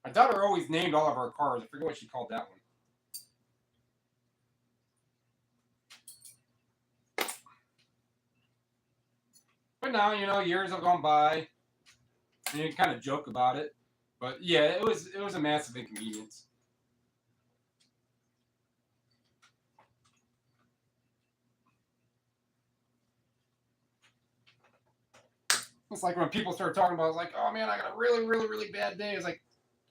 My daughter always named all of our cars. I forget what she called that one. But now, years have gone by, and you kind of joke about it. But yeah, it was a massive inconvenience. It's like when people start talking about, it's like, oh man, I got a really, really, really bad day. It's like,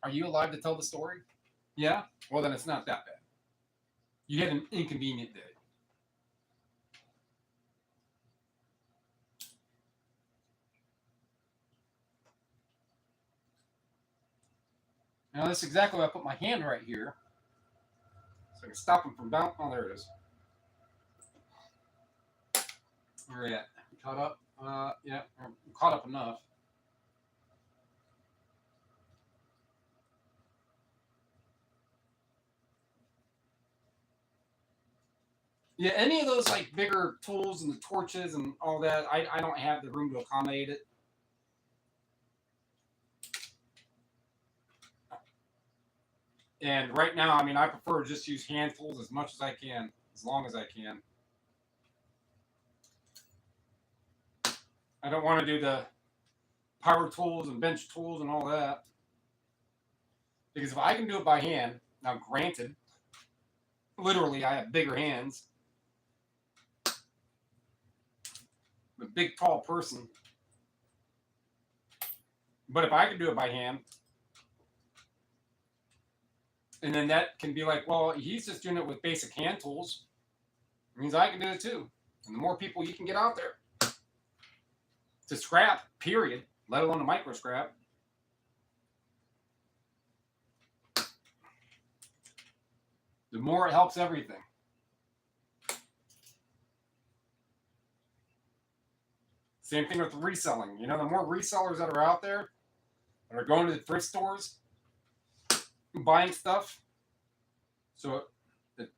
are you alive to tell the story? Yeah? Well, then it's not that bad. You had an inconvenient day. Now, that's exactly why I put my hand right here. So I can stop him from bouncing. Oh, there it is. Where are you at? Caught up? Yeah, I'm caught up enough. Yeah, any of those like bigger tools and the torches and all that, I don't have the room to accommodate it. And right now, I mean, I prefer to just use hand tools as much as I can, as long as I can. I don't want to do the power tools and bench tools and all that. Because if I can do it by hand, now granted, literally I have bigger hands. I'm a big, tall person. But if I can do it by hand, and then that can be like, well, he's just doing it with basic hand tools. It means I can do it too. And the more people you can get out there to scrap, period, let alone a micro scrap, the more it helps everything. Same thing with reselling. The more resellers that are out there that are going to the thrift stores, buying stuff, so it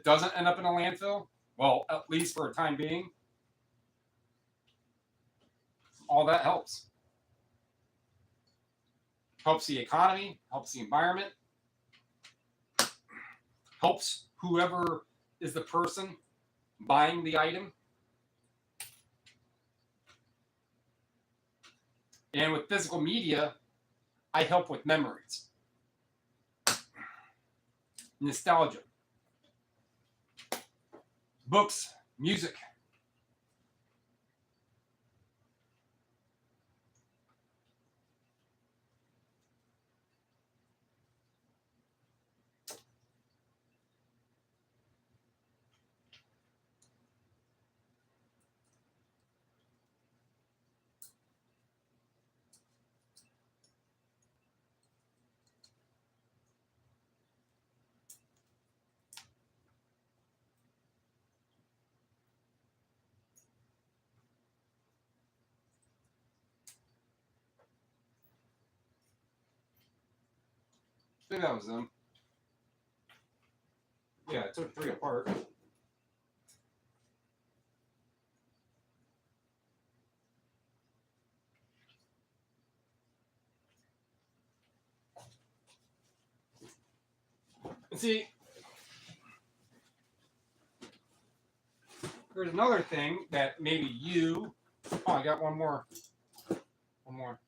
doesn't end up in a landfill, well, at least for a time being, all that helps. Helps the economy, helps the environment, helps whoever is the person buying the item. And with physical media, I help with memories, nostalgia, books, music. think that was them. Yeah, I took 3 apart. And see, there's another thing that maybe you. Oh, I got one more. One more.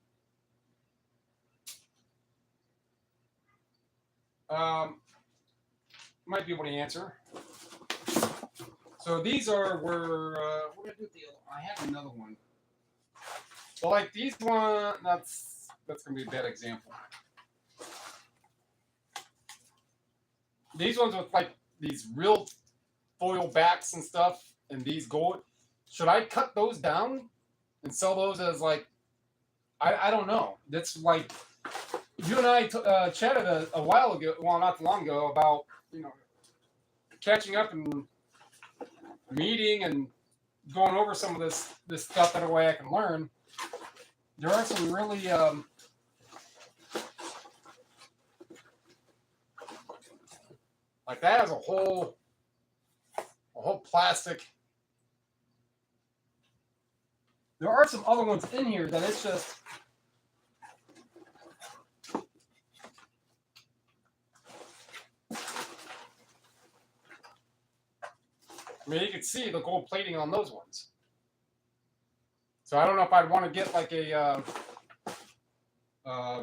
Might be able to answer. So these are where what did I do with the other? I have another one. Well, like these one, that's gonna be a bad example. These ones with like these real foil backs and stuff, and these gold. Should I cut those down and sell those as like? I don't know. That's like you and I chatted a while ago. Well, not too long ago about catching up and meeting and going over some of this stuff that way I can learn. There are some really like that has a whole plastic. There are some other ones in here that it's just I mean, you can see the gold plating on those ones. So I don't know if I'd want to get like a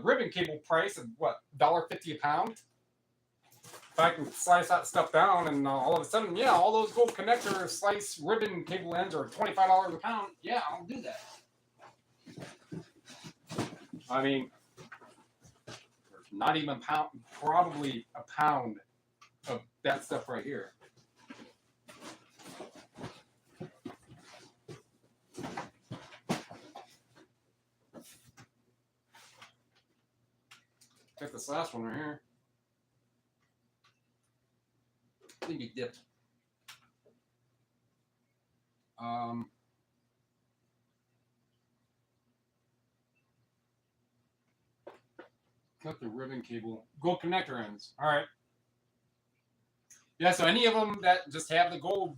ribbon cable price of what, $1.50 a pound. If I can slice that stuff down and all of a sudden, yeah, all those gold connector slice ribbon cable ends are $25 a pound. Yeah, I'll do that. I mean, there's not even a pound, probably a pound of that stuff right here. Check this last one right here. I think it dipped. Cut the ribbon cable. Gold connector ends. All right. Yeah, so any of them that just have the gold,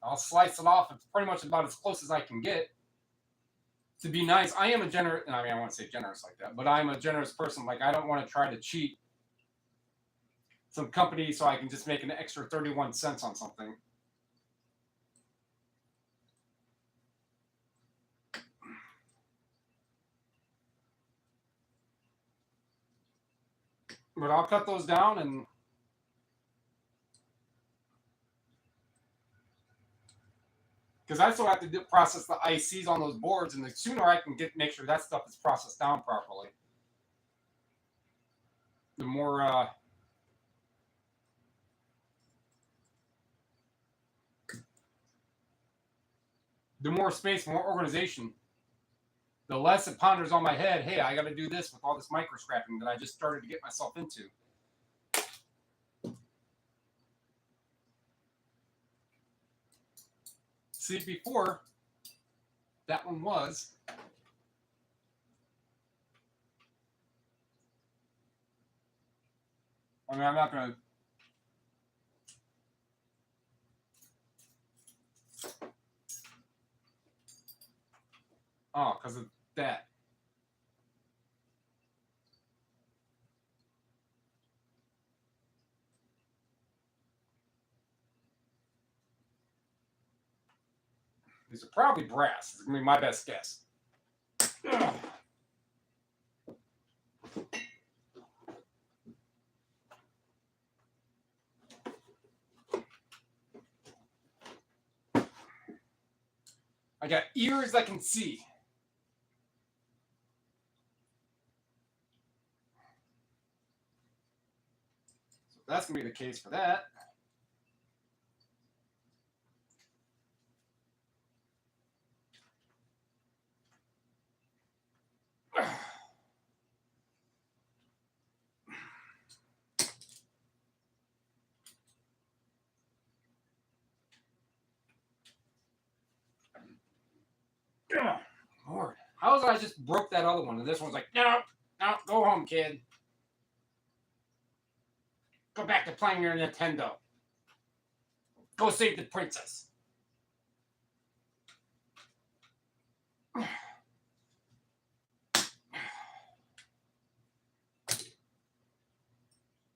I'll slice it off. It's pretty much about as close as I can get. To be nice, I am a generous. I mean, I won't say generous like that, but I'm a generous person. Like, I don't want to try to cheat some company so I can just make an extra 31 cents on something. But I'll cut those down and because I still have to process the ICs on those boards, and the sooner I can make sure that stuff is processed down properly, the more space, more organization. The less it ponders on my head, hey, I got to do this with all this microscrapping that I just started to get myself into. See, before, that one was. I mean, I'm not going to. Oh, because of that. These are probably brass. It's going to be my best guess. Ugh. I got ears that can see. So that's going to be the case for that. Lord, how was I just broke that other one? And this one's like, no, go home, kid. Go back to playing your Nintendo. Go save the princess.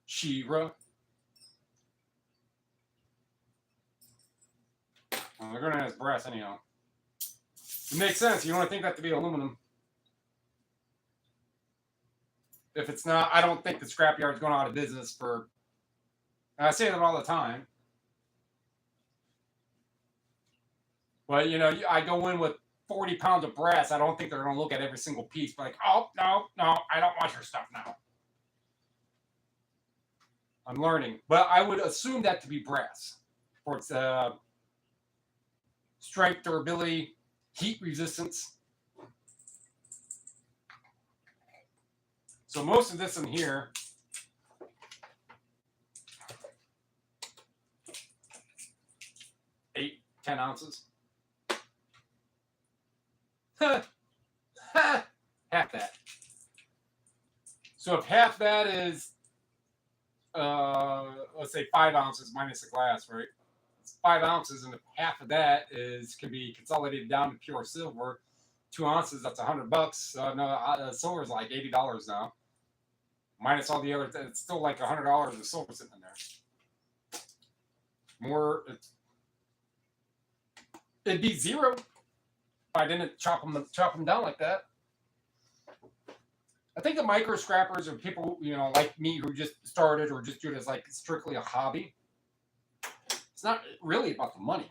She-Ra. Well, they're going to have brass anyhow. It makes sense. You want to think that to be aluminum. If it's not, I don't think the scrapyard's going out of business for... I say that all the time. But, you know, I go in with 40 pounds of brass. I don't think they're going to look at every single piece. But like, oh, no, I don't want your stuff now. I'm learning. But I would assume that to be brass. For its strength, durability, heat resistance. So most of this in here... 10 ounces. Half that. So if half that is, let's say 5 ounces minus the glass, right? It's 5 ounces, and if half of that can be consolidated down to pure silver, 2 ounces, that's $100. No, silver is like $80 now. Minus all the other, it's still like $100 of silver sitting in there. More. It'd be zero if I didn't chop them down like that. I think the micro scrappers are people, you know, like me who just started or just do it as like strictly a hobby. It's not really about the money.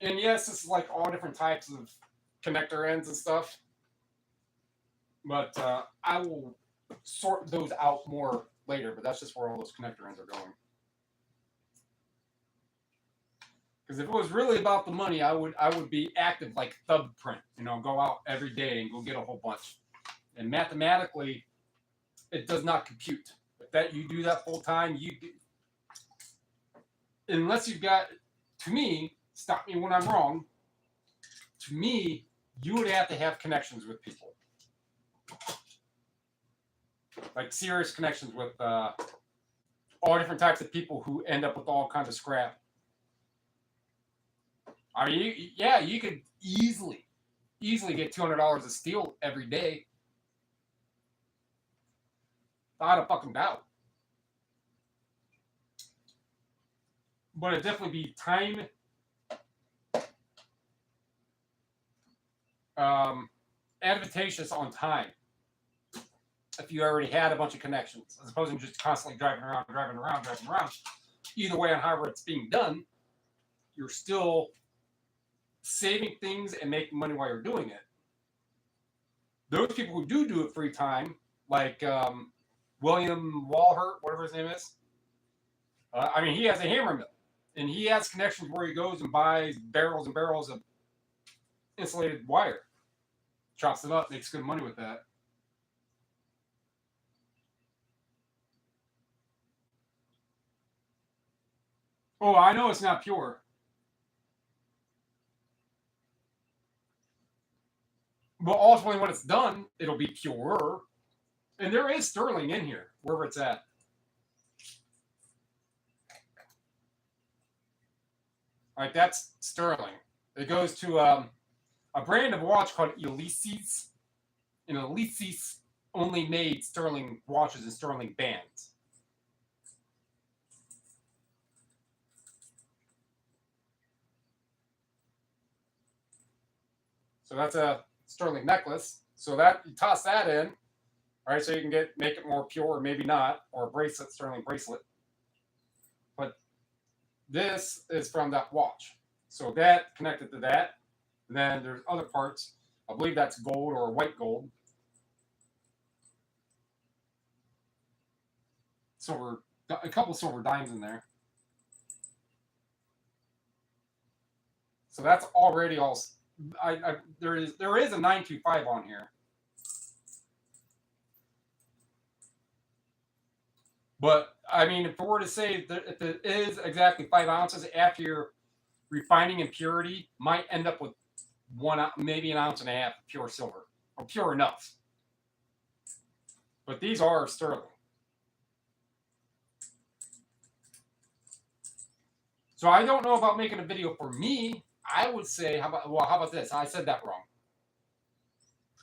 And yes, this is like all different types of connector ends and stuff. But I will sort those out more later, but that's just where all those connector ends are going. Because if it was really about the money, I would be active like Thumbprint. You know, go out every day and go get a whole bunch. And mathematically, it does not compute. If that you do that full time, unless you've got, to me, stop me when I'm wrong. To me, you would have to have connections with people. Like serious connections with all different types of people who end up with all kinds of scrap. I mean, you could easily get $200 of steel every day. Without a fucking doubt. But it'd definitely be time advantageous on time. If you already had a bunch of connections, as opposed to just constantly driving around. Either way on however it's being done, you're still saving things and making money while you're doing it. Those people who do it free time, like William Walhurt, whatever his name is, I mean, he has a hammer mill, and he has connections where he goes and buys barrels and barrels of insulated wire, chops it up, makes good money with that. Oh, I know it's not pure. But ultimately, when it's done, it'll be pure. And there is sterling in here, wherever it's at. All right, that's sterling. It goes to a brand of watch called Ulysses. And Ulysses only made sterling watches and sterling bands. So that's a sterling necklace. So that you toss that in, all right? So you can make it more pure, or maybe not, or a bracelet, sterling bracelet. But this is from that watch. So that connected to that. And then there's other parts. I believe that's gold or white gold. Silver, a couple silver dimes in there. So that's already all. There is a 925 on here. But I mean, if we were to say that if it is exactly 5 ounces after refining impurity might end up with maybe an ounce and a half of pure silver, or pure enough. But these are sterling. So I don't know about making a video for me. I would say, how about this? I said that wrong.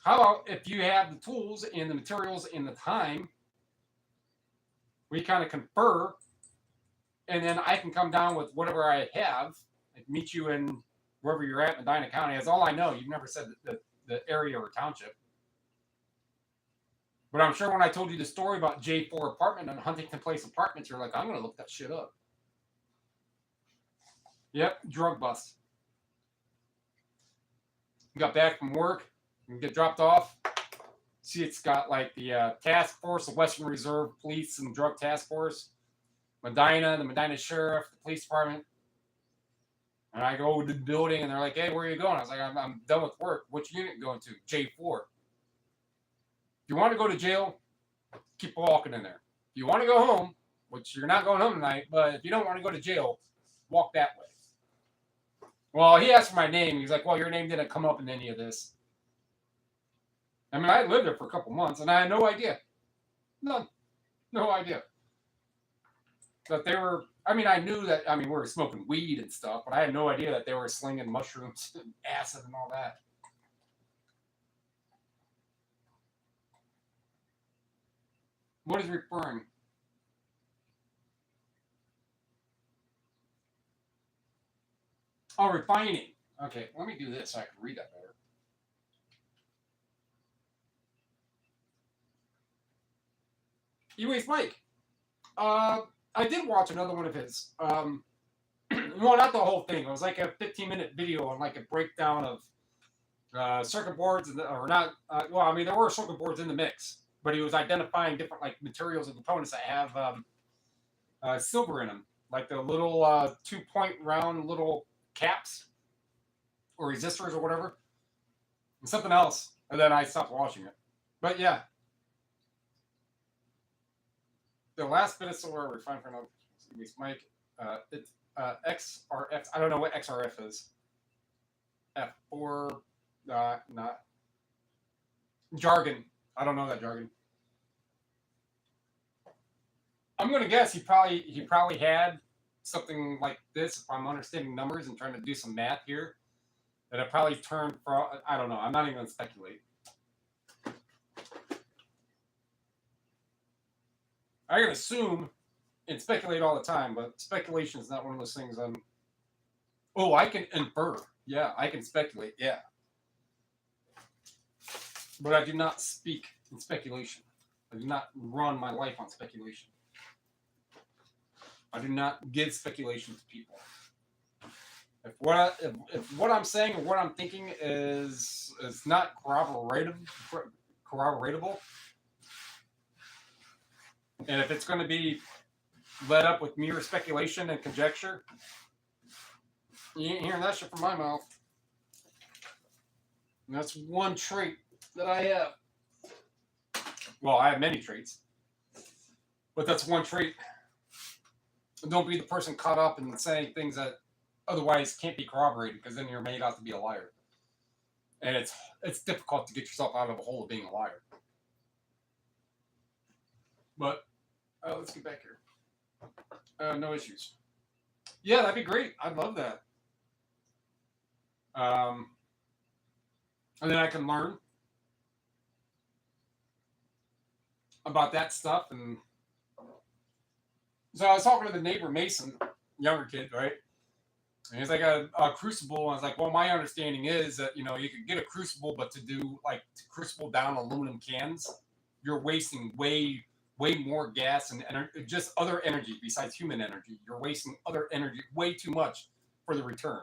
How about if you have the tools and the materials and the time, we kind of confer, and then I can come down with whatever I have, and meet you in wherever you're at in Medina County. That's all I know. You've never said the area or township. But I'm sure when I told you the story about J4 apartment and Huntington Place Apartments, you're like, I'm going to look that shit up. Yep, drug bust. Got back from work, get dropped off. See, it's got like the task force, the Western Reserve Police and Drug Task Force, Medina, the Medina Sheriff, the police department. And I go to the building, and they're like, hey, where are you going? I was like, I'm done with work. Which unit going to? J4. If you want to go to jail, keep walking in there. If you want to go home, which you're not going home tonight, but if you don't want to go to jail, walk that way. Well, he asked for my name. He's like, well, your name didn't come up in any of this. I mean, I lived there for a couple months, and I had no idea. None. No idea. That they were, I mean, I knew that, I mean, we were smoking weed and stuff, but I had no idea that they were slinging mushrooms and acid and all that. What is referring? Oh, refining. Okay, let me do this so I can read that better. Anyways, Mike, I did watch another one of his. Well, not the whole thing. It was like a 15-minute video on like a breakdown of circuit boards, or not. Well, I mean, there were circuit boards in the mix, but he was identifying different like materials and components that have silver in them, like the little 2-point round little caps or resistors or whatever, and something else. And then I stopped watching it. But yeah, the last bit of silver refined for another. Mike, it's XRF. I don't know what XRF is. F4, not jargon. I don't know that jargon. I'm gonna guess he probably had something like this. If I'm understanding numbers and trying to do some math here, that it probably turned from. I don't know. I'm not even gonna speculate. I can assume and speculate all the time, but speculation is not one of those things I can infer. Yeah, I can speculate. Yeah. But I do not speak in speculation. I do not run my life on speculation. I do not give speculation to people. If what I'm saying or what I'm thinking is not corroboratable, and if it's going to be led up with mere speculation and conjecture, you ain't hearing that shit from my mouth. And that's one trait that I have. Well, I have many traits, but that's one trait. Don't be the person caught up in saying things that otherwise can't be corroborated, because then you're made out to be a liar. And it's difficult to get yourself out of a hole of being a liar. But let's get back here. No issues. Yeah, that'd be great. I'd love that. And then I can learn about that stuff. And so I was talking to the neighbor Mason, younger kid, right? And he's like a crucible. And I was like, well, my understanding is that, you could get a crucible, but to crucible down aluminum cans, you're wasting way more gas and just other energy besides human energy. You're wasting other energy way too much for the return.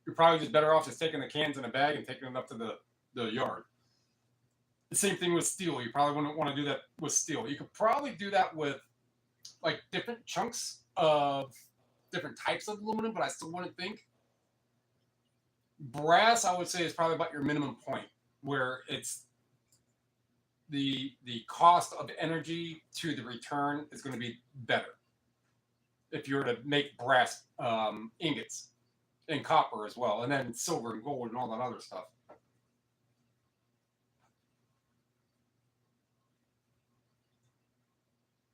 You're probably just better off just taking the cans in a bag and taking them up to the yard. The same thing with steel. You probably wouldn't want to do that with steel. You could probably do that with like different chunks of different types of aluminum, but I still wouldn't think. Brass, I would say, is probably about your minimum point, where it's the cost of energy to the return is going to be better if you were to make brass ingots. and copper as well, and then silver and gold and all that other stuff.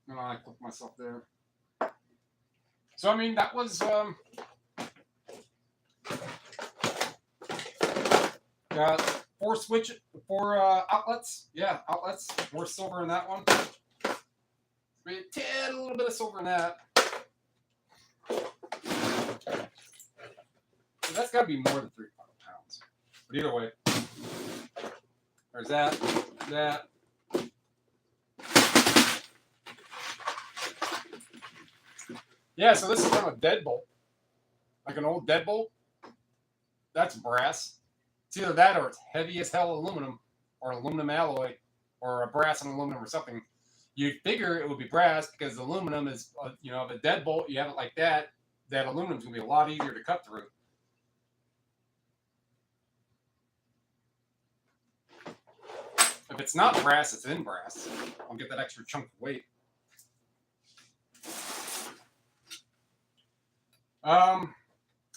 And I clicked myself there. So I mean, that was four outlets. Yeah, outlets. More silver in that one. A little bit of silver in that. So that's got to be more than 3 pounds. But either way, there's that. Yeah, so this is from a deadbolt, like an old deadbolt. That's brass. It's either that or it's heavy as hell aluminum or aluminum alloy or a brass and aluminum or something. You'd figure it would be brass because aluminum is, if a deadbolt, you have it like that, that aluminum's going to be a lot easier to cut through. If it's not brass, it's in brass. I'll get that extra chunk of weight.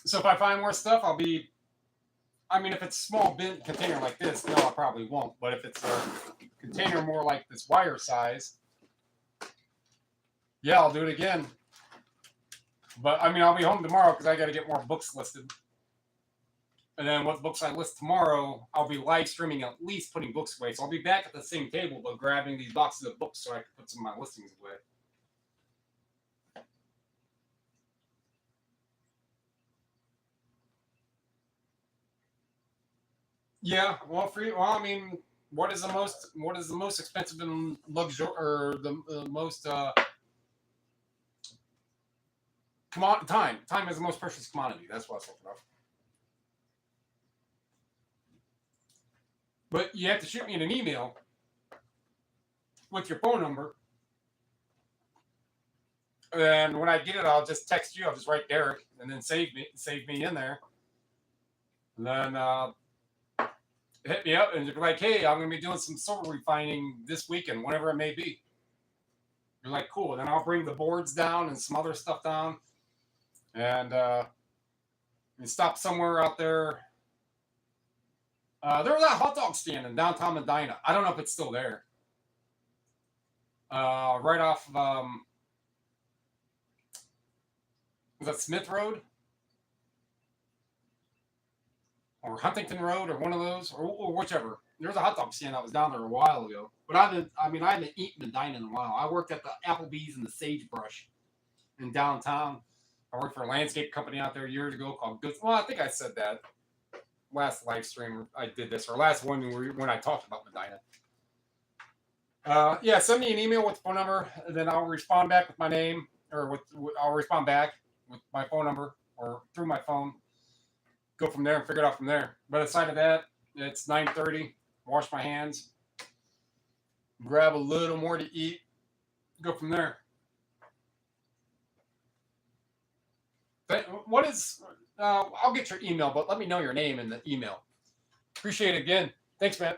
So if I find more stuff, if it's a small bin container like this, no, I probably won't. But if it's a container more like this wire size, yeah, I'll do it again. But I'll be home tomorrow because I got to get more books listed. And then what books I list tomorrow, I'll be live streaming at least putting books away. So I'll be back at the same table, but grabbing these boxes of books so I can put some of my listings away. Yeah, what is the most expensive and luxury, or the most time? Time is the most precious commodity. That's what I was looking up. But you have to shoot me an email with your phone number, and when I get it, I'll just text you. I'll just write Derek, and then save me in there, and then hit me up and be like, hey, I'm going to be doing some silver refining this weekend, whenever it may be. You're like, cool. And then I'll bring the boards down and some other stuff down, and stop somewhere out there. There was that hot dog stand in downtown Medina. I don't know if it's still there. Right off was that Smith Road? Or Huntington Road, or one of those, or whichever. There's a hot dog stand that was down there a while ago. But I haven't eaten and dined in a while. I worked at the Applebee's and the Sagebrush in downtown. I worked for a landscape company out there years ago called Good. Well, I think I said that last live stream I did this, or last one when I talked about Medina. Yeah, send me an email with the phone number, and then I'll respond back with my name, or I'll respond back with my phone number or through my phone. Go from there and figure it out from there. But aside of that, it's 9:30. Wash my hands. Grab a little more to eat. Go from there. I'll get your email, but let me know your name in the email. Appreciate it again. Thanks, man.